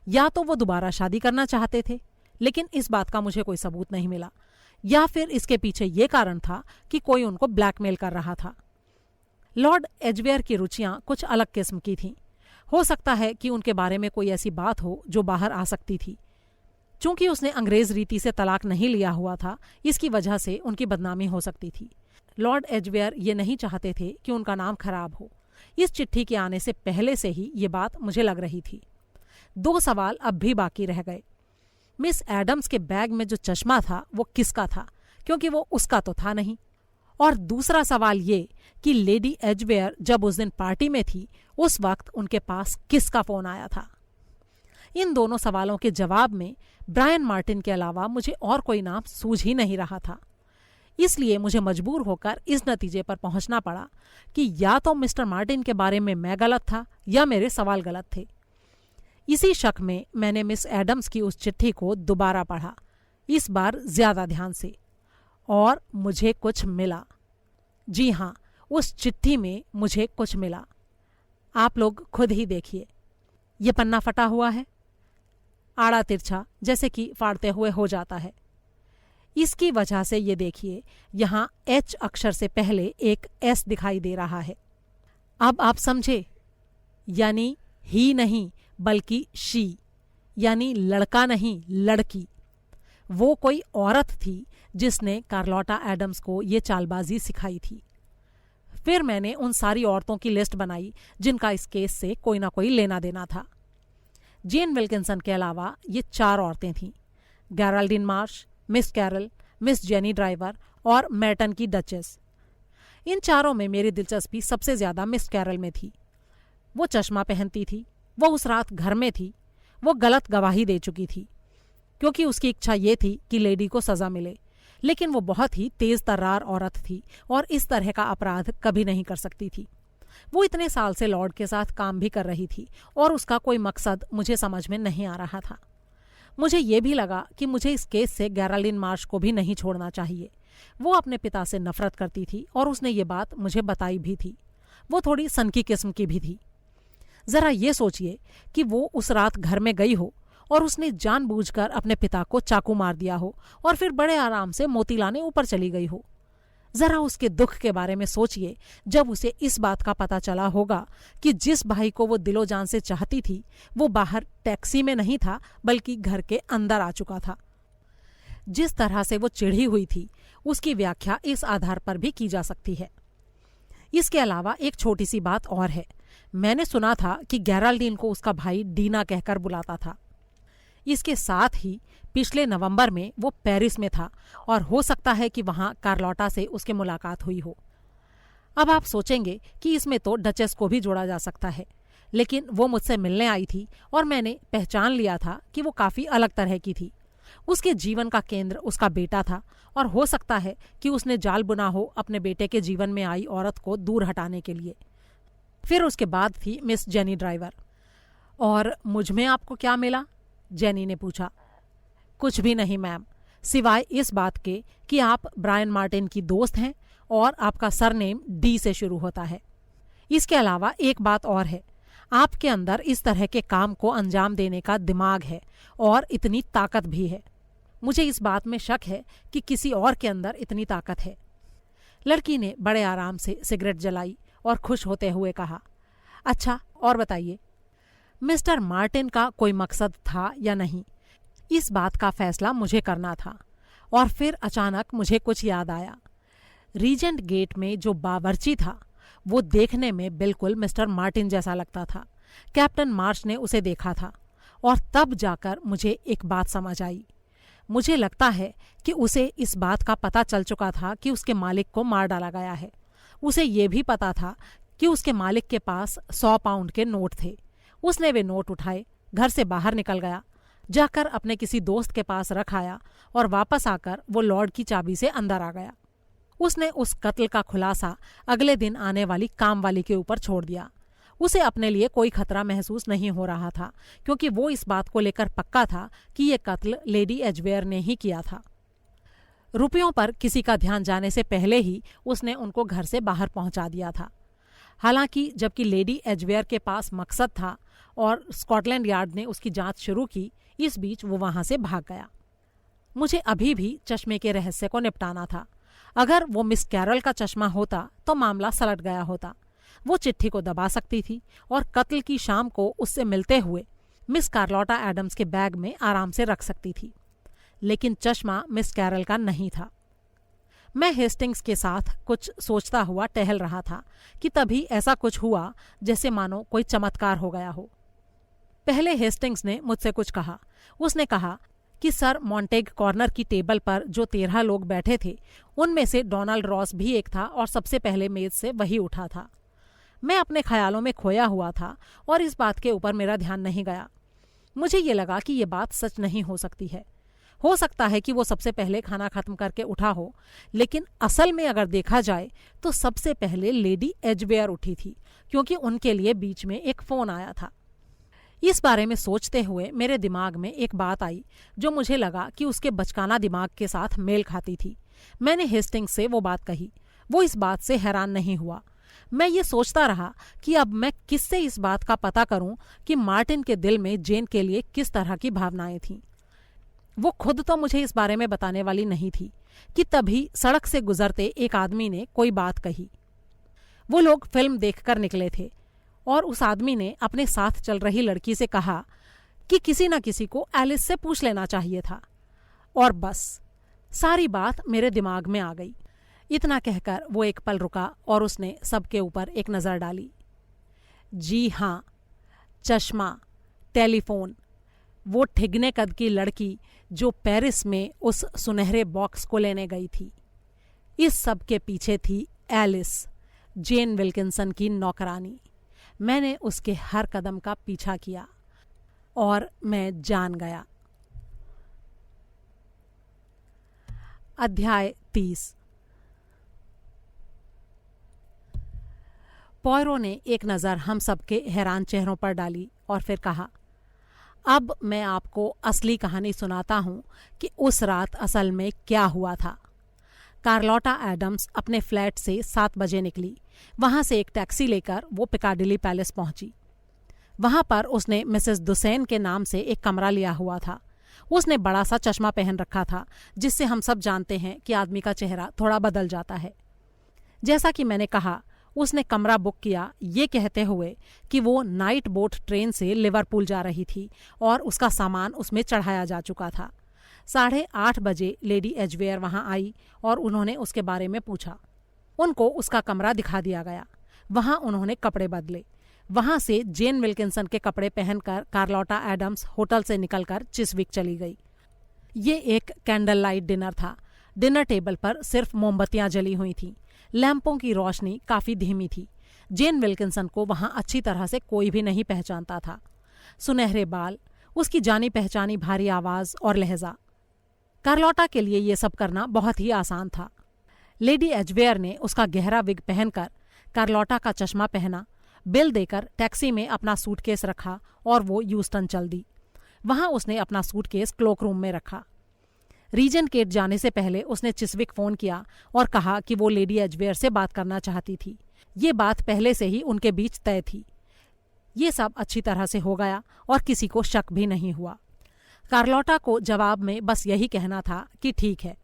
या तो वो दोबारा शादी करना चाहते थे, लेकिन इस बात का मुझे कोई सबूत नहीं मिला, या फिर इसके पीछे ये कारण था कि कोई उनको ब्लैकमेल कर रहा था। लॉर्ड एजवेयर की रुचियां कुछ अलग किस्म की थीं। हो सकता है कि उनके बारे में कोई ऐसी बात हो जो बाहर आ सकती थी। चूंकि उसने अंग्रेज रीति से तलाक नहीं लिया हुआ था, इसकी वजह से उनकी बदनामी हो सकती थी। लॉर्ड एजवेयर ये नहीं चाहते थे कि उनका नाम खराब हो। इस चिट्ठी के आने से पहले से ही ये बात मुझे लग रही थी। 2 सवाल अब भी बाकी रह गए। मिस एडम्स के बैग में जो चश्मा था वो किसका था, क्योंकि वो उसका तो था नहीं। और दूसरा सवाल ये कि लेडी एजवेयर जब उस दिन पार्टी में थी, उस वक्त उनके पास किसका फोन आया था। इन दोनों सवालों के जवाब में ब्रायन मार्टिन के अलावा मुझे और कोई नाम सूझ ही नहीं रहा था। इसलिए मुझे मजबूर होकर इस नतीजे पर पहुंचना पड़ा कि या तो मिस्टर मार्टिन के बारे में मैं गलत था या मेरे सवाल गलत थे। इसी शक में मैंने मिस एडम्स की उस चिट्ठी को दोबारा पढ़ा, इस बार ज्यादा ध्यान से, और मुझे कुछ मिला। जी हाँ, उस चिट्ठी में मुझे कुछ मिला। आप लोग खुद ही देखिए। ये पन्ना फटा हुआ है, आड़ा तिरछा, जैसे कि फाड़ते हुए हो जाता है। इसकी वजह से ये देखिए, यहाँ H अक्षर से पहले एक S दिखाई दे रहा है। अब आप समझे, यानी ही नहीं बल्कि शी, यानी लड़का नहीं लड़की। वो कोई औरत थी जिसने कार्लोटा एडम्स को ये चालबाजी सिखाई थी। फिर मैंने उन सारी औरतों की लिस्ट बनाई जिनका इस केस से कोई ना कोई लेना देना था। जेन विल्किंसन के अलावा ये 4 औरतें थीं, Geraldine Marsh, miss Carol, miss Jenny driver और मैटन की डचेस। इन 4 में मेरी दिलचस्पी सबसे ज्यादा मिस कैरल में थी। वो चश्मा पहनती थी, वो उस रात घर में थी, वो गलत गवाही दे चुकी थी क्योंकि उसकी इच्छा ये थी कि लेडी को सजा मिले, लेकिन वो बहुत ही तेज तर्रार औरत थी और इस तरह का अपराध कभी नहीं कर सकती थी। वो इतने साल से लॉर्ड के साथ काम भी कर रही थी और उसका कोई मकसद मुझे समझ में नहीं आ रहा था। मुझे ये भी लगा कि मुझे इस केस से गैरल्डीन मार्श को भी नहीं छोड़ना चाहिए। वो अपने पिता से नफरत करती थी और उसने ये बात मुझे बताई भी थी। वो थोड़ी सनकी किस्म की भी थी। जरा ये सोचिए कि वो उस रात घर में गई हो और उसने जानबूझकर अपने पिता को चाकू मार दिया हो और फिर बड़े आराम से मोती लाने ऊपर चली गई हो। जरा उसके दुख के बारे में सोचिए जब उसे इस बात का पता चला होगा कि जिस भाई को वो दिलो जान से चाहती थी वो बाहर टैक्सी में नहीं था बल्कि घर के अंदर आ चुका था। जिस तरह से वो चिढ़ी हुई थी उसकी व्याख्या इस आधार पर भी की जा सकती है। इसके अलावा एक छोटी सी बात और है। मैंने सुना था कि गेराल्डीन को उसका भाई डीना कहकर बुलाता था। इसके साथ ही पिछले नवंबर में वो पेरिस में था और हो सकता है कि वहां कार्लोटा से उसकी मुलाकात हुई हो। अब आप सोचेंगे कि इसमें तो डचेस को भी जोड़ा जा सकता है, लेकिन वो मुझसे मिलने आई थी और मैंने पहचान लिया था कि वो काफ़ी अलग तरह की थी। उसके जीवन का केंद्र उसका बेटा था और हो सकता है कि उसने जाल बुना हो अपने बेटे के जीवन में आई औरत को दूर हटाने के लिए। फिर उसके बाद थी मिस जेनी ड्राइवर। और मुझ में आपको क्या मिला? जेनी ने पूछा। कुछ भी नहीं मैम, सिवाय इस बात के कि आप ब्रायन मार्टिन की दोस्त हैं और आपका सरनेम डी से शुरू होता है। इसके अलावा एक बात और है, आपके अंदर इस तरह के काम को अंजाम देने का दिमाग है और इतनी ताकत भी है। मुझे इस बात में शक है कि किसी और के अंदर इतनी ताकत है। लड़की ने बड़े आराम से सिगरेट जलाई और खुश होते हुए कहा, अच्छा और बताइए, मिस्टर मार्टिन का कोई मकसद था या नहीं, इस बात का फैसला मुझे करना था। और फिर अचानक मुझे कुछ याद आया। रीजेंट गेट में जो बावर्ची था वो देखने में बिल्कुल मिस्टर मार्टिन जैसा लगता था। कैप्टन मार्श ने उसे देखा था और तब जाकर मुझे एक बात समझ आई। मुझे लगता है कि उसे इस बात का पता चल चुका था कि उसके मालिक को मार डाला गया है। उसे ये भी पता था कि उसके मालिक के पास 100 पाउंड के नोट थे। उसने वे नोट उठाए, घर से बाहर निकल गया, जाकर अपने किसी दोस्त के पास रख आया और वापस आकर वो लॉर्ड की चाबी से अंदर आ गया। उसने उस कत्ल का खुलासा अगले दिन आने वाली कामवाली के ऊपर छोड़ दिया। उसे अपने लिए कोई खतरा महसूस नहीं हो रहा था क्योंकि वो इस बात को लेकर पक्का था कि ये कत्ल लेडी एजवेयर ने ही किया था। रुपयों पर किसी का ध्यान जाने से पहले ही उसने उनको घर से बाहर पहुंचा दिया था। हालांकि जबकि लेडी एजवेयर के पास मकसद था और स्कॉटलैंड यार्ड ने उसकी जांच शुरू की, इस बीच वो वहां से भाग गया। मुझे अभी भी चश्मे के रहस्य को निपटाना था। अगर वो मिस कैरल का चश्मा होता तो मामला सलट गया होता। वो चिट्ठी को दबा सकती थी और कत्ल की शाम को उससे मिलते हुए मिस कार्लोटा एडम्स के बैग में आराम से रख सकती थी। लेकिन चश्मा मिस कैरल का नहीं था। मैं हेस्टिंग्स के साथ कुछ सोचता हुआ टहल रहा था कि तभी ऐसा कुछ हुआ जैसे मानो कोई चमत्कार हो गया हो। पहले हेस्टिंग्स ने मुझसे कुछ कहा। उसने कहा कि सर मॉन्टेग कॉर्नर की टेबल पर जो 13 लोग बैठे थे उनमें से डोनाल्ड रॉस भी एक था और सबसे पहले मेज से वही उठा था। मैं अपने ख्यालों में खोया हुआ था और इस बात के ऊपर मेरा ध्यान नहीं गया। मुझे ये लगा कि ये बात सच नहीं हो सकती है। हो सकता है कि वो सबसे पहले खाना खत्म करके उठा हो, लेकिन असल में अगर देखा जाए तो सबसे पहले लेडी एजवेयर उठी थी क्योंकि उनके लिए बीच में एक फोन आया था। इस बारे में सोचते हुए मेरे दिमाग में एक बात आई जो मुझे लगा कि उसके बचकाना दिमाग के साथ मेल खाती थी। मैंने हेस्टिंग्स से वो बात कही। वो इस बात से हैरान नहीं हुआ। मैं ये सोचता रहा कि अब मैं किससे इस बात का पता करूं कि मार्टिन के दिल में जेन के लिए किस तरह की भावनाएं थीं। वो खुद तो मुझे इस बारे में बताने वाली नहीं थी कि तभी सड़क से गुजरते एक आदमी ने कोई बात कही। वो लोग फिल्म देखकर निकले थे और उस आदमी ने अपने साथ चल रही लड़की से कहा कि किसी न किसी को एलिस से पूछ लेना चाहिए था। और बस सारी बात मेरे दिमाग में आ गई। इतना कहकर वो एक पल रुका और उसने सबके ऊपर एक नज़र डाली। जी हाँ, चश्मा, टेलीफोन, वो ठिगने कद की लड़की जो पेरिस में उस सुनहरे बॉक्स को लेने गई थी। इस सब के पीछे थी एलिस, जेन विल्किंसन की नौकरानी। मैंने उसके हर कदम का पीछा किया और मैं जान गया। अध्याय 30। पॉयरो ने एक नज़र हम सबके हैरान चेहरों पर डाली और फिर कहा, अब मैं आपको असली कहानी सुनाता हूँ कि उस रात असल में क्या हुआ था। कार्लोटा एडम्स अपने फ्लैट से 7 बजे निकली। वहाँ से एक टैक्सी लेकर वो पिकाडिली पैलेस पहुंची। वहाँ पर उसने मिसेस दुसेन के नाम से एक कमरा लिया हुआ था। उसने बड़ा सा चश्मा पहन रखा था जिससे हम सब जानते हैं कि आदमी का चेहरा थोड़ा बदल जाता है। जैसा कि मैंने कहा, उसने कमरा बुक किया ये कहते हुए कि वो नाइट बोट ट्रेन से लिवरपूल जा रही थी और उसका सामान उसमें चढ़ाया जा चुका था। 8:30 बजे लेडी एजवेयर वहां आई और उन्होंने उसके बारे में पूछा। उनको उसका कमरा दिखा दिया गया। वहां उन्होंने कपड़े बदले। वहां से जेन विल्किंसन के कपड़े पहनकर कार्लोटा एडम्स होटल से निकलकर चिस्विक चली गई। ये एक कैंडल लाइट डिनर था। डिनर टेबल पर सिर्फ मोमबत्तियां जली हुई थीं। लैंपों की रोशनी काफी धीमी थी। जेन विल्किंसन को वहां अच्छी तरह से कोई भी नहीं पहचानता था। सुनहरे बाल, उसकी जानी पहचानी भारी आवाज और लहजा। कार्लोटा के लिए ये सब करना बहुत ही आसान था। लेडी एजवेयर ने उसका गहरा विग पहनकर कार्लोटा का चश्मा पहना, बिल देकर टैक्सी में अपना सूटकेस रखा और वो यूस्टन चल दी। वहां उसने अपना सूटकेस क्लोक रूम में रखा। रीजेंट गेट जाने से पहले उसने चिस्विक फोन किया और कहा कि वो लेडी एजवेयर से बात करना चाहती थी। ये बात पहले से ही उनके बीच तय थी। ये सब अच्छी तरह से हो गया और किसी को शक भी नहीं हुआ। कार्लोटा को जवाब में बस यही कहना था कि ठीक है।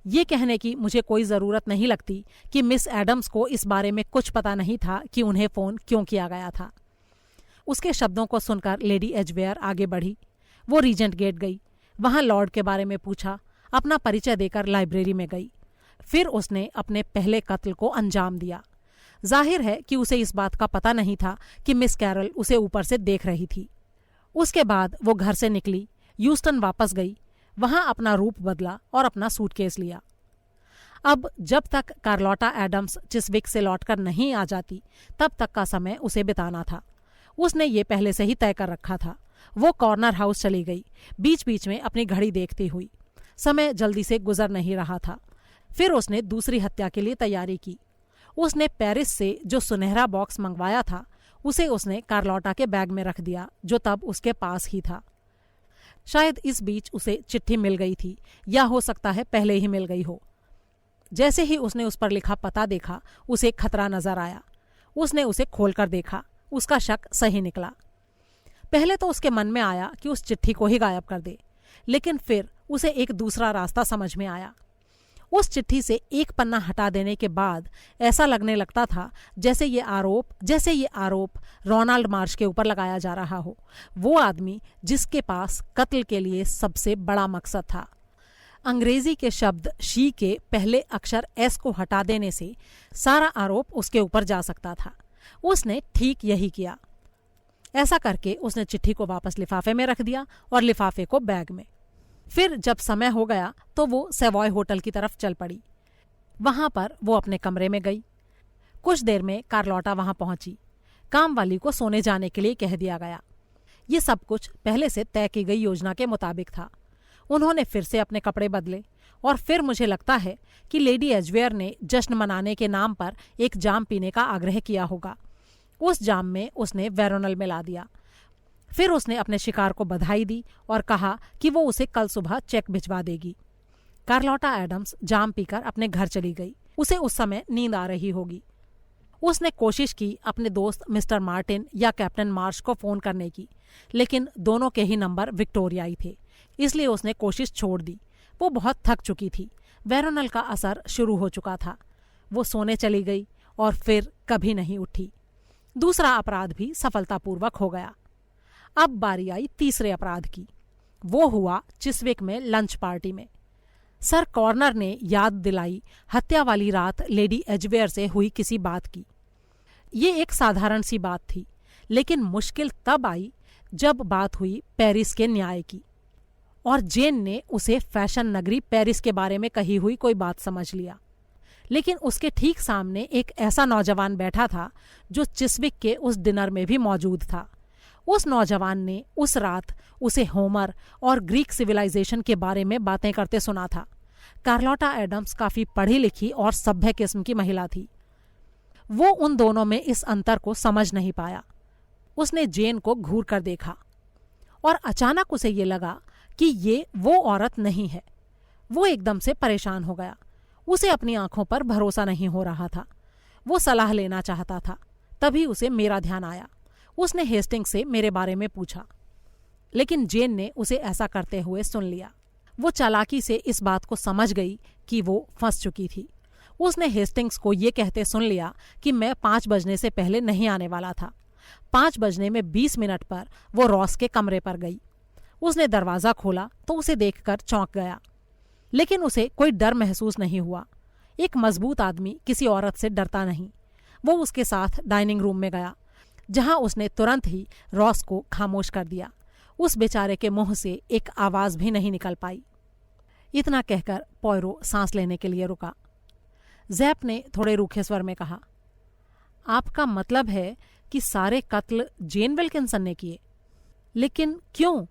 ये कहने की मुझे कोई ज़रूरत नहीं लगती कि मिस एडम्स को इस बारे में कुछ पता नहीं था कि उन्हें फ़ोन क्यों किया गया था। उसके शब्दों को सुनकर लेडी एजवेयर आगे बढ़ी। वो रीजेंट गेट गई, वहां लॉर्ड के बारे में पूछा, अपना परिचय देकर लाइब्रेरी में गई। फिर उसने अपने पहले कत्ल को अंजाम दिया। जाहिर है कि उसे इस बात का पता नहीं था कि मिस कैरल उसे ऊपर से देख रही थी। उसके बाद वो घर से निकली, यूस्टन वापस गई, वहां अपना रूप बदला और अपना सूटकेस लिया। अब जब तक कार्लोटा एडम्स चिस्विक से लौटकर नहीं आ जाती, तब तक का समय उसे बिताना था। उसने ये पहले से ही तय कर रखा था। वो कॉर्नर हाउस चली गई, बीच बीच में अपनी घड़ी देखती हुई। समय जल्दी से गुजर नहीं रहा था। फिर उसने दूसरी हत्या के लिए तैयारी की। उसने पेरिस से जो सुनहरा बॉक्स मंगवाया था, उसे उसने कार्लोटा के बैग में रख दिया, जो तब उसके पास ही था। शायद इस बीच उसे चिट्ठी मिल गई थी, या हो सकता है पहले ही मिल गई हो। जैसे ही उसने उस पर लिखा पता देखा, उसे खतरा नजर आया। उसने उसे खोलकर देखा। उसका शक सही निकला। पहले तो उसके मन में आया कि उस चिट्ठी को ही गायब कर दे, लेकिन फिर उसे एक दूसरा रास्ता समझ में आया। उस चिट्ठी से एक पन्ना हटा देने के बाद ऐसा लगने लगता था जैसे ये आरोप रोनाल्ड मार्श के ऊपर लगाया जा रहा हो, वो आदमी जिसके पास कत्ल के लिए सबसे बड़ा मकसद था। अंग्रेजी के शब्द शी के पहले अक्षर एस को हटा देने से सारा आरोप उसके ऊपर जा सकता था। उसने ठीक यही किया। ऐसा करके उसने चिट्ठी को वापस लिफाफे में रख दिया और लिफाफे को बैग में। फिर जब समय हो गया तो वो सेवॉय होटल की तरफ चल पड़ी। वहां पर वो अपने कमरे में गई। कुछ देर में कार्लोटा वहां पहुंची। काम वाली को सोने जाने के लिए कह दिया गया। ये सब कुछ पहले से तय की गई योजना के मुताबिक था। उन्होंने फिर से अपने कपड़े बदले और फिर मुझे लगता है कि लेडी एजवेयर ने जश्न मनाने के नाम पर एक जाम पीने का आग्रह किया होगा। उस जाम में उसने वेरोनल मिला दिया। फिर उसने अपने शिकार को बधाई दी और कहा कि वो उसे कल सुबह चेक भिजवा देगी। कार्लोटा एडम्स जाम पीकर अपने घर चली गई। उसे उस समय नींद आ रही होगी। उसने कोशिश की अपने दोस्त मिस्टर मार्टिन या कैप्टन मार्श को फोन करने की, लेकिन दोनों के ही नंबर विक्टोरियाई थे, इसलिए उसने कोशिश छोड़ दी। वो बहुत थक चुकी थी। वेरोनल का असर शुरू हो चुका था। वो सोने चली गई और फिर कभी नहीं उठी। दूसरा अपराध भी सफलतापूर्वक हो गया। अब बारी आई तीसरे अपराध की। वो हुआ चिस्विक में लंच पार्टी में। सर कॉर्नर ने याद दिलाई हत्या वाली रात लेडी एजवेयर से हुई किसी बात की। ये एक साधारण सी बात थी, लेकिन मुश्किल तब आई जब बात हुई पेरिस के न्याय की, और जेन ने उसे फैशन नगरी पेरिस के बारे में कही हुई कोई बात समझ लिया। लेकिन उसके ठीक सामने एक ऐसा नौजवान बैठा था जो चिस्विक के उस डिनर में भी मौजूद था। उस नौजवान ने उस रात उसे होमर और ग्रीक सिविलाइजेशन के बारे में बातें करते सुना था। कार्लोटा एडम्स काफी पढ़ी लिखी और सभ्य किस्म की महिला थी। वो उन दोनों में इस अंतर को समझ नहीं पाया। उसने जेन को घूर कर देखा और अचानक उसे ये लगा कि ये वो औरत नहीं है। वो एकदम से परेशान हो गया। उसे अपनी आंखों पर भरोसा नहीं हो रहा था। वो सलाह लेना चाहता था। तभी उसे मेरा ध्यान आया। उसने हेस्टिंग्स से मेरे बारे में पूछा, लेकिन जेन ने उसे ऐसा करते हुए सुन लिया। वो चालाकी से इस बात को समझ गई कि वो फंस चुकी थी। उसने हेस्टिंग्स को ये कहते सुन लिया कि मैं 5 बजने से पहले नहीं आने वाला था। 5 बजने में 20 मिनट पर वो रॉस के कमरे पर गई। उसने दरवाज़ा खोला तो उसे देखकर चौंक गया, लेकिन उसे कोई डर महसूस नहीं हुआ। एक मजबूत आदमी किसी औरत से डरता नहीं। वो उसके साथ डाइनिंग रूम में गया, जहां उसने तुरंत ही रॉस को खामोश कर दिया। उस बेचारे के मुंह से एक आवाज़ भी नहीं निकल पाई। इतना कहकर पॉयरो सांस लेने के लिए रुका। जैप ने थोड़े रूखे स्वर में कहा, आपका मतलब है कि सारे कत्ल जेन विल्किंसन ने किए? लेकिन क्यों?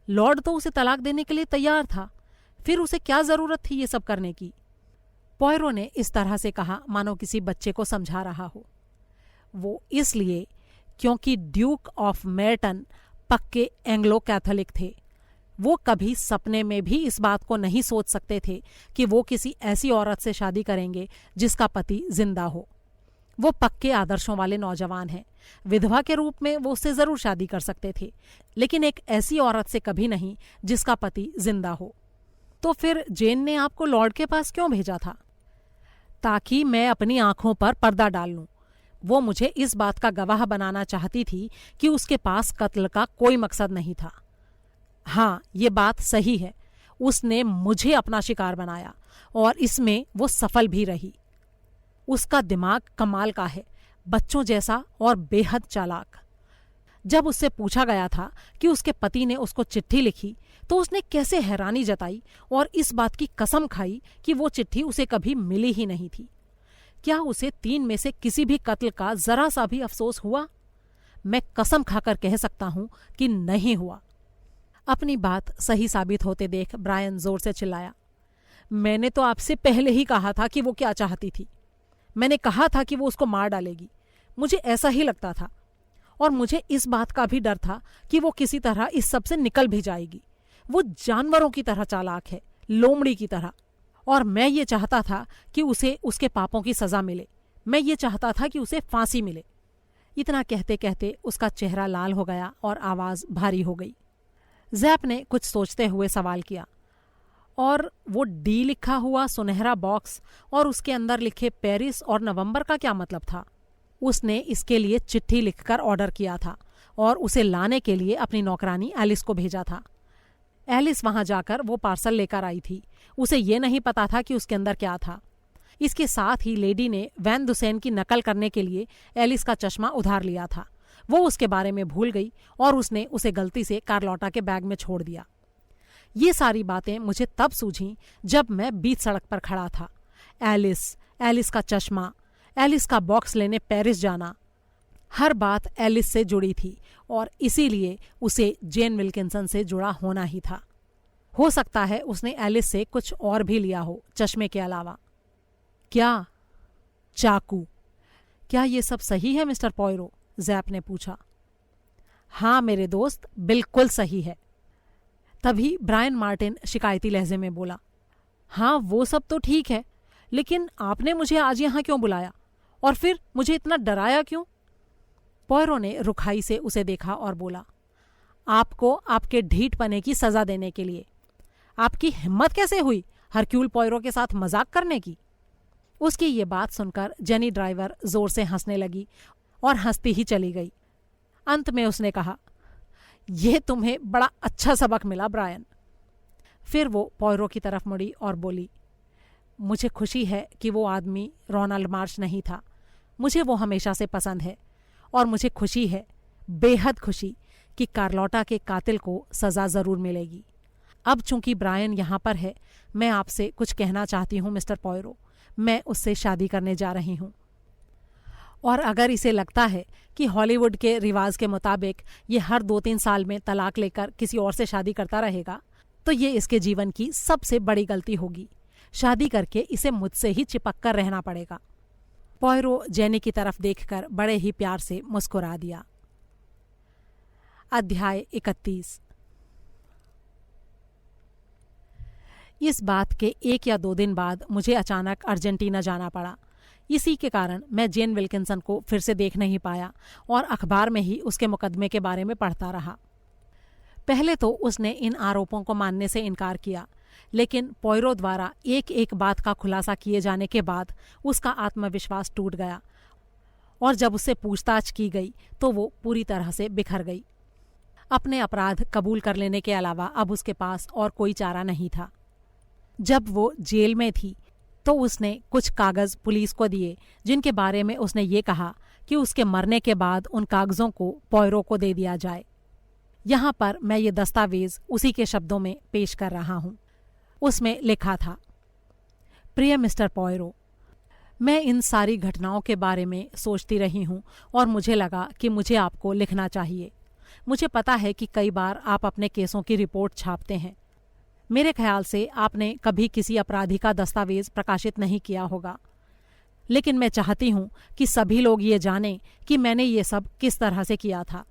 लॉर्ड तो उसे तलाक देने के लिए तैयार था, फिर उसे क्या जरूरत थी ये सब करने की? पॉयरो ने इस तरह से कहा मानो किसी बच्चे को समझा रहा हो। वो इसलिए क्योंकि ड्यूक ऑफ मेर्टन पक्के एंग्लो कैथोलिक थे। वो कभी सपने में भी इस बात को नहीं सोच सकते थे कि वो किसी ऐसी औरत से शादी करेंगे जिसका पति जिंदा हो। वो पक्के आदर्शों वाले नौजवान हैं। विधवा के रूप में वो उससे जरूर शादी कर सकते थे, लेकिन एक ऐसी औरत से कभी नहीं जिसका पति जिंदा हो। तो फिर जेन ने आपको लॉर्ड के पास क्यों भेजा था? ताकि मैं अपनी आंखों पर पर्दा डाल लूं। वो मुझे इस बात का गवाह बनाना चाहती थी कि उसके पास कत्ल का कोई मकसद नहीं था। हाँ, ये बात सही है, उसने मुझे अपना शिकार बनाया और इसमें वो सफल भी रही। उसका दिमाग कमाल का है, बच्चों जैसा और बेहद चालाक। जब उससे पूछा गया था कि उसके पति ने उसको चिट्ठी लिखी, तो उसने कैसे हैरानी जताई और इस बात की कसम खाई कि वो चिट्ठी उसे कभी मिली ही नहीं थी। क्या उसे 3 में से किसी भी कत्ल का जरा सा भी अफसोस हुआ? मैं कसम खाकर कह सकता हूं कि नहीं हुआ। अपनी बात सही साबित होते देख ब्रायन जोर से चिल्लाया, मैंने तो आपसे पहले ही कहा था कि वो क्या चाहती थी। मैंने कहा था कि वो उसको मार डालेगी। मुझे ऐसा ही लगता था, और मुझे इस बात का भी डर था कि वो किसी तरह इस सब से निकल भी जाएगी। वो जानवरों की तरह चालाक है, लोमड़ी की तरह, और मैं ये चाहता था कि उसे उसके पापों की सजा मिले। मैं ये चाहता था कि उसे फांसी मिले। इतना कहते कहते उसका चेहरा लाल हो गया और आवाज़ भारी हो गई। जैप ने कुछ सोचते हुए सवाल किया, और वो डी लिखा हुआ सुनहरा बॉक्स और उसके अंदर लिखे पेरिस और नवंबर का क्या मतलब था? उसने इसके लिए चिट्ठी लिखकर ऑर्डर किया था और उसे लाने के लिए अपनी नौकरानी एलिस को भेजा था। एलिस वहां जाकर वो पार्सल लेकर आई थी। उसे ये नहीं पता था कि उसके अंदर क्या था। इसके साथ ही लेडी ने वैन दुसेन की नकल करने के लिए एलिस का चश्मा उधार लिया था। वो उसके बारे में भूल गई और उसने उसे गलती से कार्लोटा के बैग में छोड़ दिया। ये सारी बातें मुझे तब सूझीं जब मैं बीच सड़क पर खड़ा था। एलिस का चश्मा, एलिस का बॉक्स लेने पेरिस जाना, हर बात एलिस से जुड़ी थी और इसीलिए उसे जेन विल्किंसन से जुड़ा होना ही था। हो सकता है उसने एलिस से कुछ और भी लिया हो चश्मे के अलावा। क्या? चाकू? क्या ये सब सही है मिस्टर पॉयरो? जैप ने पूछा। हाँ मेरे दोस्त, बिल्कुल सही है। तभी ब्रायन मार्टिन शिकायती लहजे में बोला, हाँ वो सब तो ठीक है, लेकिन आपने मुझे आज यहाँ क्यों बुलाया और फिर मुझे इतना डराया क्यों? पॉयरो ने रुखाई से उसे देखा और बोला, आपको आपके ढीठपने की सजा देने के लिए। आपकी हिम्मत कैसे हुई हरक्यूल पॉयरो के साथ मजाक करने की? उसकी ये बात सुनकर जेनी ड्राइवर जोर से हंसने लगी और हंसती ही चली गई। अंत में उसने कहा, यह तुम्हें बड़ा अच्छा सबक मिला ब्रायन। फिर वो पॉयरो की तरफ मुड़ी और बोली, मुझे खुशी है कि वो आदमी रोनाल्ड मार्श नहीं था। मुझे वो हमेशा से पसंद है और मुझे खुशी है, बेहद खुशी, कि कार्लोटा के कातिल को सज़ा ज़रूर मिलेगी। अब चूंकि ब्रायन यहाँ पर है, मैं आपसे कुछ कहना चाहती हूँ मिस्टर पॉयरो। मैं उससे शादी करने जा रही हूँ, और अगर इसे लगता है कि हॉलीवुड के रिवाज के मुताबिक ये हर 2-3 साल में तलाक लेकर किसी और से शादी करता रहेगा, तो ये इसके जीवन की सबसे बड़ी गलती होगी। शादी करके इसे मुझसे ही चिपक कर रहना पड़ेगा। पॉयरो जेनी की तरफ देखकर बड़े ही प्यार से मुस्कुरा दिया। अध्याय 31। इस बात के 1 या 2 दिन बाद मुझे अचानक अर्जेंटीना जाना पड़ा। इसी के कारण मैं जेन विल्किंसन को फिर से देख नहीं पाया और अखबार में ही उसके मुकदमे के बारे में पढ़ता रहा। पहले तो उसने इन आरोपों को मानने से इनकार किया, लेकिन पोयरो द्वारा एक एक बात का खुलासा किए जाने के बाद उसका आत्मविश्वास टूट गया और जब उससे पूछताछ की गई तो वो पूरी तरह से बिखर गई। अपने अपराध कबूल कर लेने के अलावा अब उसके पास और कोई चारा नहीं था। जब वो जेल में थी तो उसने कुछ कागज पुलिस को दिए जिनके बारे में उसने ये कहा कि उसके मरने के बाद उन कागजों को पोयरो को दे दिया जाए। यहाँ पर मैं ये दस्तावेज उसी के शब्दों में पेश कर रहा हूँ। उसमें लिखा था, प्रिय मिस्टर पोयरो, मैं इन सारी घटनाओं के बारे में सोचती रही हूँ और मुझे लगा कि मुझे आपको लिखना चाहिए। मुझे पता है कि कई बार आप अपने केसों की रिपोर्ट छापते हैं। मेरे ख्याल से आपने कभी किसी अपराधी का दस्तावेज प्रकाशित नहीं किया होगा, लेकिन मैं चाहती हूँ कि सभी लोग ये जानें कि मैंने ये सब किस तरह से किया था।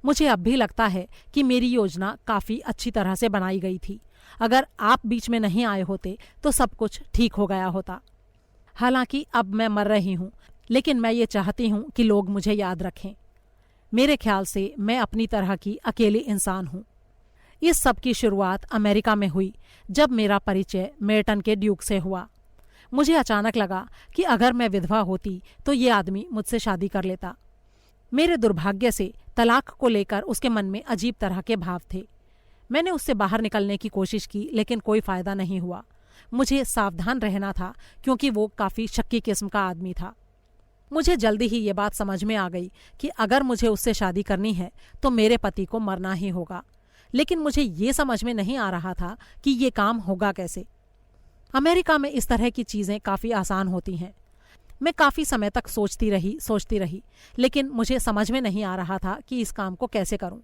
मुझे अब भी लगता है कि मेरी योजना काफ़ी अच्छी तरह से बनाई गई थी। अगर आप बीच में नहीं आए होते तो सब कुछ ठीक हो गया होता। हालांकि अब मैं मर रही हूँ, लेकिन मैं ये चाहती हूँ कि लोग मुझे याद रखें। मेरे ख्याल से मैं अपनी तरह की अकेली इंसान हूँ। इस सब की शुरुआत अमेरिका में हुई जब मेरा परिचय मेर्टन के ड्यूक से हुआ। मुझे अचानक लगा कि अगर मैं विधवा होती तो ये आदमी मुझसे शादी कर लेता। मेरे दुर्भाग्य से तलाक को लेकर उसके मन में अजीब तरह के भाव थे। मैंने उससे बाहर निकलने की कोशिश की, लेकिन कोई फायदा नहीं हुआ। मुझे सावधान रहना था क्योंकि वो काफ़ी शक्की किस्म का आदमी था। मुझे जल्दी ही ये बात समझ में आ गई कि अगर मुझे उससे शादी करनी है तो मेरे पति को मरना ही होगा, लेकिन मुझे ये समझ में नहीं आ रहा था कि ये काम होगा कैसे। अमेरिका में इस तरह की चीज़ें काफ़ी आसान होती हैं। मैं काफ़ी समय तक सोचती रही, लेकिन मुझे समझ में नहीं आ रहा था कि इस काम को कैसे करूं।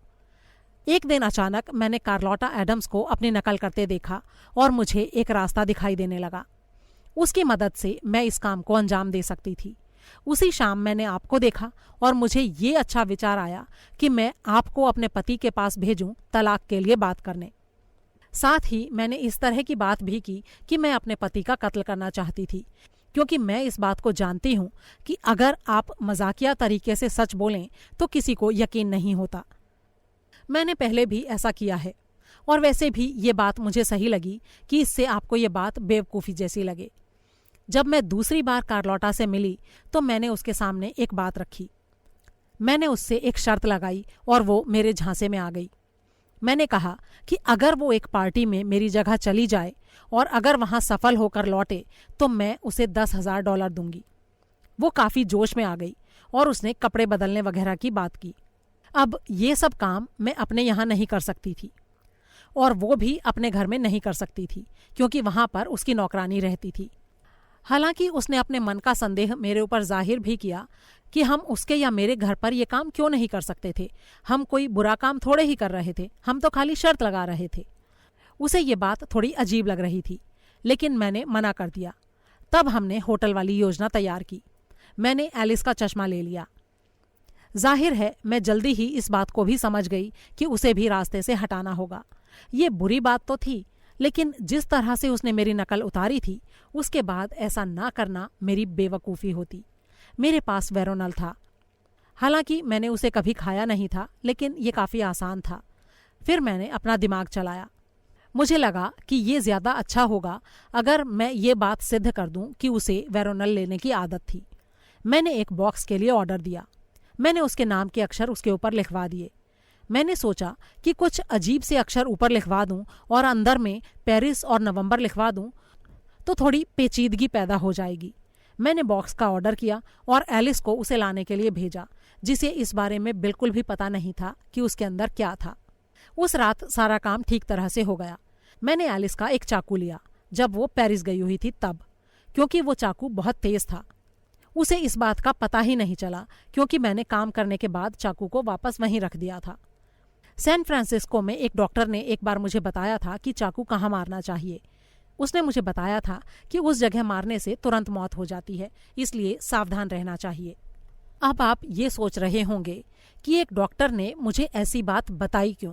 एक दिन अचानक मैंने कार्लोटा एडम्स को अपनी नकल करते देखा और मुझे एक रास्ता दिखाई देने लगा। उसकी मदद से मैं इस काम को अंजाम दे सकती थी। उसी शाम मैंने आपको देखा और मुझे ये अच्छा विचार आया कि मैं आपको अपने पति के पास भेजूं तलाक के लिए बात करने। साथ ही मैंने इस तरह की बात भी की कि मैं अपने पति का कत्ल करना चाहती थी, क्योंकि मैं इस बात को जानती हूँ कि अगर आप मजाकिया तरीके से सच बोलें तो किसी को यकीन नहीं होता। मैंने पहले भी ऐसा किया है और वैसे भी ये बात मुझे सही लगी कि इससे आपको ये बात बेवकूफ़ी जैसी लगे। जब मैं दूसरी बार कार्लोटा से मिली तो मैंने उसके सामने एक बात रखी। मैंने उससे एक शर्त लगाई और वो मेरे झांसे में आ गई। मैंने कहा कि अगर वो एक पार्टी में मेरी जगह चली जाए और अगर वहाँ सफल होकर लौटे तो मैं उसे $10,000 दूंगी। वो काफ़ी जोश में आ गई और उसने कपड़े बदलने वगैरह की बात की। अब ये सब काम मैं अपने यहाँ नहीं कर सकती थी और वो भी अपने घर में नहीं कर सकती थी, क्योंकि वहाँ पर उसकी नौकरानी रहती थी। हालांकि उसने अपने मन का संदेह मेरे ऊपर जाहिर भी किया कि हम उसके या मेरे घर पर यह काम क्यों नहीं कर सकते थे। हम कोई बुरा काम थोड़े ही कर रहे थे, हम तो खाली शर्त लगा रहे थे। उसे ये बात थोड़ी अजीब लग रही थी, लेकिन मैंने मना कर दिया। तब हमने होटल वाली योजना तैयार की। मैंने एलिस का चश्मा ले लिया। जाहिर है मैं जल्दी ही इस बात को भी समझ गई कि उसे भी रास्ते से हटाना होगा। ये बुरी बात तो थी, लेकिन जिस तरह से उसने मेरी नकल उतारी थी उसके बाद ऐसा ना करना मेरी बेवकूफ़ी होती। मेरे पास वेरोनल था। हालांकि मैंने उसे कभी खाया नहीं था, लेकिन ये काफ़ी आसान था। फिर मैंने अपना दिमाग चलाया। मुझे लगा कि ये ज़्यादा अच्छा होगा अगर मैं ये बात सिद्ध कर दूं कि उसे वेरोनल लेने की आदत थी। मैंने एक बॉक्स के लिए ऑर्डर दिया। मैंने उसके नाम के अक्षर उसके ऊपर लिखवा दिए। मैंने सोचा कि कुछ अजीब से अक्षर ऊपर लिखवा दूं और अंदर में पेरिस और नवंबर लिखवा दूं तो थोड़ी पेचीदगी पैदा हो जाएगी। मैंने बॉक्स का ऑर्डर किया और एलिस को उसे लाने के लिए भेजा, जिसे इस बारे में बिल्कुल भी पता नहीं था कि उसके अंदर क्या था। उस रात सारा काम ठीक तरह से हो गया। मैंने एलिस का एक चाकू लिया जब वो पेरिस गई हुई थी तब, क्योंकि वो चाकू बहुत तेज था। उसे इस बात का पता ही नहीं चला, क्योंकि मैंने काम करने के बाद चाकू को वापस वहीं रख दिया था। सैन फ्रांसिस्को में एक डॉक्टर ने एक बार मुझे बताया था कि चाकू कहाँ मारना चाहिए। उसने मुझे बताया था कि उस जगह मारने से तुरंत मौत हो जाती है, इसलिए सावधान रहना चाहिए। अब आप ये सोच रहे होंगे कि एक डॉक्टर ने मुझे ऐसी बात बताई क्यों।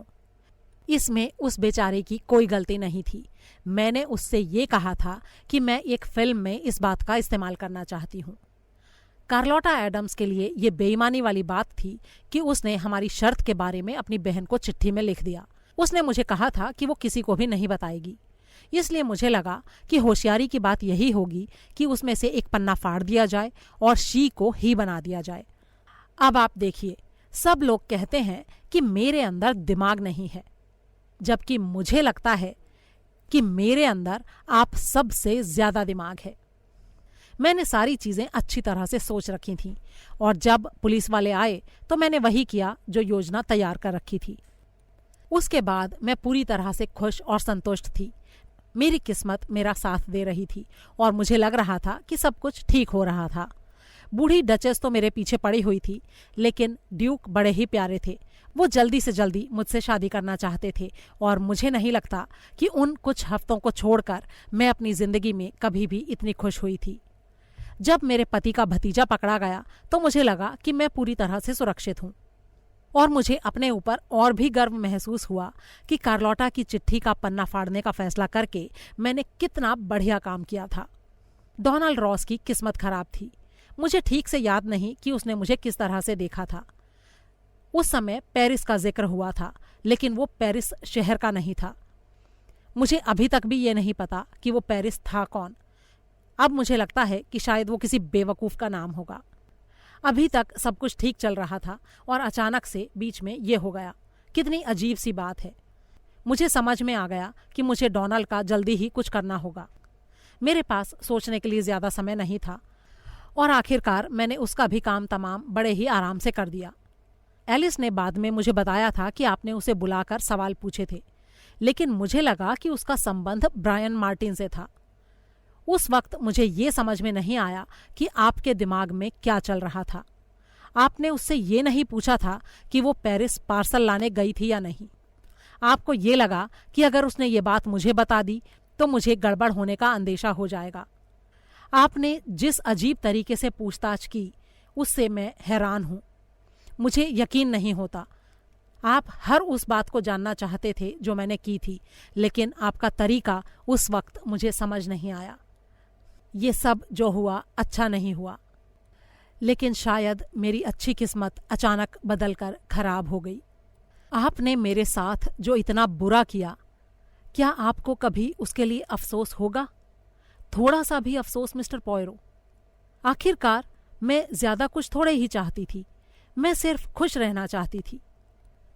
इसमें उस बेचारे की कोई गलती नहीं थी। मैंने उससे ये कहा था कि मैं एक फिल्म में इस बात का इस्तेमाल करना चाहती हूँ। कार्लोटा एडम्स के लिए ये बेईमानी वाली बात थी कि उसने हमारी शर्त के बारे में अपनी बहन को चिट्ठी में लिख दिया। उसने मुझे कहा था कि वो किसी को भी नहीं बताएगी। इसलिए मुझे लगा कि होशियारी की बात यही होगी कि उसमें से एक पन्ना फाड़ दिया जाए और शी को ही बना दिया जाए। अब आप देखिए, सब लोग कहते हैं कि मेरे अंदर दिमाग नहीं है, जबकि मुझे लगता है कि मेरे अंदर आप सबसे ज्यादा दिमाग है। मैंने सारी चीजें अच्छी तरह से सोच रखी थीं और जब पुलिस वाले आए तो मैंने वही किया जो योजना तैयार कर रखी थी। उसके बाद मैं पूरी तरह से खुश और संतुष्ट थी। मेरी किस्मत मेरा साथ दे रही थी और मुझे लग रहा था कि सब कुछ ठीक हो रहा था। बूढ़ी डचेस तो मेरे पीछे पड़ी हुई थी, लेकिन ड्यूक बड़े ही प्यारे थे। वो जल्दी से जल्दी मुझसे शादी करना चाहते थे और मुझे नहीं लगता कि उन कुछ हफ्तों को छोड़कर मैं अपनी जिंदगी में कभी भी इतनी खुश हुई थी। जब मेरे पति का भतीजा पकड़ा गया तो मुझे लगा कि मैं पूरी तरह से सुरक्षित हूँ और मुझे अपने ऊपर और भी गर्व महसूस हुआ कि कार्लोटा की चिट्ठी का पन्ना फाड़ने का फैसला करके मैंने कितना बढ़िया काम किया था। डोनाल्ड रॉस की किस्मत खराब थी। मुझे ठीक से याद नहीं कि उसने मुझे किस तरह से देखा था। उस समय पेरिस का जिक्र हुआ था, लेकिन वो पेरिस शहर का नहीं था। मुझे अभी तक भी ये नहीं पता कि वो पेरिस था कौन। अब मुझे लगता है कि शायद वो किसी बेवकूफ़ का नाम होगा। अभी तक सब कुछ ठीक चल रहा था और अचानक से बीच में ये हो गया। कितनी अजीब सी बात है। मुझे समझ में आ गया कि मुझे डोनाल्ड का जल्दी ही कुछ करना होगा। मेरे पास सोचने के लिए ज़्यादा समय नहीं था और आखिरकार मैंने उसका भी काम तमाम बड़े ही आराम से कर दिया। एलिस ने बाद में मुझे बताया था कि आपने उसे बुलाकर सवाल पूछे थे, लेकिन मुझे लगा कि उसका संबंध ब्रायन मार्टिन से था। उस वक्त मुझे ये समझ में नहीं आया कि आपके दिमाग में क्या चल रहा था। आपने उससे ये नहीं पूछा था कि वो पेरिस पार्सल लाने गई थी या नहीं। आपको ये लगा कि अगर उसने ये बात मुझे बता दी तो मुझे गड़बड़ होने का अंदेशा हो जाएगा। आपने जिस अजीब तरीके से पूछताछ की उससे मैं हैरान हूँ। मुझे यकीन नहीं होता। आप हर उस बात को जानना चाहते थे जो मैंने की थी, लेकिन आपका तरीका उस वक्त मुझे समझ नहीं आया। ये सब जो हुआ अच्छा नहीं हुआ, लेकिन शायद मेरी अच्छी किस्मत अचानक बदलकर खराब हो गई। आपने मेरे साथ जो इतना बुरा किया, क्या आपको कभी उसके लिए अफसोस होगा? थोड़ा सा भी अफसोस मिस्टर पॉयरो? आखिरकार मैं ज्यादा कुछ थोड़े ही चाहती थी। मैं सिर्फ खुश रहना चाहती थी।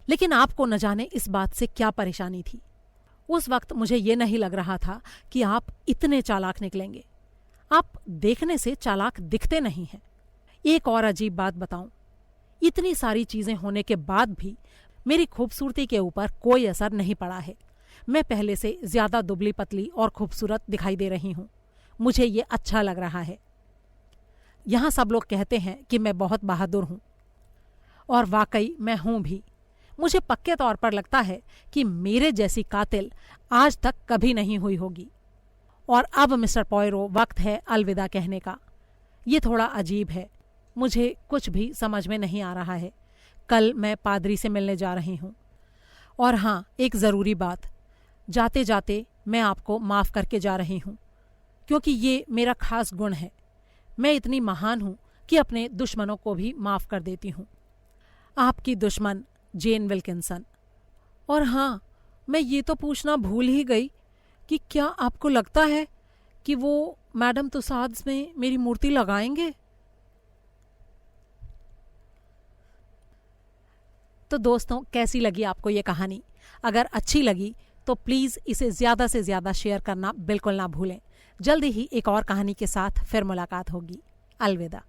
लेकिन आपको न जाने इस बात से क्या परेशानी थी। उस वक्त मुझे ये नहीं लग रहा था कि आप इतने चालाक निकलेंगे। आप देखने से चालाक दिखते नहीं हैं। एक और अजीब बात बताऊं, इतनी सारी चीजें होने के बाद भी मेरी खूबसूरती के ऊपर कोई असर नहीं पड़ा है। मैं पहले से ज्यादा दुबली पतली और खूबसूरत दिखाई दे रही हूं। मुझे ये अच्छा लग रहा है। यहाँ सब लोग कहते हैं कि मैं बहुत बहादुर हूं, और वाकई मैं हूं भी। मुझे पक्के तौर पर लगता है कि मेरे जैसी कातिल आज तक कभी नहीं हुई होगी। और अब मिस्टर पॉयरो, वक्त है अलविदा कहने का। ये थोड़ा अजीब है। मुझे कुछ भी समझ में नहीं आ रहा है। कल मैं पादरी से मिलने जा रही हूँ। और हाँ, एक ज़रूरी बात, जाते जाते मैं आपको माफ़ करके जा रही हूँ, क्योंकि ये मेरा खास गुण है। मैं इतनी महान हूँ कि अपने दुश्मनों को भी माफ़ कर देती हूँ। आपकी दुश्मन जेन विल्किंसन। और हाँ, मैं ये तो पूछना भूल ही गई कि क्या आपको लगता है कि वो मैडम तुसाद्स में मेरी मूर्ति लगाएंगे? तो दोस्तों, कैसी लगी आपको ये कहानी? अगर अच्छी लगी तो प्लीज़ इसे ज़्यादा से ज़्यादा शेयर करना बिल्कुल ना भूलें। जल्दी ही एक और कहानी के साथ फिर मुलाकात होगी। अलविदा।